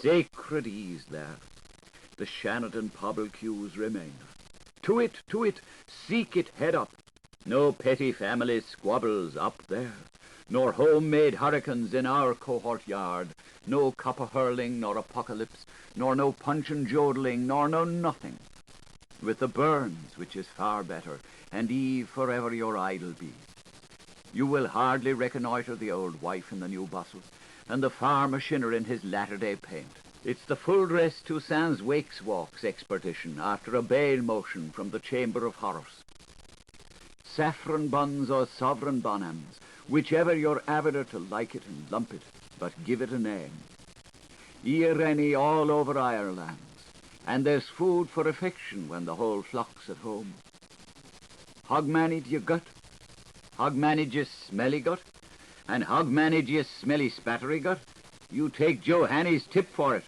S1: Sacred ease there. The Shannon pobble cues remain. To it, seek it head up. No petty family squabbles up there, nor homemade hurricanes in our cohort yard, no copper-hurling, nor apocalypse, nor no puncheon jodeling, nor no nothing. With the Burns, which is far better, and Eve forever your idol be. You will hardly reconnoitre the old wife in the new bustle, and the farmer Shinner in his latter-day paint. It's the full-dress Finnegans Wake's walks expedition after a bail motion from the Chamber of Horrors. Saffron buns or sovereign bonhams, whichever you're avider to like it and lump it, but give it a name. Irene all over Ireland, and there's food for affection when the whole flock's at home. Hogmanage you gut, hogmanage you smelly gut, and hogmanage you smelly spattery gut. You take Joe Hanny's tip for it.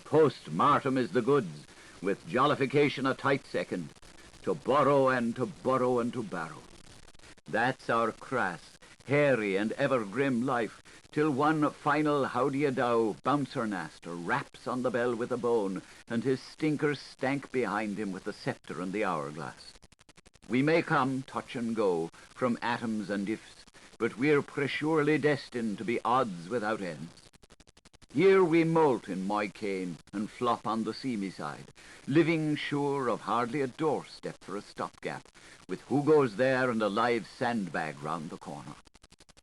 S1: Post-mortem is the goods, with jollification a tight second. To borrow and to borrow and to borrow. That's our crass, hairy and ever grim life, till one final how-do-you-do bouncer master raps on the bell with a bone, and his stinkers stank behind him with the sceptre and the hourglass. We may come touch and go from atoms and ifs, but we're presurely destined to be odds without ends. Here we moult in Moycane and flop on the seamy side, living sure of hardly a doorstep for a stopgap, with Hugo's there and a live sandbag round the corner.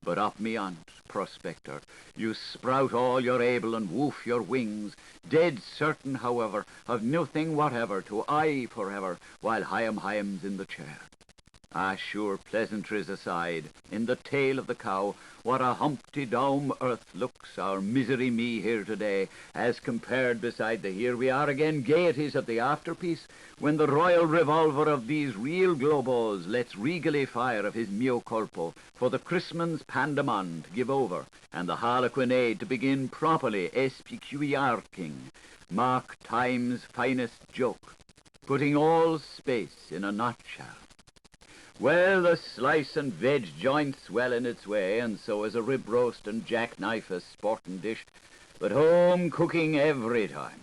S1: But up me Ondt, prospector, you sprout all your able and woof your wings, dead certain, however, of nothing whatever to eye forever, while Hiam's in the chair. Ah, sure, pleasantries aside, in the tail of the cow, what a humpty dome earth looks, our misery me here today, as compared beside the here we are again gaieties of the afterpiece, when the royal revolver of these real globos lets regally fire of his mio colpo, for the Christman's pandemon to give over, and the harlequinade to begin properly espicuiarking, mark time's finest joke, putting all space in a nutshell. Well, the slice and veg joint's well in its way, and so is a rib roast and jackknife a sporting dish, but home cooking every time.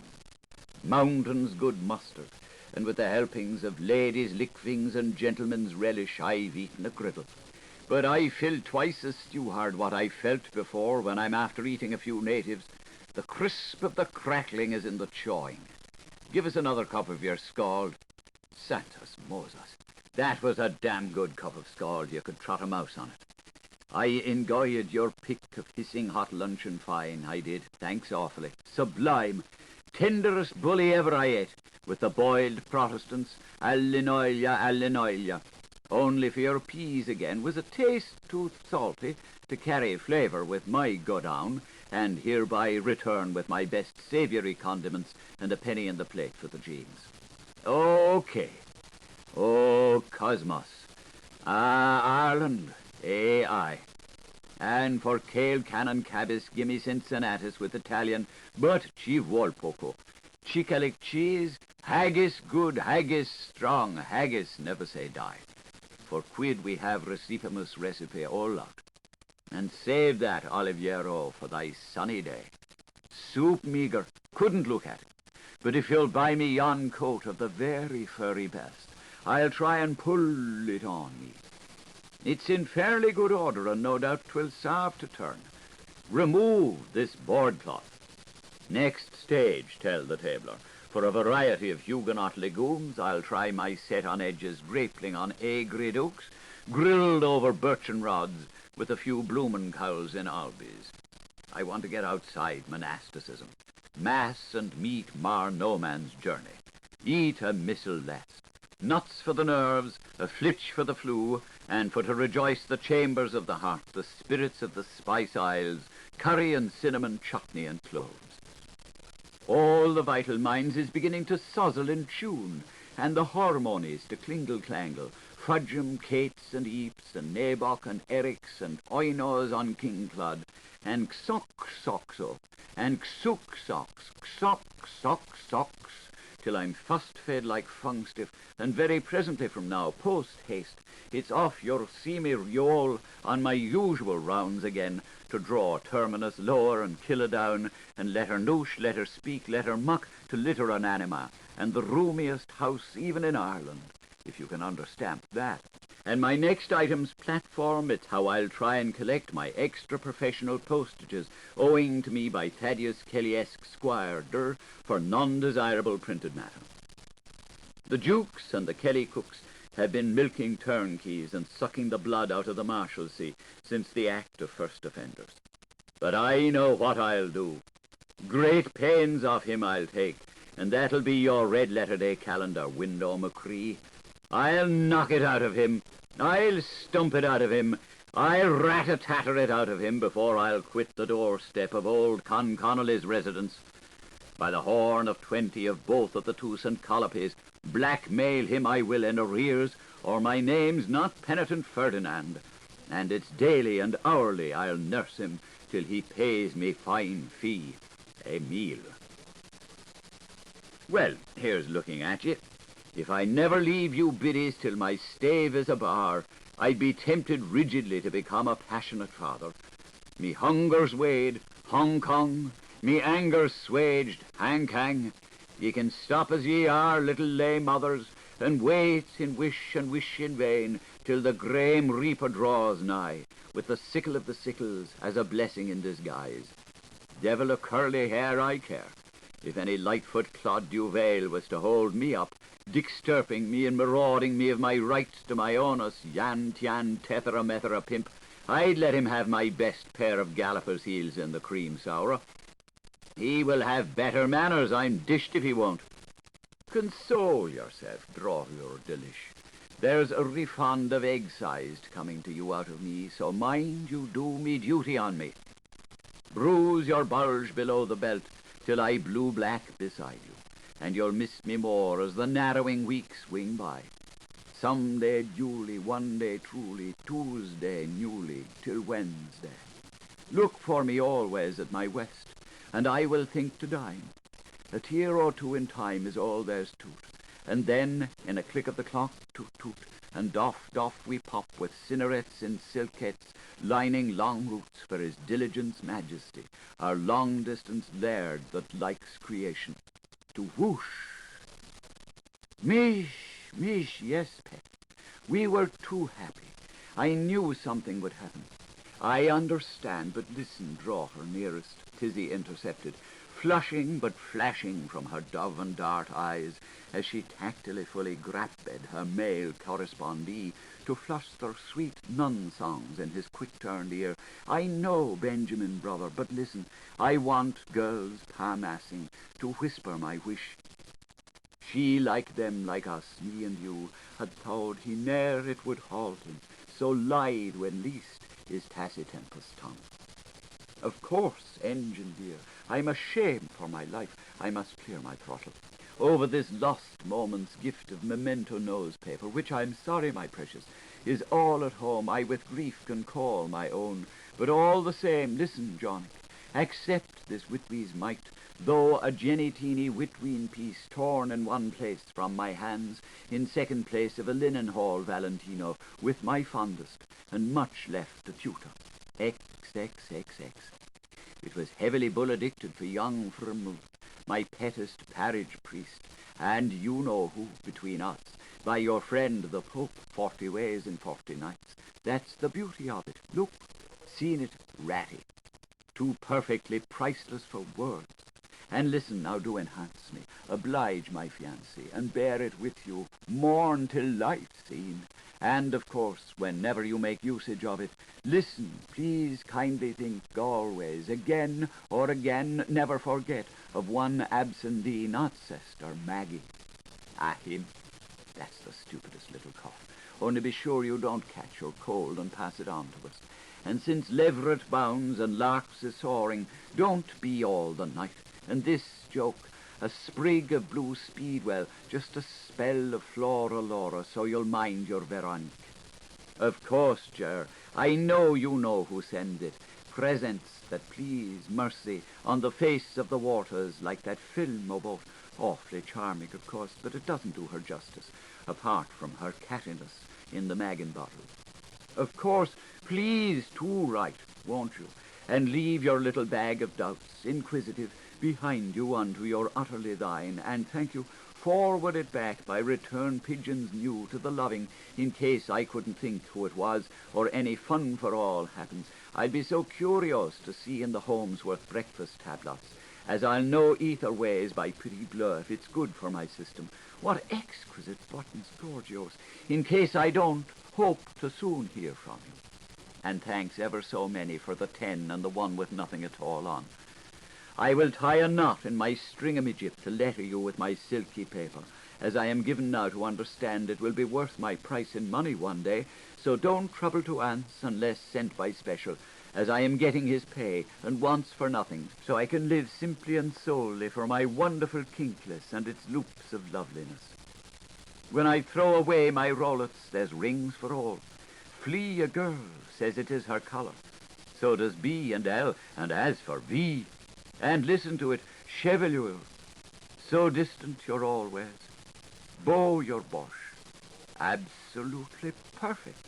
S1: Mountain's good mustard, and with the helpings of ladies' lickfings and gentlemen's relish, I've eaten a griddle. But I feel twice as stewhard what I felt before when I'm after eating a few natives. The crisp of the crackling is in the chawing. Give us another cup of your scald. Santos Moses. That was a damn good cup of scald. You could trot a mouse on it. I enjoyed your pick of hissing hot luncheon fine, I did. Thanks awfully. Sublime. Tenderest bully ever I ate, with the boiled Protestants, allinolia. Only for your peas again was a taste too salty to carry flavour with my go-down, and hereby return with my best savoury condiments and a penny in the plate for the James. Okay. Oh, Cosmos. Ah, Ireland. Aye. And for kale cannon cabis, gimme Cincinnatus with Italian, but ci vuol poco. Chicalic cheese, haggis good, haggis strong, haggis never say die. For quid we have recipimus recipe all out. And save that, Oliviero, for thy sunny day. Soup meagre, couldn't look at it. But if you'll buy me yon coat of the very furry best, I'll try and pull it on me. It's in fairly good order, and no doubt 'twill sarve to turn. Remove this boardcloth. Next stage, tell the tabler. For a variety of Huguenot legumes, I'll try my set on edges grapeling on aigre dukes, grilled over birchen rods with a few bloomin' cowls in albis. I want to get outside monasticism. Mass and meat mar no man's journey. Eat a missile less. Nuts for the nerves, a flitch for the flu, and for to rejoice the chambers of the heart, the spirits of the spice isles, curry and cinnamon chutney and cloves. All the vital minds is beginning to sozzle in tune, and the hormonies to clingle-clangle, fudgem, cates and eeps, and nabock and erics, and oinos on kingclod, and xock-soxo, and xook-socks, xock-sock-socks, till I'm fussed-fed like fungstiff, and very presently from now, post-haste, it's off your seamy yole on my usual rounds again, to draw terminus lower and kill her down, and let her noosh, let her speak, let her muck, to litter an anima, and the roomiest house even in Ireland, if you can understand that. And my next item's platform, it's how I'll try and collect my extra professional postages, owing to me by Thaddeus Kelly-esque Squire Der, for non-desirable printed matter. The Dukes and the Kelly cooks have been milking turnkeys and sucking the blood out of the Marshalsea since the Act of First Offenders. But I know what I'll do. Great pains off him I'll take, and that'll be your red-letter-day calendar, Window McCree. I'll knock it out of him. I'll stump it out of him. I'll rat-a-tatter it out of him before I'll quit the doorstep of old Con Connolly's residence. By the horn of 20 of both of the two St. Colopes, blackmail him I will in arrears, or my name's not Penitent Ferdinand, and it's daily and hourly I'll nurse him till he pays me fine fee, a meal. Well, here's looking at ye. If I never leave you biddies till my stave is a bar, I'd be tempted rigidly to become a passionate father. Me hunger's weighed, Hong Kong, me anger's swaged, Hang Kang. Ye can stop as ye are, little lay mothers, and wait and wish in vain, till the grame reaper draws nigh, with the sickle of the sickles as a blessing in disguise. Devil a curly hair I care. If any Lightfoot Clod Duval was to hold me up, disturbing me and marauding me of my rights to my onus, yan tian tethera methera pimp, I'd let him have my best pair of gallopers' heels in the cream sour. He will have better manners, I'm dished if he won't. Console yourself, draw your delish. There's a refund of egg-sized coming to you out of me, so mind you do me duty on me. Bruise your bulge below the belt till I blue-black beside you, and you'll miss me more as the narrowing weeks swing by. Some day duly, one day truly, Tuesday newly, till Wednesday. Look for me always at my west, and I will think to dine. A tear or two in time is all there's to't, and then, in a click of the clock, toot-toot, and doff we pop with cinnerets and silkettes, lining long routes for his diligence majesty, our long-distance laird that likes creation. To whoosh! Mish, yes, pet. We were too happy. I knew something would happen. I understand, but listen, draw her nearest, Tizzy intercepted, flushing but flashing from her dove and dart eyes, as she tactily fully grapped her male correspondee to fluster sweet nun-songs in his quick-turned ear. I know, Benjamin, brother, but listen, I want girls parmassing to whisper my wish. She, like them, like us, me and you, had thought he ne'er it would halt him, so lied when least his tacitempest tongue. Of course, engine dear, I'm ashamed for my life, I must clear my throttle over this lost moment's gift of memento nosepaper, which I'm sorry, my precious, is all at home I with grief can call my own. But all the same, listen, John, accept this Whitby's mite, though a jenny-teeny Whitween piece torn in one place from my hands, in second place of a linen hall Valentino, with my fondest, and much left to tutor. XXXX. It was heavily bull-addicted for young Vermouth, my pettest parish priest, and you know who, between us, by your friend the Pope, 40 ways and 40 nights. That's the beauty of it. Look, seen it, ratty. Too perfectly priceless for words. And listen, now do enhance me, oblige my fiancé, and bear it with you, mourn till life's seen. And, of course, whenever you make usage of it, listen, please kindly think always, again or again, never forget of one absentee, not sister Maggie. Ah, him. That's the stupidest little cough. Only be sure you don't catch your cold and pass it on to us. And since leveret bounds and larks is soaring, don't be all the night. And this joke, a sprig of blue speedwell, just a spell of Flora Laura, so you'll mind your Veronique. Of course, Ger, I know you know who sends it. Presents that please mercy on the face of the waters, like that film about. Awfully charming, of course, but it doesn't do her justice, apart from her cattiness in the Magan bottle. Of course, please to write, won't you? And leave your little bag of doubts, inquisitive, behind you unto your utterly thine, and thank you, forward it back by return pigeons new to the loving, in case I couldn't think who it was, or any fun for all happens. I'd be so curious to see in the Holmesworth breakfast tablots, as I'll know either ways by pretty bleu if it's good for my system. What exquisite buttons, gorgeous, in case I don't hope to soon hear from you. And thanks ever so many for the 10 and the one with nothing at all on. I will tie a knot in my stringamidgip to letter you with my silky paper, as I am given now to understand it will be worth my price in money one day, so don't trouble to answer unless sent by special, as I am getting his pay, and wants for nothing, so I can live simply and solely for my wonderful kinkless and its loops of loveliness. When I throw away my rollets, there's rings for all. Flea, a girl, says it is her colour. So does B and L, and as for V, and listen to it, Chevalier, so distant you're always. Beau, your Boche, absolutely perfect.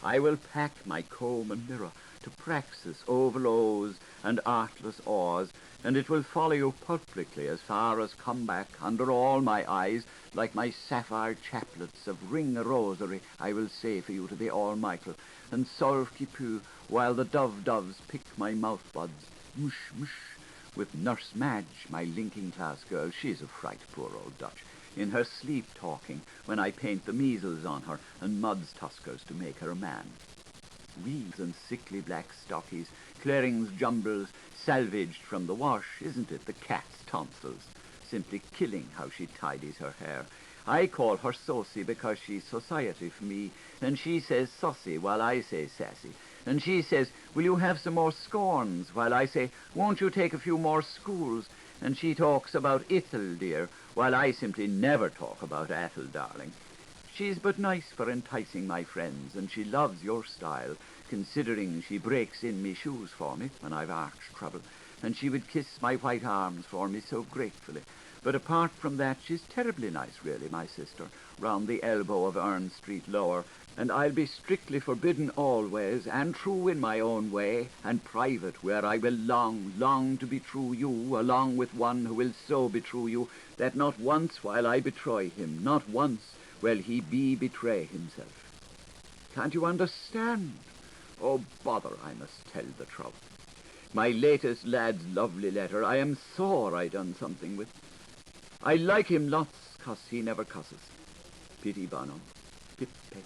S1: I will pack my comb and mirror to praxis oval O's and artless O's, and it will follow you publicly as far as come back under all my eyes, like my sapphire chaplets of ring a rosary, I will say for you to the Almighty, and solve qui peut, while the doves pick my mouth buds, mush, mush, with Nurse Madge, my linking class girl, she's a fright, poor old Dutch, in her sleep talking, when I paint the measles on her, and Mudd's tuskers to make her a man. weeds and sickly black stockies, clearings, jumbles, salvaged from the wash, isn't it? The cat's tonsils, simply killing how she tidies her hair. I call her saucy because she's society for me, and she says saucy while I say sassy. And she says, will you have some more scorns, while I say, won't you take a few more schools? And she talks about Ithel, dear, while I simply never talk about Athel, darling. She's but nice for enticing my friends, and she loves your style, considering she breaks in me shoes for me when I've arch trouble, and she would kiss my white arms for me so gratefully. But apart from that, she's terribly nice, really, my sister, round the elbow of Ern Street Lower, and I'll be strictly forbidden always, and true in my own way, and private, where I will long to betrow you, along with one who will so betrow you, that not once while I betray him, not once will he betray himself. Can't you understand? Oh, bother, I must tell the trouble. My latest lad's lovely letter, I am sore I done something with. I like him lots, 'cause he never cusses. Pity bono, pip pet.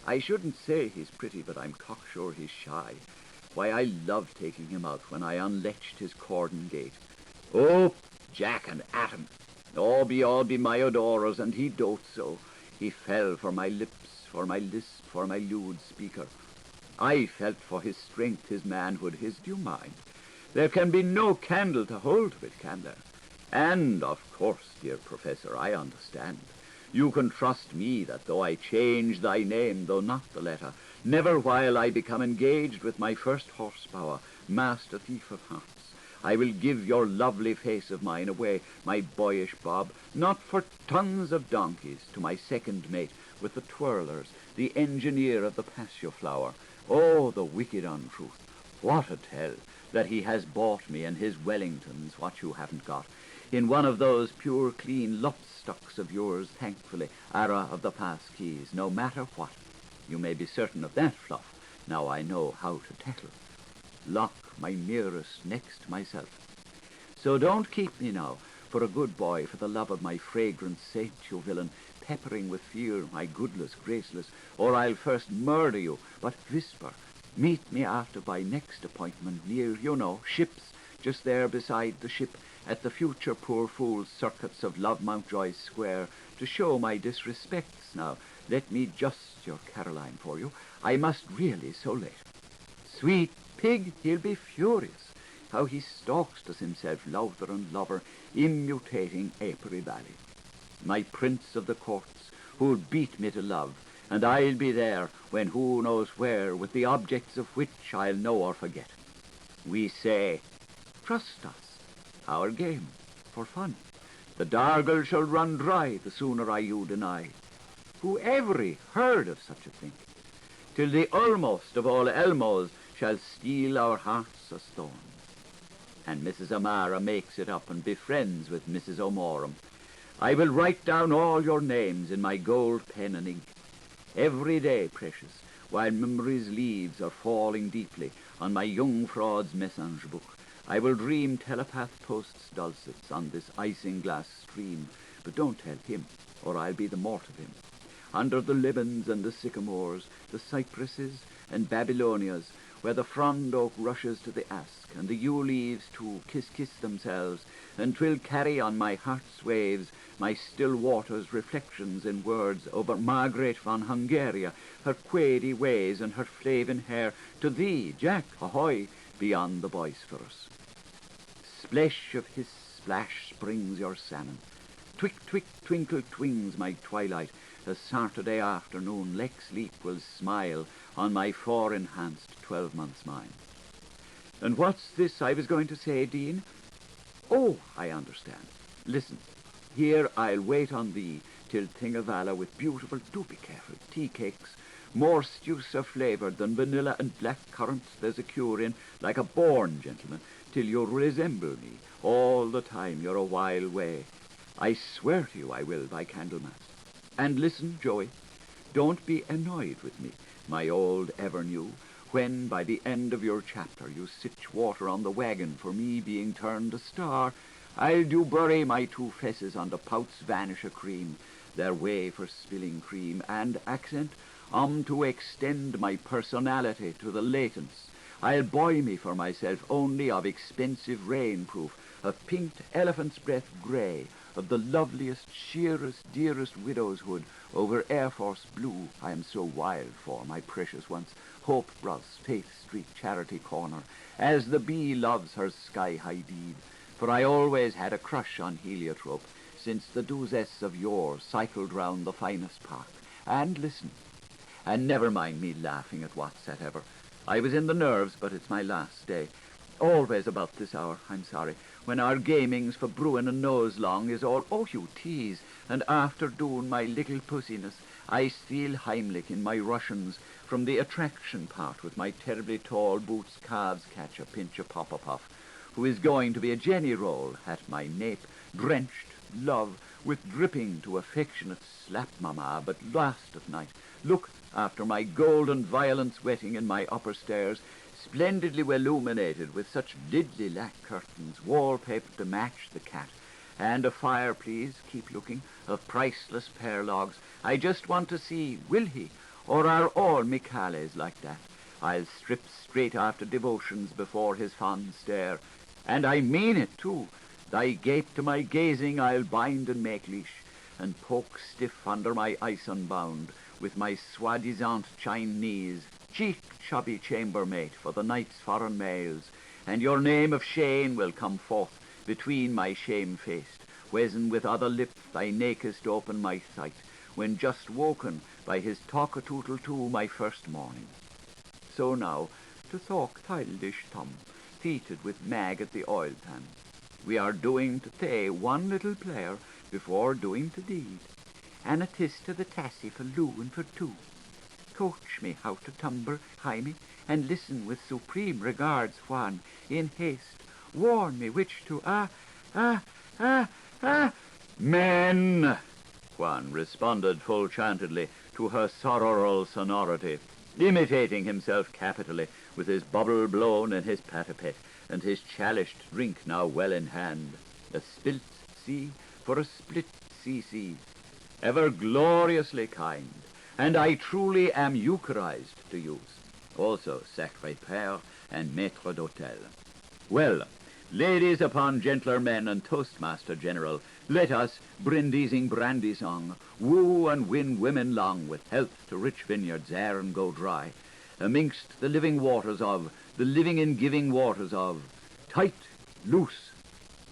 S1: I shouldn't say he's pretty, but I'm cocksure he's shy. Why, I loved taking him out when I unlatched his cordon gate. Oh, Jack and Atom, all be my adorers, and he dotes so. He fell for my lips, for my lisp, for my lewd speaker. I felt for his strength, his manhood, his due mind. There can be no candle to hold to it, can there? And, of course, dear Professor, I understand. You can trust me that though I change thy name, though not the letter, never while I become engaged with my first horsepower, master thief of hearts, I will give your lovely face of mine away, my boyish Bob, not for tons of donkeys, to my second mate with the twirlers, the engineer of the Passio-flower. Oh, the wicked untruth! What a tell, that he has bought me and his Wellingtons what you haven't got, in one of those pure, clean lopstocks of yours, thankfully, Ara of the pass keys, no matter what. You may be certain of that, Fluff, now I know how to tackle. Lock, my nearest, next myself. So don't keep me now for a good boy, for the love of my fragrant saint, you villain, peppering with fear my goodless, graceless, or I'll first murder you. But whisper, meet me after by next appointment near, you know, ships, just there beside the ship, at the future poor fool's circuits of Love Mountjoy Square, to show my disrespects. Now, let me just your Caroline for you. I must really so late. Sweet pig, he'll be furious. How he stalks to himself, louther and lover, immutating Apery Valley. My prince of the courts, who'll beat me to love, and I'll be there, when who knows where, with the objects of which I'll know or forget. We say, trust us. Our game, for fun. The dargle shall run dry, the sooner I you deny. Who ever heard of such a thing? Till the almost of all Elmos shall steal our hearts as thorns. And Mrs. O'Mara makes it up and befriends with Mrs. O'Moram. I will write down all your names in my gold pen and ink, every day, precious, while memory's leaves are falling deeply on my young fraud's message book. I will dream telepath posts dulcets on this isinglass stream, but don't tell him, or I'll be the mort of him. Under the Libans and the sycamores, the cypresses and Babylonias, where the frond oak rushes to the ask, and the yew leaves too kiss themselves, and 'twill carry on my heart's waves my still waters' reflections in words over Margaret von Hungaria, her quady ways and her flaven hair, to thee, Jack, ahoy, beyond the Bosphorus. Splash of his splash springs your salmon. Twick, twick, twinkle, twings my twilight, as Saturday afternoon Lex Leap will smile on my fore-enhanced 12 months' mind. And what's this I was going to say, Dean? Oh, I understand. Listen, here I'll wait on thee till Thingavalla with beautiful, do be careful, tea cakes, more seducer flavoured than vanilla and black currants there's a cure in, like a born gentleman, till you resemble me. All the time you're a while way. I swear to you I will by Candlemas. And listen, Joey, don't be annoyed with me, my old ever-new, when by the end of your chapter you sitch water on the wagon for me being turned a star. I'll do bury my two fesses under pouts vanish a cream, their way for spilling cream, and accent, to extend my personality to the latents. I'll buy me for myself only of expensive rainproof, of pinked elephant's breath grey, of the loveliest, sheerest, dearest widow's hood, over Air Force blue I am so wild for, my precious ones, Hope Brus, Faith Street, Charity Corner, as the bee loves her sky-high deed, for I always had a crush on heliotrope, since the doucesse of yore cycled round the finest park. And listen, and never mind me laughing at whatsoever. I was in the nerves, but it's my last day. Always about this hour, I'm sorry, when our gamings for bruin and nose long is all, oh, you tease, and after doing my little pussiness, I steal Heimlich in my Russians from the attraction part with my terribly tall boots calves catch a pinch of Pop-a-Puff, who is going to be a Jenny roll at my nape, drenched, love, with dripping to affectionate slap mamma, but last of night, look, after my golden violence wetting in my upper stairs, splendidly illuminated with such diddly lac curtains, wallpaper to match the cat, and a fire, please, keep looking, of priceless pear logs. I just want to see, will he, or are all Michales like that? I'll strip straight after devotions before his fond stare, and I mean it too. Thy gape to my gazing I'll bind and make leash, and poke stiff under my ice unbound, with my soi-disant Chinese, cheek chubby chambermaid for the night's foreign mails, and your name of Shane will come forth between my shame-faced, wherein with other lips thy nakest open my sight, when just woken by his talk-a-tootle-too my first morning. So now, to talk childish Tom, feated with Mag at the oil pan. We are doing to tay one little player before doing to deed, and it is to the tassie for loo and for two. Coach me how to tumber, Jaime, and listen with supreme regards, Juan, in haste. Warn me which to Men! Juan responded full-chantedly to her sorrowful sonority, imitating himself capitally, with his bubble blown and his patapet, and his chalished drink now well in hand. A spilt sea for a split cc, ever gloriously kind, and I truly am eucharized to use. Also sacré père and maître d'hôtel. Well, ladies upon gentler men and toastmaster general, let us, brindising brandy song, woo and win women long with health to rich vineyards ere and go dry, amongst the living waters of, the living and giving waters of, tight, loose,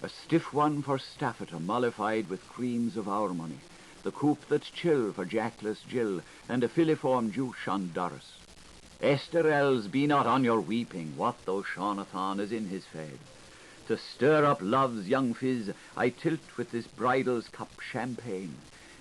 S1: a stiff one for Stafford mollified with creams of our money, the coop that's chill for jackless Jill, and a filiform juice on Doris. Esterels, be not on your weeping, what though Shaunathan is in his fed. To stir up love's young fizz, I tilt with this bridal's cup champagne,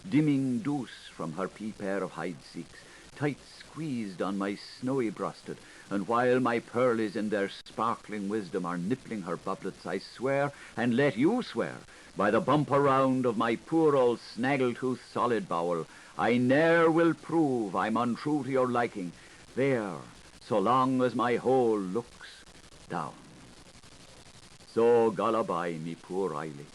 S1: dimming douce from her pea-pair of hide-seeks, tight squeezed on my snowy brusted, and while my pearlies in their sparkling wisdom are nippling her bublets, I swear, and let you swear, by the bumper round of my poor old snaggletooth solid bowel, I ne'er will prove I'm untrue to your liking, there, so long as my whole looks down. So gulliby, me poor Eily.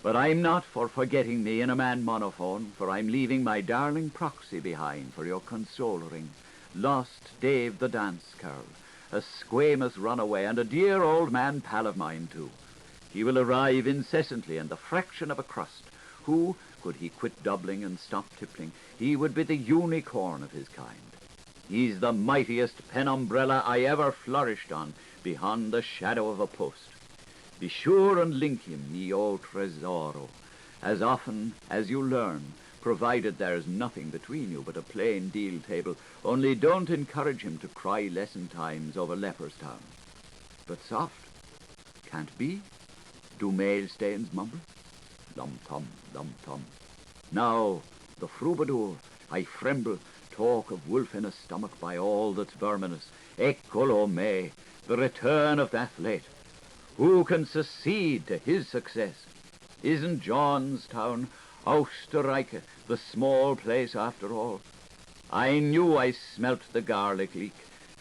S1: But I'm not for forgetting me in a man monophone, for I'm leaving my darling proxy behind for your consoling. Lost Dave the dance girl, a squamous runaway, and a dear old man pal of mine too. He will arrive incessantly in the fraction of a crust, who, could he quit doubling and stop tippling, he would be the unicorn of his kind. He's the mightiest pen umbrella I ever flourished on, beyond the shadow of a post. Be sure and link him, mio tesoro, as often as you learn, provided there's nothing between you but a plain deal table, only don't encourage him to cry lesson times over Leopardstown. But soft, can't be. Do mail-stains mumble? Lum-tum, lum-tum. Now, the frubadour, I fremble, talk of wolf in a stomach by all that's verminous. Eccolo me, the return of the athlete. Who can succeed to his success? Isn't Johnstown, Oostenrijk, the small place after all? I knew I smelt the garlic leak.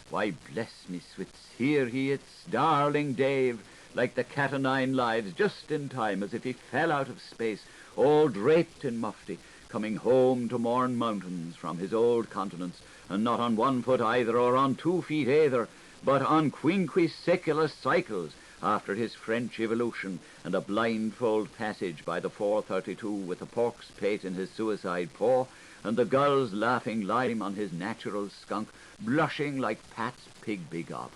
S1: Why, bless me, Switz, here he is, darling Dave, like the cat o' nine lives, just in time, as if he fell out of space, all draped in mufti, coming home to Mourne Mountains from his old continents, and not on 1 foot either, or on 2 feet either, but on quinquisecular cycles, after his French evolution, and a blindfold passage by the 432 with the pork's pate in his suicide paw, and the gulls laughing lime on his natural skunk, blushing like Pat's pig begob.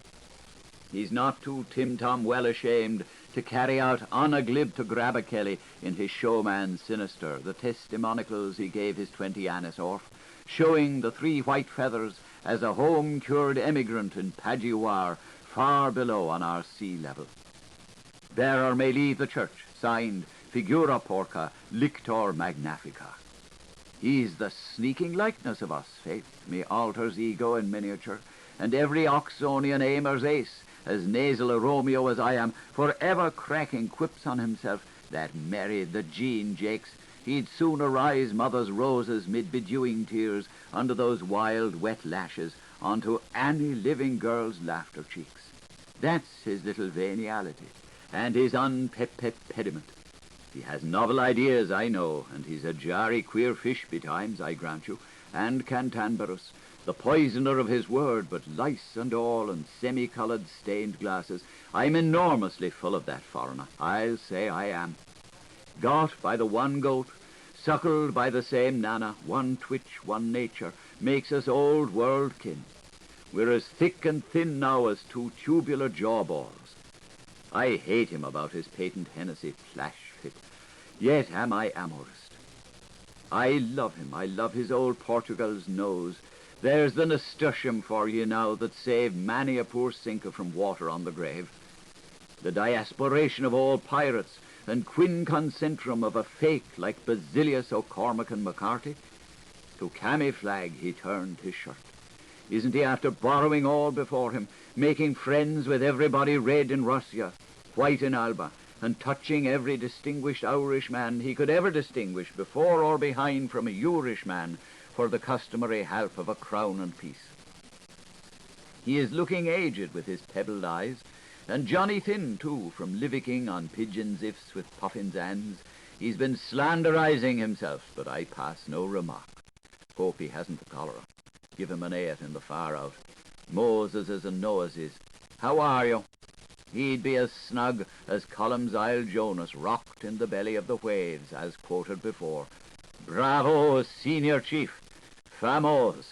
S1: He's not too Tim-Tom well ashamed to carry out on a glib to grab a Kelly in his showman sinister, the testimonicals he gave his 20 annis orf, showing the 3 white feathers as a home-cured emigrant in Padua, far below on our sea level. Bearer may leave the church, signed Figura Porca, Lictor Magnifica. He's the sneaking likeness of us, faith, me altar's ego in miniature, and every Oxonian aimer's ace, as nasal a Romeo as I am, forever cracking quips on himself, that Mary, the Jean Jakes, he'd sooner rise mother's roses mid bedewing tears under those wild wet lashes onto any living girl's laughter cheeks. That's his little veniality, and his unpediment. He has novel ideas, I know, and he's a jarry queer fish betimes, I grant you, and cantankerous, the poisoner of his word, but lice and all, and semi-coloured stained glasses, I'm enormously full of that foreigner, I'll say I am. Got by the one goat, suckled by the same nana, one twitch, one nature, makes us old world kin. We're as thick and thin now as 2 tubular jawballs. I hate him about his patent Hennessy flash fit, yet am I amorist. I love him, I love his old Portugal's nose. There's the nasturtium for you now that saved many a poor sinker from water on the grave. The diasporation of all pirates, and quinconsentrum of a fake like Basilius O'Cormac and McCarthy. To camouflage he turned his shirt. Isn't he after borrowing all before him, making friends with everybody red in Russia, white in Alba, and touching every distinguished Irish man he could ever distinguish before or behind from a Irish man for the customary half of a crown and piece? He is looking aged with his pebbled eyes, and Johnny Thin, too, from livicking on pigeons' ifs with puffins' ands. He's been slanderizing himself, but I pass no remark. Hope he hasn't the cholera. Give him an 8 in the far out. Moses is and Noah's is. How are you? He'd be as snug as Colum's Isle Jonas rocked in the belly of the waves, as quoted before. Bravo, senior chief. Famos.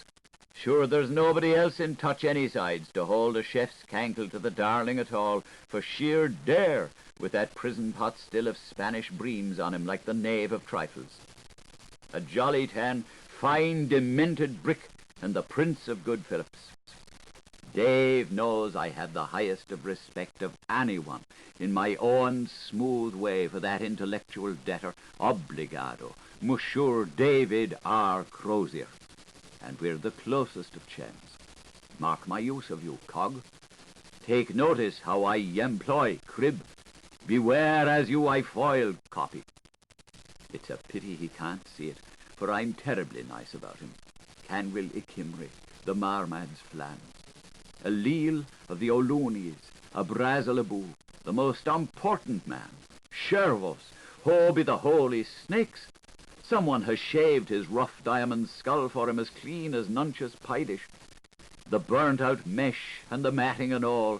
S1: Sure, there's nobody else in touch any sides to hold a chef's cankle to the darling at all, for sheer dare, with that prison pot still of Spanish breams on him like the knave of trifles. A jolly tan, fine, demented brick, and the Prince of Good Phillips. Dave knows I have the highest of respect of anyone in my own smooth way for that intellectual debtor, obligado, Monsieur David R. Crozier. And we're the closest of chums. Mark my use of you, cog. Take notice how I employ crib. Beware as you I foil, copy. It's a pity he can't see it, for I'm terribly nice about him. Canwyll Ikimri, the Marmad's flans. A Leal of the O'Loonies, a Brazilaboo, the most important man. Shervos, ho be the holy snakes. Someone has shaved his rough diamond skull for him as clean as Nuntius Pidish. The burnt-out mesh and the matting and all.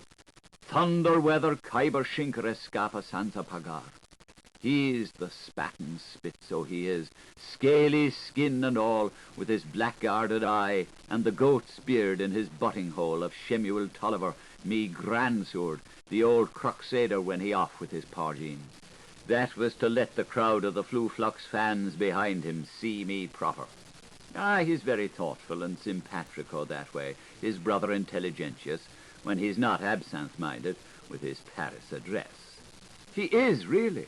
S1: Thunder weather Kyber Shinker Escapa Sansa Pagar. He's the spatten spit, so he is, scaly skin and all, with his blackguarded eye, and the goat's beard in his butting-hole of Shemuel Tulliver, me grandsword, the old crusader when he off with his pargeen. That was to let the crowd of the Flu-Flux fans behind him see me proper. He's very thoughtful and sympatrico that way, his brother Intelligentius, when he's not absent-minded with his Paris address. He is, really.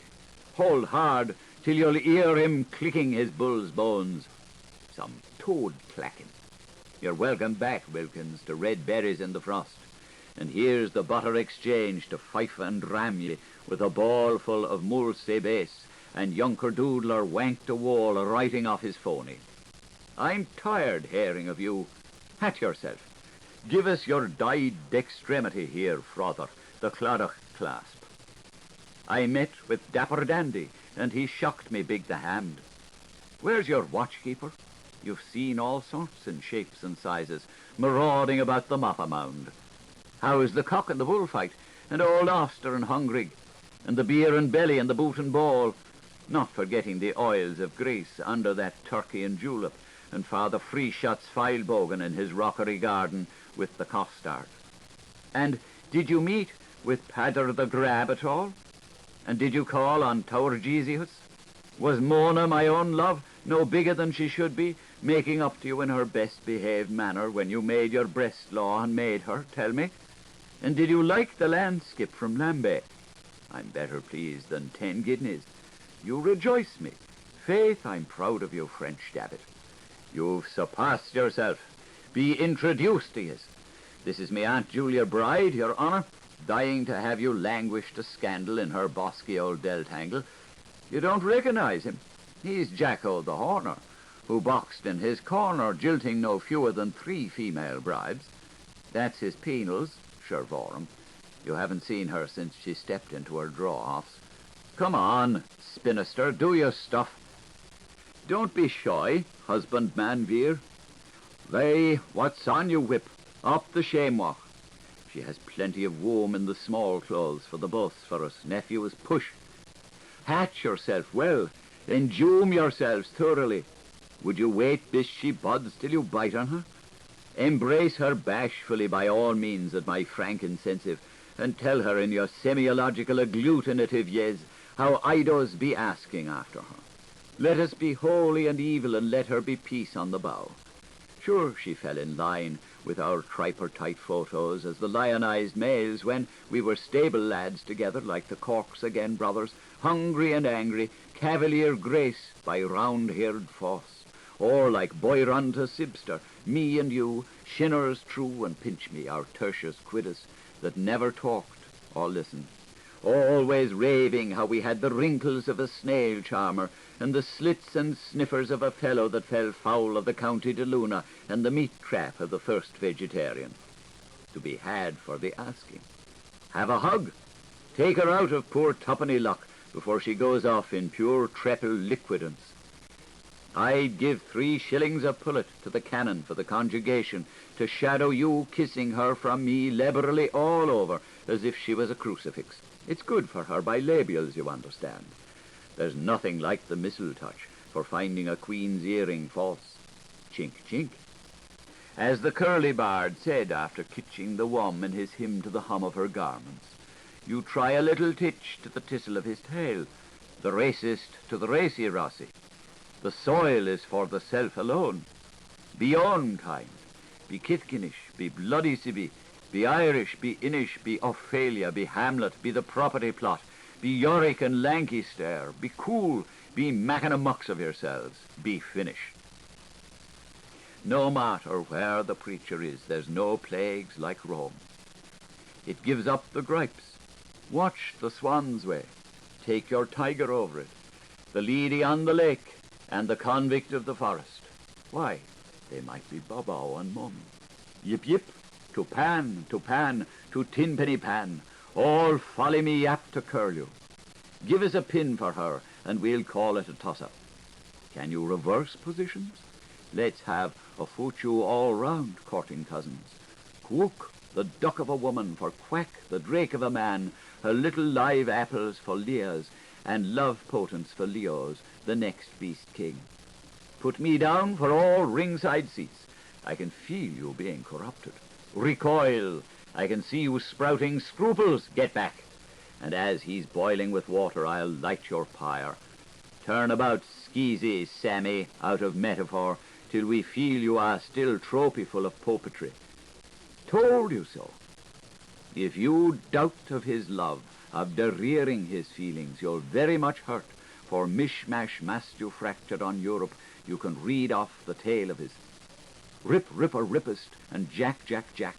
S1: Hold hard till you'll hear him clicking his bull's bones. Some toad clacking. You're welcome back, Wilkins, to red berries in the frost. And here's the butter exchange to Fife and ram ye with a ball full of Mulse base, and Yunker Doodler wanked a wall writing off his phony. I'm tired hearing of you. Hat yourself. Give us your dyed dextremity here, Frother, the Clodagh clasp. I met with Dapper Dandy, and he shocked me big the hand. Where's your watchkeeper? You've seen all sorts and shapes and sizes, marauding about the Moppa Mound. How's the cock and the bullfight, and old Oster and Hungrig, and the beer and belly and the boot and ball, not forgetting the oils of Greece under that turkey and julep, and Father Freeshot's filebogan in his rockery garden with the costard. And did you meet with Padder the Grab at all? And did you call on Tower Jesus? Was Mona, my own love, no bigger than she should be, making up to you in her best-behaved manner when you made your breast law and made her, tell me? And did you like the landskip from Lambay? I'm better pleased than 10 guineas. You rejoice me. Faith, I'm proud of you, French Dabbit. You've surpassed yourself. Be introduced to yous. This is me Aunt Julia Bride, your honour, dying to have you languish to scandal in her bosky old deltangle. You don't recognize him. He's Jacko the Horner, who boxed in his corner, jilting no fewer than 3 female brides. That's his penals, sure for him. You haven't seen her since she stepped into her draw-offs. Come on, Spinnister, do your stuff. Don't be shy, husbandman Veer. Lay, what's on you, whip? Up the shamewalk. She has plenty of womb in the small clothes for the boss for us nephews. Push. Hatch yourself well, enjoom yourselves thoroughly. Would you wait bis she buds till you bite on her? Embrace her bashfully by all means at my frankincensive, and tell her in your semiological agglutinative yes how Idos be asking after her. Let us be holy and evil, and let her be peace on the bow. Sure, she fell in line with our tripartite photos as the lionized males when we were stable lads together like the Corks again brothers, hungry and angry, Cavalier Grace by round-haired Foss, or like Boyrun to Sibster, me and you, Shinners true and pinch me, our tertius quidus, that never talked or listened, always raving how we had the wrinkles of a snail charmer, and the slits and sniffers of a fellow that fell foul of the County de Luna, and the meat trap of the first vegetarian. To be had for the asking. Have a hug. Take her out of poor twopenny luck before she goes off in pure treple liquidance. I'd give 3 shillings a pullet to the canon for the conjugation to shadow you kissing her from me liberally all over as if she was a crucifix. It's good for her by labials, you understand. There's nothing like the missile touch for finding a queen's earring false. Chink, chink. As the curly bard said after kitching the wom in his hymn to the hum of her garments, you try a little titch to the tissel of his tail, the racist to the racy rossi. The soil is for the self alone. Be own kind, be Kithkinish, be bloody Sibby, be Irish, be Inish, be Ophelia, be Hamlet, be the property plot, be Yorick and Lancaster, be cool, be macking a mucks of yourselves, be Finnish. No matter where the preacher is, there's no plagues like Rome. It gives up the gripes. Watch the Swan's Way. Take your tiger over it. The leady on the lake, and the convict of the forest. Why, they might be Bobo and Mum. Yip yip, to pan, to tinpenny pan, all folly me yap to curl you. Give us a pin for her, and we'll call it a toss-up. Can you reverse positions? Let's have a foot-you all round, courting cousins. Quook, the duck of a woman for Quack, the drake of a man, her little live apples for Leah's, and love potents for Leo's, the next beast king. Put me down for all ringside seats. I can feel you being corrupted. Recoil. I can see you sprouting scruples. Get back. And as he's boiling with water, I'll light your pyre. Turn about skeezy, Sammy, out of metaphor, till we feel you are still trophy-full of popetry. Told you so. If you doubt of his love, of derreering his feelings, you'll very much hurt, for mishmash mastu fractured on Europe, you can read off the tale of his rip, ripper, rippest, and jack, jack, jack.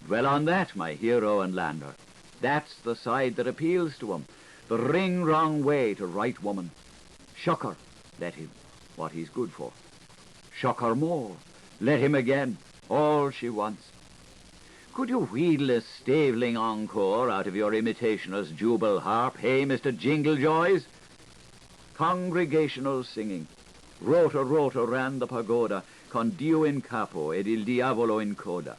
S1: Dwell on that, my hero and lander. That's the side that appeals to him, the ring-wrong way to right woman. Shock her, let him, what he's good for. Shock her more, let him again, all she wants. Could you wheedle a stavling encore out of your imitationer's jubal harp, hey, Mr. Jingle Joys? Congregational singing. Rota rota ran the pagoda, con Dio in capo ed il diavolo in coda.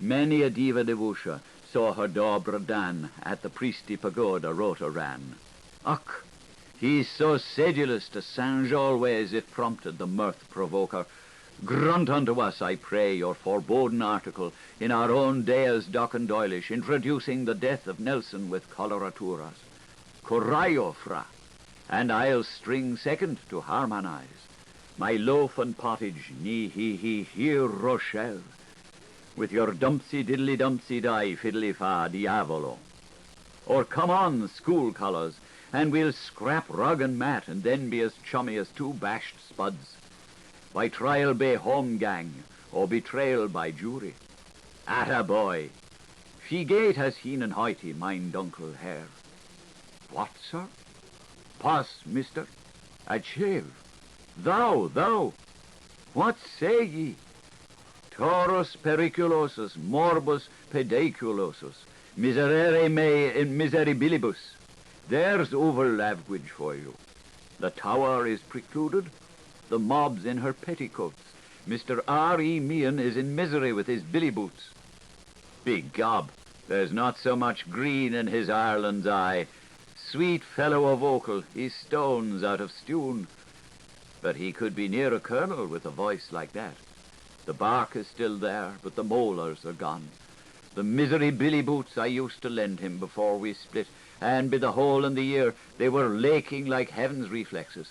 S1: Many a diva devusha saw her dobra dan at the priesty pagoda rota ran. Ach, he's so sedulous to singe always if prompted the mirth provoker. Grunt unto us, I pray, your foreboding article in our own Deus Doc and Doilish, introducing the death of Nelson with coloraturas. Corayo, fra, and I'll string second to harmonize. My loaf and pottage, ni here Rochelle, with your dumpsy diddly dumpsy die fiddly fa diavolo. Or come on, school colours, and we'll scrap rug and mat and then be as chummy as two bashed spuds. By trial be home gang, or betrayal by jury. Atta boy, she gate has heen and hoity, mind uncle hair. What, sir? Pass, mister, a shave. Thou, what say ye? Taurus periculosus, morbus pedaculosus, miserere me in miseribilibus. There's over language for you. The tower is precluded, the mob's in her petticoats. Mr. R.E. Meehan is in misery with his billy boots. Begob, there's not so much green in his Ireland's eye. Sweet fellow of vocal, he stones out of stune. But he could be near a colonel with a voice like that. The bark is still there, but the molars are gone. The misery billy boots I used to lend him before we split, and by the hole in the ear, they were laking like heaven's reflexes.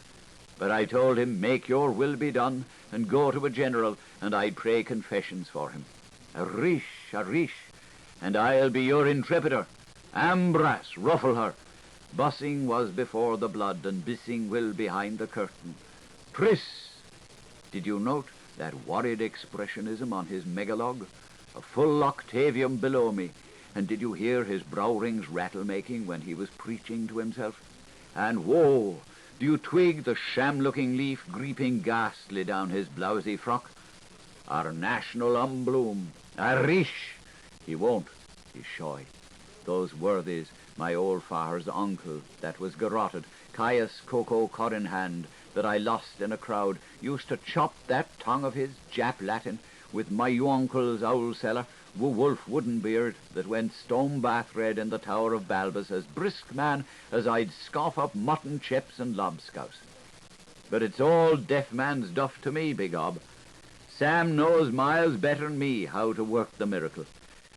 S1: But I told him, make your will be done, and go to a general, and I'd pray confessions for him. A rish, and I'll be your intrepider. Ambras, ruffle her. Bussing was before the blood, and bissing will behind the curtain. Pris! Did you note that worried expressionism on his megalogue? A full octavium below me. And did you hear his brow rings rattle-making when he was preaching to himself? And whoa! Do you twig the sham-looking leaf creeping ghastly down his blousy frock? Our national umbloom. Arish! He won't. He's shy. Those worthies, my old far's uncle, that was garroted, Caius Coco cod in hand, that I lost in a crowd, used to chop that tongue of his, Jap Latin, with my uncle's owl cellar, Wolf Woodenbeard, that went stone bath red in the Tower of Balbus, as brisk man as I'd scoff up mutton chips and lobscouse. But it's all deaf man's duff to me, begob. Sam knows miles better'n me how to work the miracle,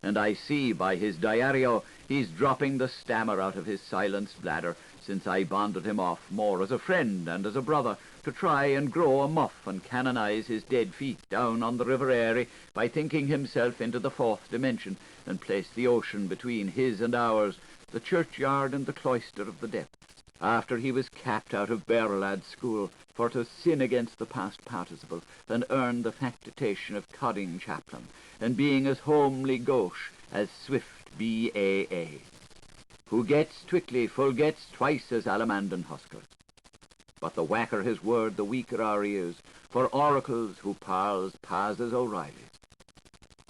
S1: and I see by his diario he's dropping the stammer out of his silenced bladder since I bonded him off more as a friend and as a brother to try and grow a muff and canonize his dead feet down on the River Erie by thinking himself into the fourth dimension and place the ocean between his and ours, the churchyard and the cloister of the depths. After he was capped out of Berlad's school for to sin against the past participle and earn the factitation of codding chaplain, and being as homely gauche as swift B.A.A. Who gets twickly full gets twice as Alamandan huskers. But the whacker his word, the weaker our ears, for oracles who parls as O'Reilly's.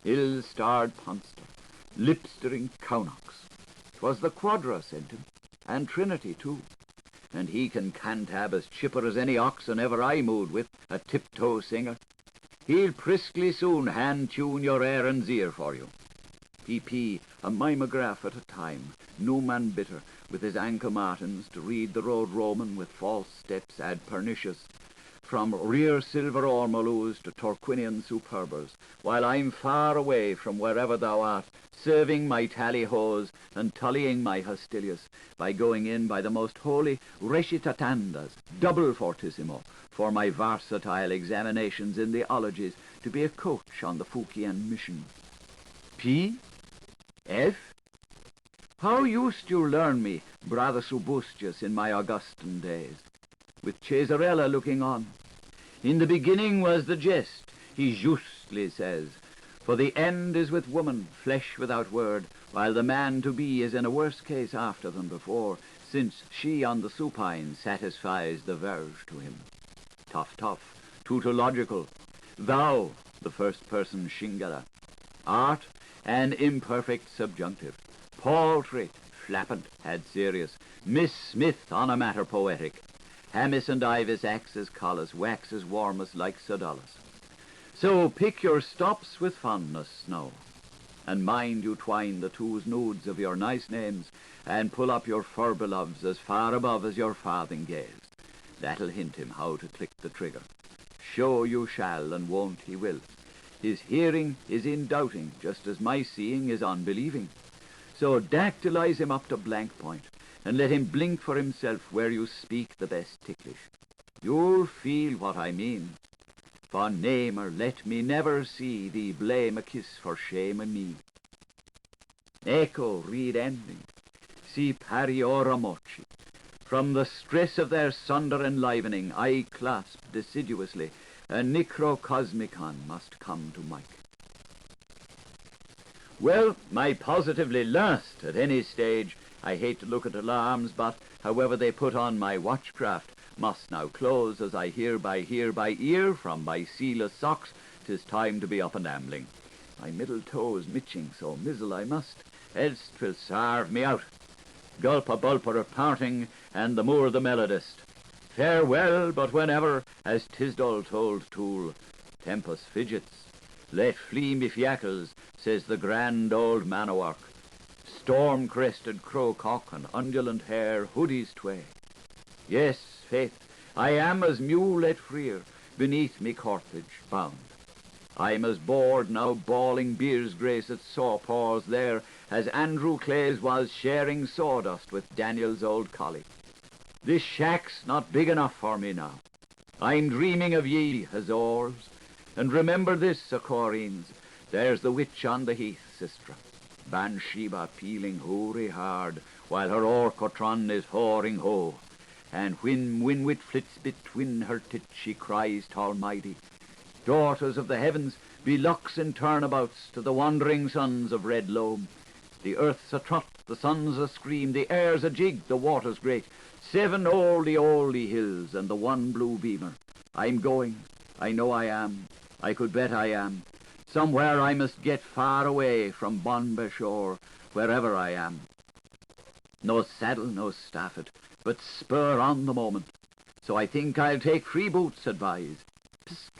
S1: Ill-starred Punster, lip-stirring Cownox. 'Twas the Quadra sent him, and Trinity too. And he can cantab as chipper as any oxen ever I moved with, a tiptoe singer. He'll briskly soon hand-tune your Aaron's ear for you. P.P., a mimeograph at a time, no man bitter, with his ankle martins, to read the road Roman with false steps ad pernicious, from rear silver ormolues to Torquinian superbers, while I'm far away from wherever thou art, serving my tally-hos and tullying my hostilius, by going in by the most holy recitatandas, double fortissimo, for my versatile examinations in the ologies, to be a coach on the Fukian mission. P? F? How used you learn me, brother Subustius, in my Augustan days, with Cesarella looking on? In the beginning was the jest, he justly says, for the end is with woman, flesh without word, while the man to be is in a worse case after than before, since she on the supine satisfies the verge to him. Tough, tautological. Thou, the first person Shingala, art an imperfect subjunctive. Paltry, flappant, had serious. Miss Smith on a matter poetic. Hamis and Ivis axes collis, waxes warmest like Sodalus. So pick your stops with fondness now, and mind you twine the two's nudes of your nice names, and pull up your fur beloves as far above as your farthingales. That'll hint him how to click the trigger. Show you shall, and won't he will. His hearing is in doubting, just as my seeing is unbelieving. So dactylize him up to blank point, and let him blink for himself where you speak the best ticklish. You'll feel what I mean. For namer, let me never see thee blame a kiss for shame and me. Echo, read ending, si pariora mochi. From the stress of their sunder enlivening, I clasp deciduously, a necrocosmicon must come to Mike. Well, my positively last at any stage. I hate to look at alarms, but however they put on my watchcraft must now close, as I hear by ear from my sealess socks, 'tis time to be up and ambling. My middle toes mitching, so mizzle I must, else 'twill sarve me out. Gulp a bulper of parting, and the moor the melodist. Farewell, but whenever, as Tisdall told Toole, tempus fidgets, let flee me fiackles, says the grand old man o' work. Storm-crested crow-cock and undulant hair, hoodies tway. Yes, faith, I am as mule let freer, beneath me corpage bound. I'm as bored now bawling beer's grace at sawpaws there, as Andrew Clays was sharing sawdust with Daniel's old collie. This shack's not big enough for me now. I'm dreaming of ye, Hazors, and remember this, Acorines, there's the witch on the heath, sistra. Bathsheba peeling hoary hard, while her orchotron is whoring ho. And when Winwit flits between her tits, she cries to Almighty, daughters of the heavens, be lucks and turnabouts to the wandering sons of Red Loam. The earth's a trot, the sun's a scream, the air's a jig, the water's great. 7 oldie hills and the one blue beamer. I'm going, I know I am, I could bet I am. Somewhere I must get far away from Bombay shore, wherever I am. No saddle, no staffet, but spur on the moment. So I think I'll take free boots advise. Psk!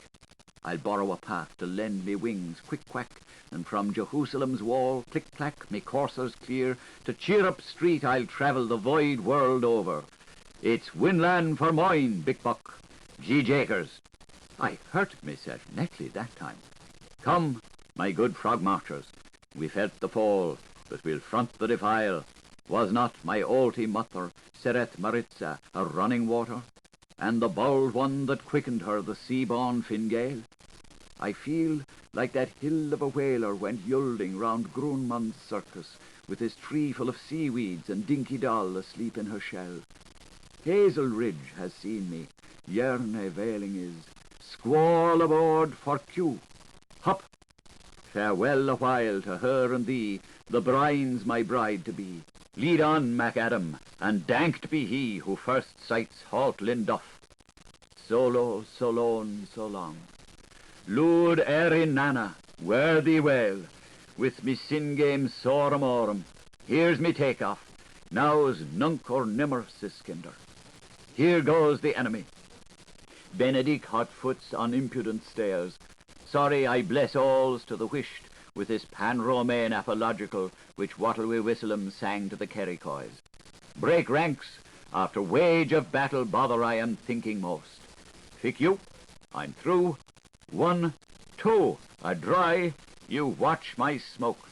S1: I'll borrow a path to lend me wings, quick-quack, and from Jerusalem's wall, click-clack, me coursers clear, to Cheerup Street I'll travel the void world over. It's Winland for mine, Big Buck. G. Jakers. I hurt myself netly that time. Come, my good frog marchers, we felt the fall, but we'll front the defile. Was not my alty mother, Seret Maritza, a running water, and the bold one that quickened her, the sea-born Fingale? I feel like that hill of a whaler went yielding round Grunmann's circus, with his tree full of seaweeds and Dinky Doll asleep in her shell. Hazel Ridge has seen me, Yerne veiling is, squall aboard for Q. Hop! Farewell a while to her and thee, the brine's my bride to be. Lead on, MacAdam, and danked be he who first sights halt Linduff. Solo, so lone, so long. Lud erin nana, worthy well, with me sin game soramorum. Here's me take-off, now's nunc or nimmer, Siskinder. Here goes the enemy. Benedict Hotfoots on impudent stairs. Sorry I bless alls to the wished, with this pan-Romain apological, which Wattlewee Whistleum sang to the Kerrycoys. Break ranks, after wage of battle bother I am thinking most. Fick you, I'm through. 1, 2, a dry, you watch my smoke.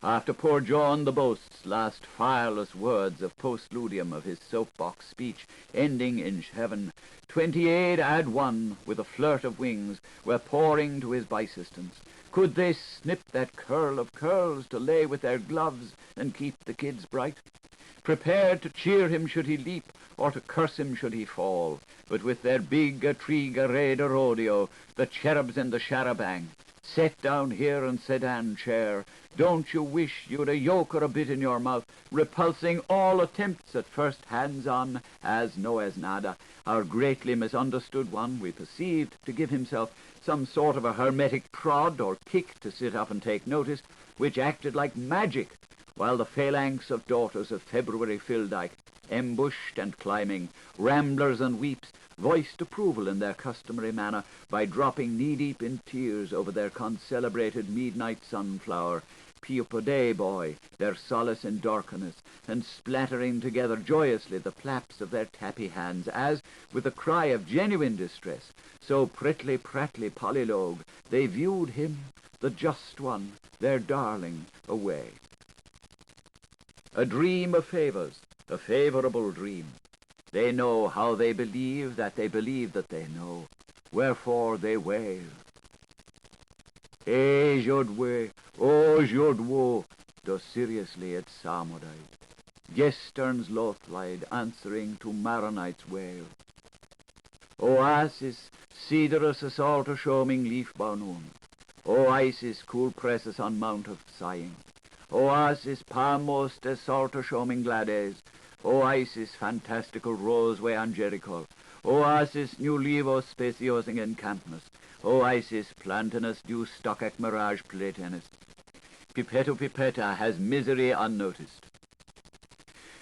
S1: After poor Jaun the boast's last fireless words of postludium of his soapbox speech, ending in heaven, 28 add 1 with a flirt of wings were pouring to his bisistence. Could they snip that curl of curls to lay with their gloves and keep the kids bright? Prepared to cheer him should he leap, or to curse him should he fall, but with their big a trig a raid a rodeo, the cherubs in the charabang, set down here in sedan chair, don't you wish you'd a yoke or a bit in your mouth, repulsing all attempts at first hands-on, as no as nada, our greatly misunderstood one we perceived to give himself some sort of a hermetic prod or kick to sit up and take notice, which acted like magic, while the phalanx of daughters of February Fildike, ambushed and climbing, ramblers and weeps, voiced approval in their customary manner by dropping knee-deep in tears over their concelebrated midnight sunflower, Piopode boy, their solace in darkness, and splattering together joyously the flaps of their tappy hands, as, with a cry of genuine distress, so pratly polylogue, they viewed him, the just one, their darling, away. A dream of favours, a favourable dream. They know how they believe that they know, wherefore they wail. Jodwe, Jodwo, do seriously at Samodai. Yesterns Lothlied answering to Maronite's wail. Oasis, Cedrus assault a showing leaf bonoon. O Isis, cool presses on mount of sighing. Oasis, palmost assault a showing glades. O Isis, fantastical roseway angelical. Oasis, new levo speciosing encampness. O Isis, plantinus dew stockak mirage platenus. Pipetto pipetta has misery unnoticed.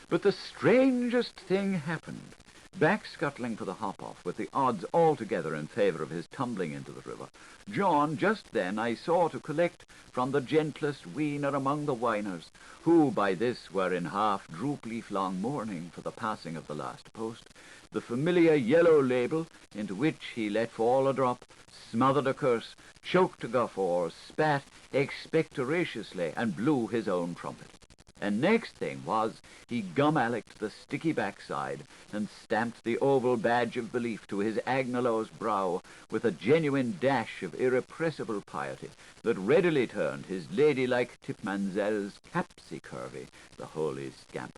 S1: But the strangest thing happened. Back scuttling for the hop-off, with the odds altogether in favour of his tumbling into the river, Jaun just then I saw to collect from the gentlest weaner among the whiners, who by this were in half droop-leaf-long mourning for the passing of the last post, the familiar yellow label into which he let fall a drop, smothered a curse, choked a guffaw, spat expectoraciously, and blew his own trumpet. And next thing was, he gum-allicked the sticky backside and stamped the oval badge of belief to his Agnello's brow with a genuine dash of irrepressible piety that readily turned his ladylike tipmanzel's capsy-curvy, the holy scamp.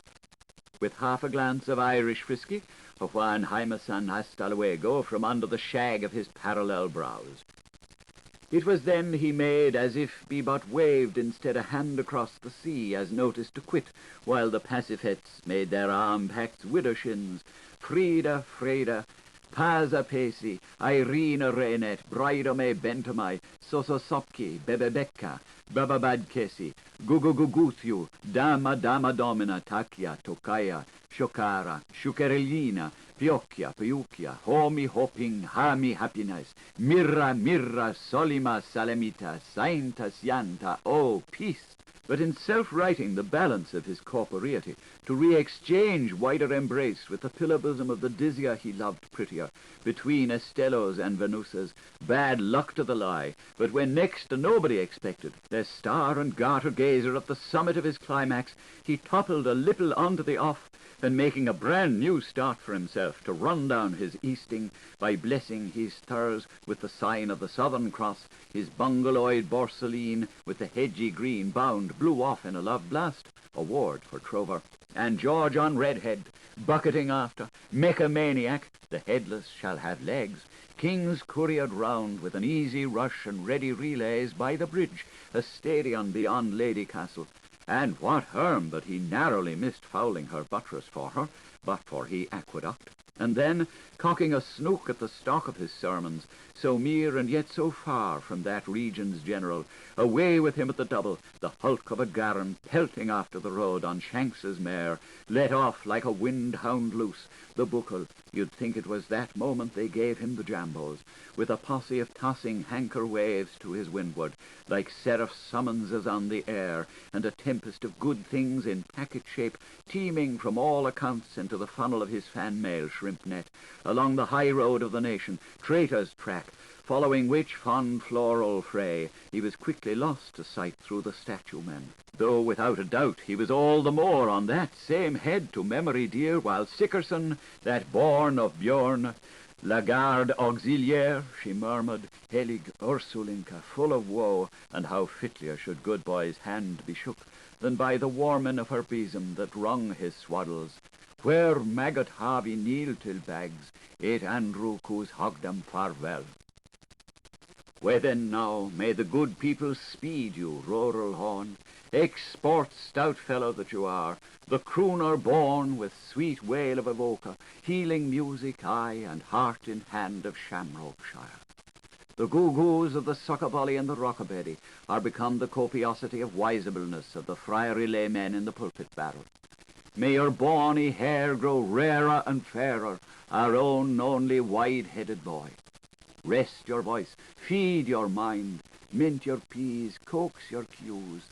S1: With half a glance of Irish whisky, a Juan Jaimesan hasta luego from under the shag of his parallel brows. It was then he made as if be but waved instead a hand across the sea, as noticed to quit, while the Pacifettes made their arm-pacts widowshins, Frida, Pasa Pesi, Irina Renet, Bridome Bentamai, Sososopki, Bebebekka, Bababadkesi, Guguguguthiu, Dama Domina, Takia, Tokaya, Shokara, Shukerelina, Piocchia, Piucchia, Homi Hoping, Hami Happiness, Mirra, Solima, Salamita, Sainta, Sianta, oh, peace. But in self-righting the balance of his corporeity, to re-exchange wider embrace with the pillar bosom of the dizzier he loved prettier, between Estellos and Venusas, bad luck to the lie, but when next to nobody expected, their star and garter gazer at the summit of his climax, he toppled a little onto the off, and making a brand new start for himself to run down his easting by blessing his stars with the sign of the Southern Cross, his bungaloid borsaline with the hedgy green bound blew off in a love blast, award for Trover, and George on Redhead, bucketing after, mechamaniac, the headless shall have legs, kings couriered round with an easy rush and ready relays by the bridge, a stadion beyond Lady Castle, and what harm that he narrowly missed fouling her buttress for her, but for he aqueduct, and then, cocking a snook at the stock of his sermons, so mere and yet so far from that region's general, away with him at the double, the hulk of a Garan pelting after the road on Shanks's mare, let off like a wind-hound loose, the buckle, you'd think it was that moment they gave him the jambos, with a posse of tossing hanker waves to his windward, like seraph summonses on the air, and a tempest of good things in packet shape, teeming from all accounts into the funnel of his fan-mail shrimp net, along the high road of the nation, traitor's track, following which fond floral fray he was quickly lost to sight through the statue men, though without a doubt he was all the more on that same head to memory dear, while Sickerson, that born of Bjorn, La Garde Auxiliaire, she murmured, Helig Ursulinka, full of woe, and how fitlier should good boy's hand be shook than by the warmen of her besom that wrung his swaddles, where maggot Harvey kneel till bags, et Andrew cous hogdam farewell. Where then now may the good people speed you, rural horn, export stout fellow that you are, the crooner born with sweet wail of evoker, healing music, eye and heart in hand of Shamrockshire. The goo-goos of the succorbally and the rockabilly are become the copiosity of wiseableness of the friary laymen in the pulpit barrel. May your bonny hair grow rarer and fairer, our own only wide-headed boy. Rest your voice, feed your mind, mint your peas, coax your cues.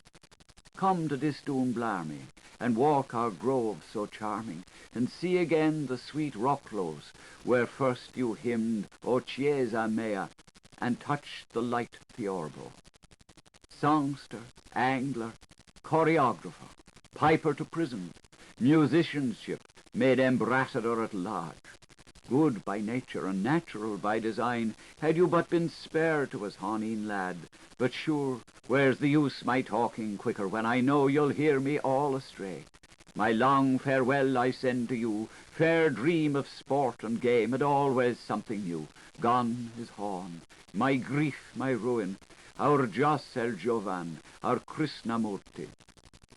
S1: Come to Distoon Blarney, and walk our grove so charming, and see again the sweet rocklows, where first you hymned O Chiesa Mea, and touched the light Theorbo. Songster, angler, choreographer, piper to prison, musicianship made ambassador at large. Good by nature and natural by design, had you but been spared to us, honeen lad. But sure, where's the use my talking quicker when I know you'll hear me all astray? My long farewell I send to you, fair dream of sport and game, and always something new. Gone is Horn, my grief, my ruin, our Jos el Jovan, our Krishnamurti.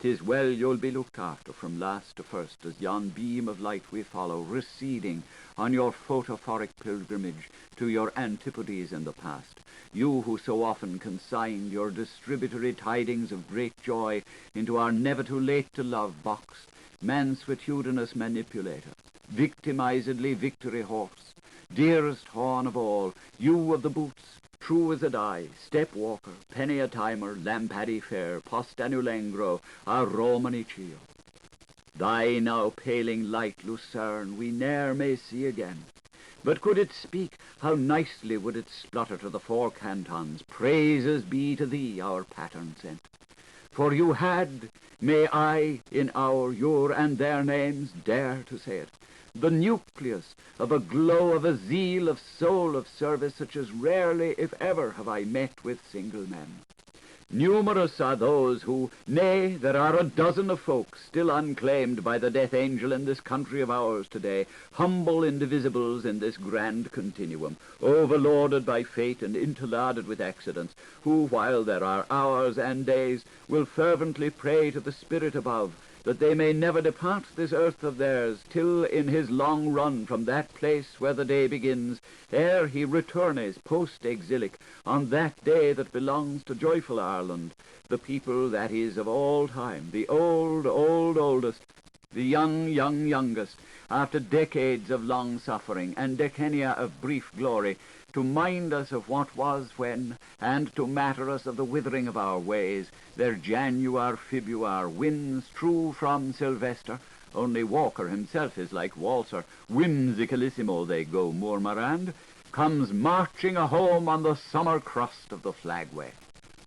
S1: 'Tis well you'll be looked after from last to first, as yon beam of light we follow, receding on your photophoric pilgrimage to your antipodes in the past. You who so often consigned your distributory tidings of great joy into our never-too-late-to-love box, mansuetudinous manipulator, victimizedly victory horse, dearest horn of all, you of the boots, true as a die, step walker, penny a timer, lampaddy fair, postanulengro, our Romany chio. Thy now paling light, Lucerne, we ne'er may see again. But could it speak, how nicely would it splutter to the four cantons, praises be to thee, our pattern sent. For you had, may I, in our, your, and their names, dare to say it, the nucleus of a glow, of a zeal, of soul, of service, such as rarely, if ever, have I met with single men. Numerous are those who, nay, there are a dozen of folk still unclaimed by the death angel in this country of ours today, humble indivisibles in this grand continuum, overlorded by fate and interlarded with accidents, who, while there are hours and days, will fervently pray to the Spirit above, that they may never depart this earth of theirs, till in his long run from that place where the day begins, ere he returnes post-exilic, on that day that belongs to joyful Ireland, the people that is of all time, the oldest, the youngest, after decades of long suffering and decennia of brief glory, to mind us of what was when, and to matter us of the withering of our ways, their Januar Februar wins true from Sylvester, only Walker himself is like Walter, whimsicalissimo they go murmurand, comes marching a-home on the summer crust of the flagway.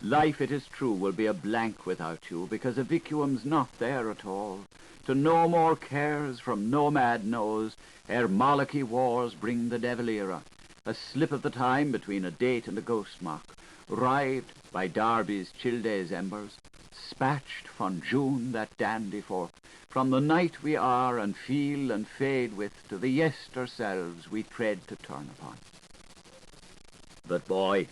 S1: Life, it is true, will be a blank without you, because a vacuum's not there at all. To no more cares from nomad nose, ere Malachy wars bring the devil era. A slip of the time between a date and a ghost mark, rived by Derby's chill day's embers, spatched from June that dandy forth, from the night we are and feel and fade with, to the yester selves we tread to turn upon. But boy,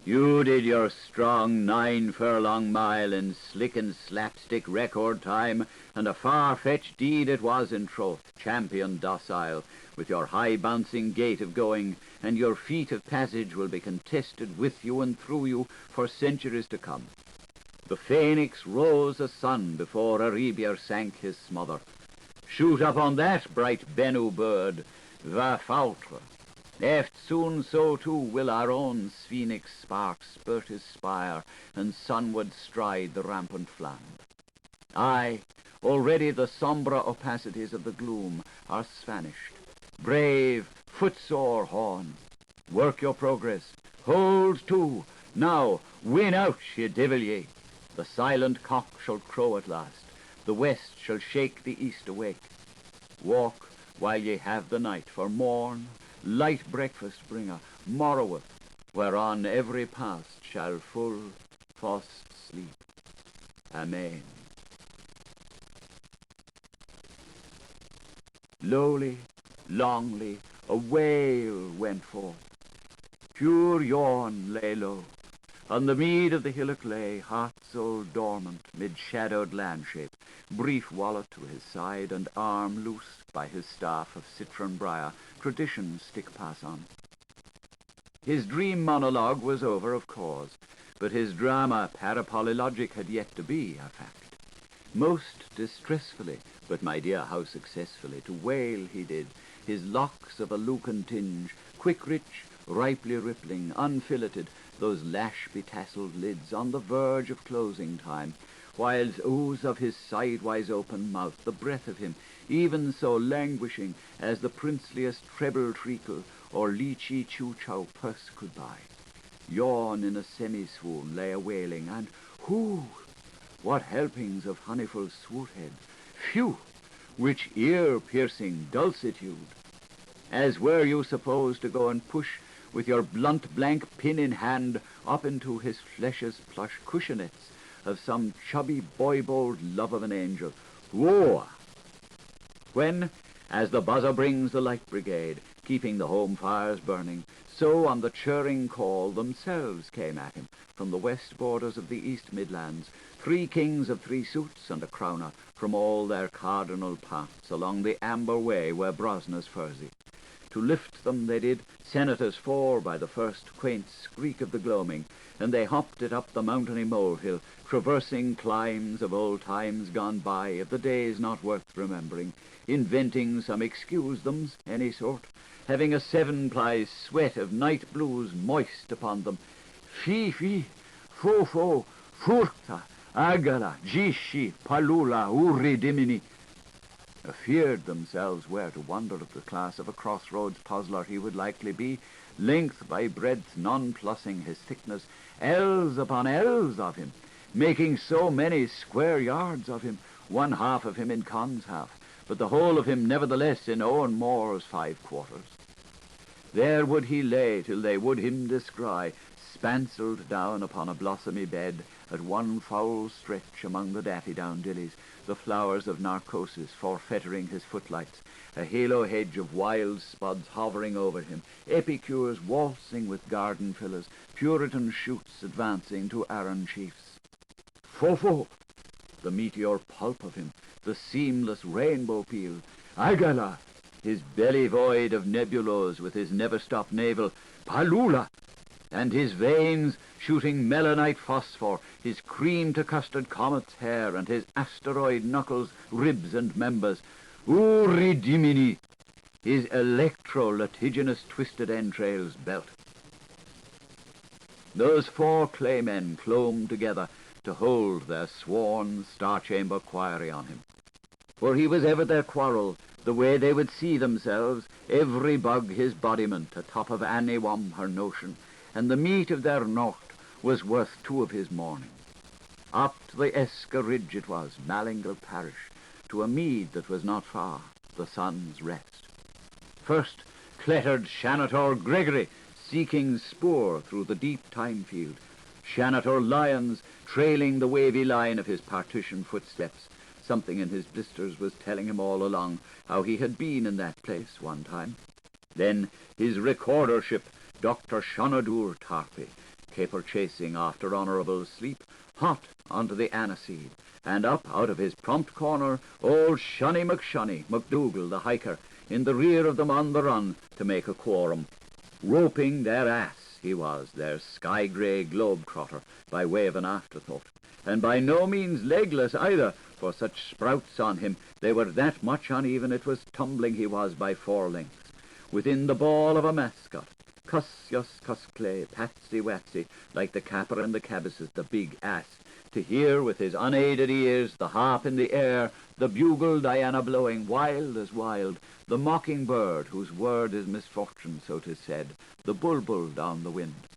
S1: you did your strong 9 furlong mile in slick and slapstick record time, and a far-fetched deed it was in troth, champion docile, with your high-bouncing gait of going, and your feat of passage will be contested with you and through you for centuries to come. The phoenix rose a sun before Arabia sank his smother. Shoot up on that bright Bennu bird, va fautre. Eft soon so too will our own phoenix spark spurt his spire, and sunward stride the rampant fland. Aye, already the sombre opacities of the gloom are vanished. Brave, footsore horn, work your progress, hold to, now, win out, ye devil ye. The silent cock shall crow at last, the west shall shake the east awake. Walk while ye have the night, for morn, light breakfast bringer, morroweth, whereon every past shall full fast sleep. Amen. Lowly, longly, a wail went forth. Pure Jaun lay low. On the mead of the hillock lay, heart soul dormant, mid-shadowed landscape, brief wallet to his side, and arm loose by his staff of citron briar, tradition's stick pass on. His dream monologue was over, of course, but his drama parapolylogic had yet to be a fact. Most distressfully, but my dear, how successfully, to wail he did, his locks of a lucan tinge, quick rich, ripely rippling, unfilleted, those lash-betasseled lids on the verge of closing time, whiles ooze of his sidewise open mouth, the breath of him, even so languishing as the princeliest treble treacle or leechy chew-chow purse could buy. Jaun in a semi-swoon lay a-wailing, and whoo! What helpings of honeyful swoothead! Phew! Which ear-piercing dulcitude! As were you supposed to go and push with your blunt blank pin in hand up into his flesh's plush cushionettes of some chubby boy-bold love of an angel. Whoa! When, as the buzzer brings the light brigade, keeping the home fires burning, so on the churring call themselves came at him from the west borders of the East Midlands, 3 kings of 3 suits and a crowner from all their cardinal paths along the amber way where Brosna's furzy. To lift them they did, senators 4 by the first quaint screak of the gloaming, and they hopped it up the mountainy molehill, traversing climbs of old times gone by, of the days not worth remembering, inventing some excuse-thems, any sort, having a 7-ply sweat of night blues moist upon them. Fee, fo, furta, agala, jishi, palula, urri dimini. Feared themselves where to wonder at the class of a crossroads puzzler he would likely be, length by breadth nonplussing his thickness, ells upon ells of him, making so many square yards of him, 1/2 of him in Con's half, but the whole of him nevertheless in Owen Moore's 5 quarters. There would he lay till they would him descry, spancelled down upon a blossomy bed at one foul stretch among the daffy-down-dillies, the flowers of narcosis forfettering his footlights, a halo hedge of wild spuds hovering over him, epicures waltzing with garden fillers, Puritan shoots advancing to Aran chiefs. Fofo, the meteor pulp of him, the seamless rainbow peel, Agala, his belly void of nebulos with his never-stopped navel, Palula, and his veins shooting melanite phosphor, his cream-to-custard comet's hair, and his asteroid knuckles, ribs, and members, Uridimini, his electro-litigious twisted entrails belt. Those 4 claymen clomb together to hold their sworn star-chamber query on him. For he was ever their quarrel, the way they would see themselves, every bug his bodiment, atop of any one her notion, and the meat of their nocht was worth 2 of his morning. Up to the Esker Ridge it was, Mallingal parish, to a mead that was not far, the sun's rest. First clattered Shanator Gregory, seeking spoor through the deep time-field, Shanator Lyons trailing the wavy line of his partition footsteps. Something in his blisters was telling him all along how he had been in that place one time. Then his recordership, Dr. Shonadur Tarpey, caper-chasing after honourable sleep, hot onto the aniseed, and up out of his prompt corner, old Shunny McShunny, McDougal the hiker, in the rear of them on the run to make a quorum. Roping their ass, he was, their sky-grey globe-trotter, by way of an afterthought, and by no means legless either, for such sprouts on him, they were that much uneven it was tumbling he was by 4 lengths, within the ball of a mascot, cuss-yus, cuss-clay, patsy-watsy, like the capper and the cabbaces, the big ass, to hear with his unaided ears the harp in the air, the bugle Diana blowing, wild as wild, the mocking-bird whose word is misfortune, so 'tis said, the bulbul down the wind.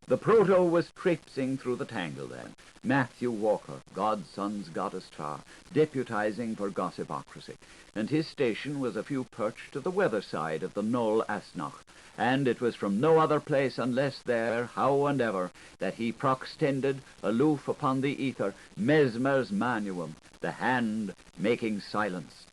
S1: The proto was traipsing through the tangle then, Matthew Walker, Godson's goddess tar, deputizing for gossipocracy, and his station was a few perched to the weather side of the Knoll Asnoch, and it was from no other place unless there, how and ever, that he proxtended, aloof upon the ether, Mesmer's manuum, the hand making silence.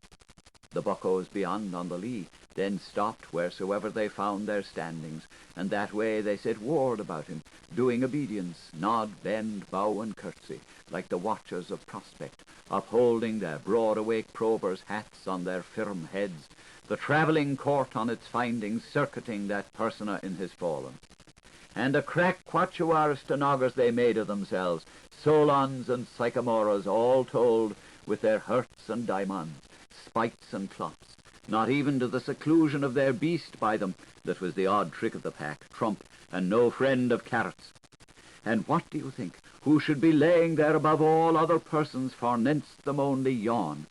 S1: The buckos beyond on the lee, then stopped wheresoever they found their standings, and that way they set ward about him, doing obedience, nod, bend, bow, and curtsy, like the watchers of prospect, upholding their broad-awake probers' hats on their firm heads, the travelling court on its findings, circuiting that persona in his fallen. And a crack quatuor stenographers they made of themselves, solons and sycamoras, all told, with their hurts and diamonds, spites and clots, not even to the seclusion of their beast by them, that was the odd trick of the pack, trump, and no friend of carrots. And what do you think, who should be laying there above all other persons, for nence them only Jaun?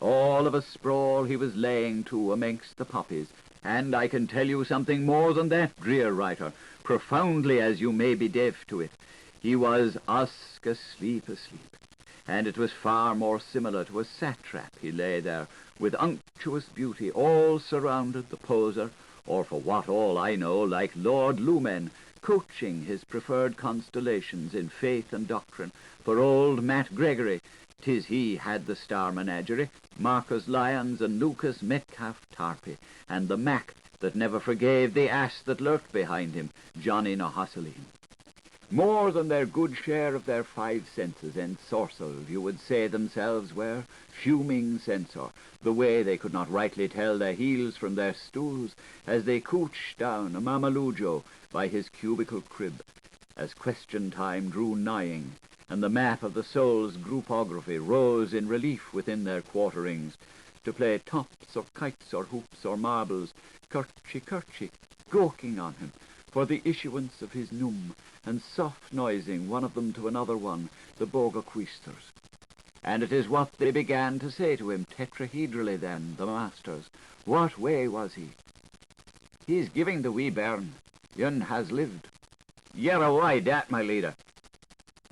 S1: All of a sprawl he was laying to amongst the poppies, and I can tell you something more than that, dear writer, profoundly as you may be deaf to it. He was usk asleep, and it was far more similar to a satrap he lay there, with unctuous beauty all surrounded the poser, or for what all I know, like Lord Lumen, coaching his preferred constellations in faith and doctrine, for old Matt Gregory. 'Tis he had the star menagerie, Marcus Lyons and Lucas Metcalf Tarpey, and the Mac that never forgave the ass that lurked behind him, Johnny Nohosseline. More than their good share of their 5 senses ensorcelled, you would say themselves were, fuming censor, the way they could not rightly tell their heels from their stools, as they couched down a Mamalujo by his cubical crib, as question time drew nighing, and the map of the soul's groupography rose in relief within their quarterings, to play tops or kites or hoops or marbles, curchy, gawking on him, for the issuance of his num, and soft-noising one of them to another one, the bogaquisters. And it is what they began to say to him tetrahedrally then, the masters. What way was he? He's giving the wee bairn. Yun has lived. You're a why dat, my leader.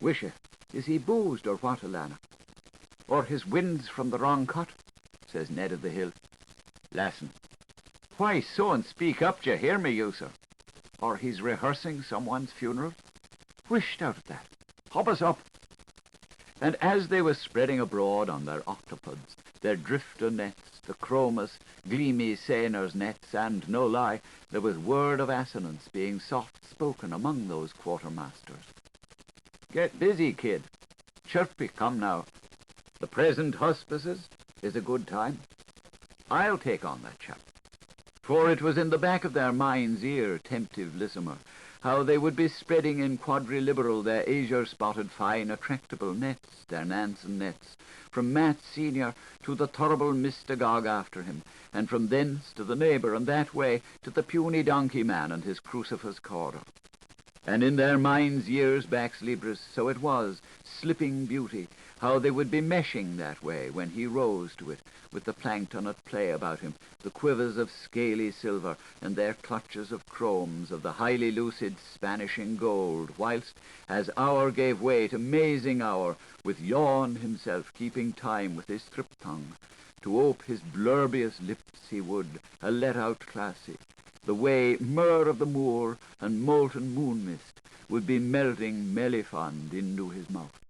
S1: Wisha, is he boozed or what, Alana? Or his wind's from the wrong cut, says Ned of the Hill. Lassen. Why so, and speak up, d'ye hear me, you, sir? Or he's rehearsing someone's funeral? Wished out at that. Hop us up. And as they were spreading abroad on their octopods, their drifter nets, the chromus, gleamy seiners nets, and, no lie, there was word of assonance being soft-spoken among those quartermasters. Get busy, kid. Chirpy, come now. The present hospices is a good time. I'll take on that chap. For it was in the back of their mind's ear, temptive listener, how they would be spreading in quadriliberal their azure-spotted fine attractable nets, their Nansen nets, from Matt Senior to the terrible Mr. Gog after him, and from thence to the neighbour, and that way to the puny donkey man and his crucifix corder. And in their minds' years, Bax Libris, so it was, slipping beauty, how they would be meshing that way when he rose to it, with the plankton at play about him, the quivers of scaly silver, and their clutches of chromes, of the highly lucid Spanishing gold, whilst, as hour gave way to mazing hour, with Jaun himself keeping time with his trip-tongue, to ope his blurbious lips he would, a let-out classy, the way myrrh of the moor and molten moon mist would be melting mellifond into his mouth.